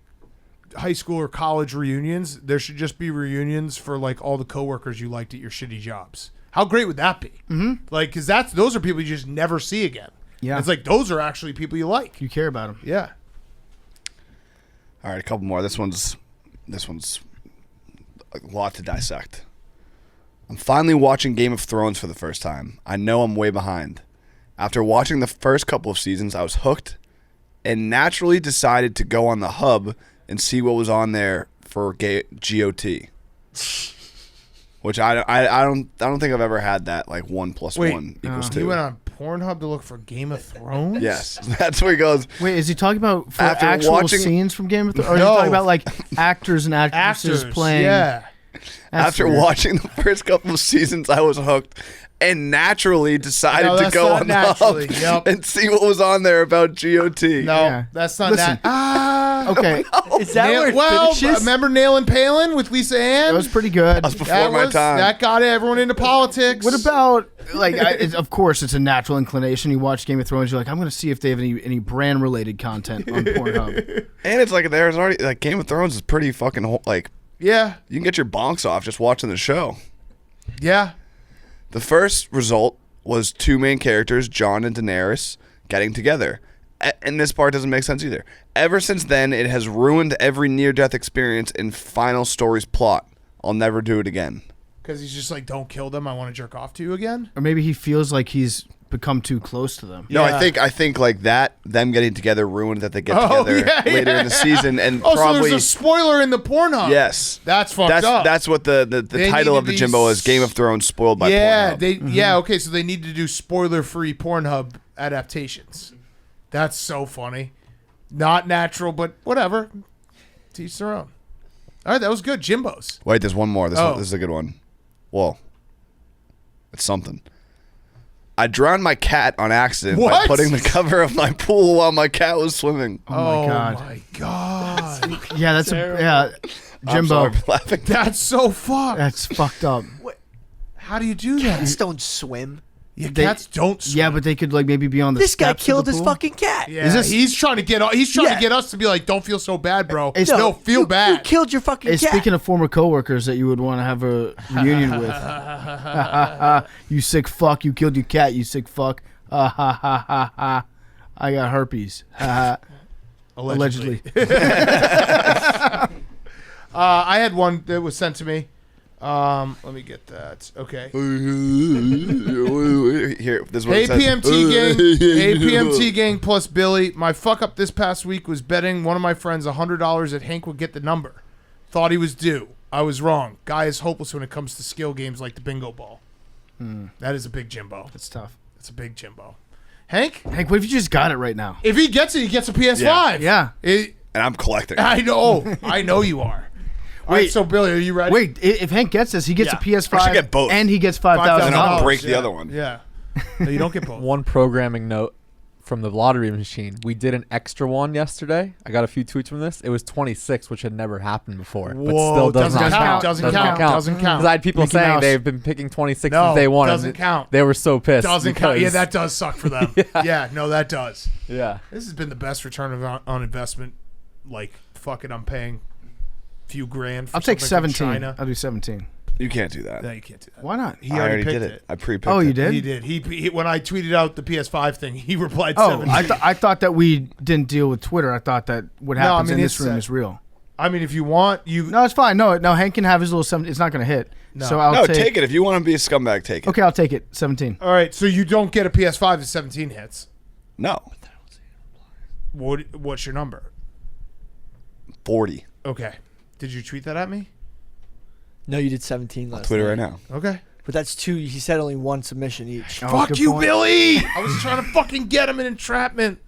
high school or college reunions, there should just be reunions for like all the coworkers you liked at your shitty jobs. How great would that be? Mm-hmm. Like, because those are people you just never see again. Yeah. It's like those are actually people you like. You care about them. Yeah. All right, a couple more. This one's a lot to dissect. I'm finally watching Game of Thrones for the first time. I know I'm way behind. After watching the first couple of seasons, I was hooked and naturally decided to go on the hub and see what was on there for GOT. Which I don't think I've ever had that, like 1 + 1 equals 2. You went on Pornhub to look for Game of Thrones? Yes, that's where he goes. Wait, is he talking about for After actual watching- scenes from Game of Thrones? Or is he No. talking about like actors and actresses playing? Yeah. That's After weird. watching the first couple of seasons, I was hooked and naturally decided No, to that's go not on the hub naturally. Yep. and see what was on there about GOT. No, Yeah. that's not Listen. that. Okay, Is that where it Well, finishes? remember Nail and Palin with Lisa Ann? that was pretty good. That was before my time. That got everyone into politics. What about like? Of course, it's a natural inclination. You watch Game of Thrones, you're like, I'm going to see if they have any brand related content on Pornhub. And it's like there's already like Game of Thrones is pretty fucking like Yeah, you can get your bonks off just watching the show. yeah. The first result was two main characters, Jon and Daenerys, getting together. And this part doesn't make sense either. Ever since then, it has ruined every near-death experience in Final Story's plot. I'll never do it again. Because he's just like, don't kill them. I want to jerk off to you again. Or maybe he feels like he's become too close to them. No, Yeah. I think like that, them getting together ruined that they get together later in the season. And probably, so there's a spoiler in the Pornhub. yes. That's fucked up. That's what the title of the Jimbo is, Game of Thrones spoiled by Pornhub. Yeah, okay, so they need to do spoiler-free Pornhub adaptations. That's so funny. Not natural, but whatever. Teach their own. All right, that was good. Jimbos. Wait, there's one more. This is a good one. Whoa. It's something. I drowned my cat on accident by putting the cover of my pool while my cat was swimming. Oh my god. Yeah, that's Jimbo. I'm sorry for laughing. That's so fucked. That's fucked up. How do you do that? Cats don't swim. Yeah, cats don't swim. Yeah, but they could like maybe be on the This guy steps of killed the his pool. fucking cat. Yeah, he's trying to get to get us to be like, don't feel so bad, bro. No, feel You bad. killed your fucking Hey, cat. speaking of former coworkers that you would want to have a reunion with. You sick fuck, you killed your cat, you sick fuck. I got herpes. Allegedly. I had one that was sent to me. Let me get that. Okay. Here, this is what Hey it says. PMT gang, hey PMT gang plus Billy. My fuck up this past week was betting one of my friends $100 that Hank would get the number. Thought he was due. I was wrong. Guy is hopeless when it comes to skill games like the bingo ball. That is a big Jimbo. That's tough. That's a big Jimbo. Hank, Hank, what if you just got it right now? if he gets it, he gets a PS5. Yeah. And I'm collecting. I know. I know you are. All right, so Billy, are you ready? Wait, if Hank gets this, he gets a PS5 I should get both. and he gets And then I'll $5,000. break the other one. Yeah. No, you don't get both. One programming note from the lottery machine. We did an extra one yesterday. I got a few tweets from this. It was 26, which had never happened before, but still does not count. Doesn't count. Doesn't count. Because I had people Mickey saying Mouse. they've been picking 26 No, since day one. doesn't and count. They were so pissed. Doesn't count. Yeah, because- that does suck for them. Yeah, no, that does. Yeah. This has been the best return on investment. Like, fuck it, I'm paying a few grand for I'll take something from 17. China. I'll do 17. You can't do that. No, you can't do that. Why not? He I already already picked did it. I pre-picked Oh, you it. did? He did. He when I tweeted out the PS5 thing, he replied Oh, 17. I thought that we didn't deal with Twitter. I thought that what happens in this it's, room is real. I mean, if you want, you... No, it's fine. No, Hank can have his little 17. It's not going to hit. No. So I'll No, take, take it. If you want to be a scumbag, take it. Okay, I'll take it. 17. All right, so you don't get a PS5 if 17 hits. No. What's your number? 40. Okay. Did you tweet that at me? No, you did 17 last Twitter night. right now. Okay. But that's two. He said only one submission each. Oh, Fuck good you, point. Billy! I was trying to fucking get him in entrapment.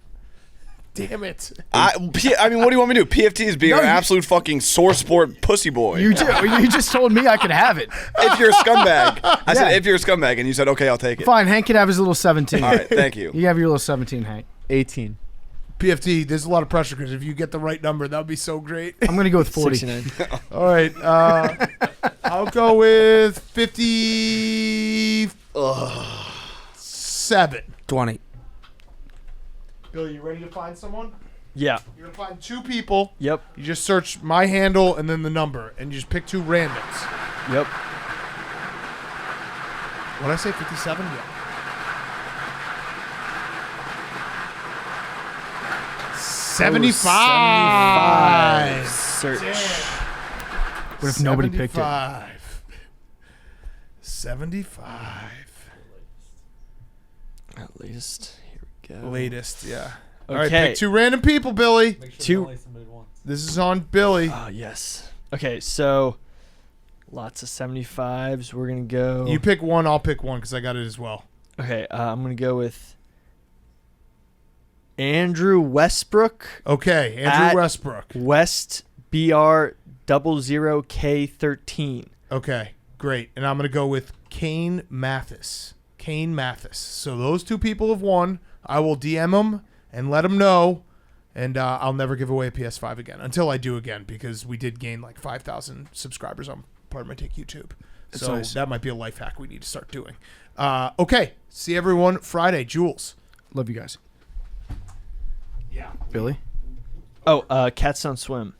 Damn it. I mean, what do you want me to do? PFT is being No, an you- absolute fucking sore sport pussy boy. You just told me I could have it. If you're a scumbag. I said Yeah. if you're a scumbag, and you said, okay, I'll take it. Fine, Hank can have his little 17. All right, thank you. You have your little 17, Hank. 18. PFT, there's a lot of pressure because if you get the right number, that would be so great. I'm going to go with 40. 69. All right. I'll go with 57. 20. Billy, you ready to find someone? Yeah. You're going to find two people. Yep. You just search my handle and then the number, and you just pick two randoms. Yep. What did I say, 57? Yeah. 75. Search. What if nobody picked it? 75. At least. Here we go. Latest, yeah. All Okay. right, pick two random people, Billy. Two. This is on Billy. Oh, yes. Okay, so lots of 75s. We're going to go. You pick one, I'll pick one because I got it as well. Okay, I'm going to go with Andrew Westbrook. Okay, Andrew At Westbrook. West BR 00K13. Okay, great. And I'm going to go with Kane Mathis. Kane Mathis. So those two people have won. I will DM them and let them know. And I'll never give away a PS5 again until I do again because we did gain like 5,000 subscribers on Part of My Take YouTube. So nice. that might be a life hack we need to start doing. Okay, see everyone Friday. Jules. Love you guys. Yeah. Billy? Oh, Cats Don't Swim.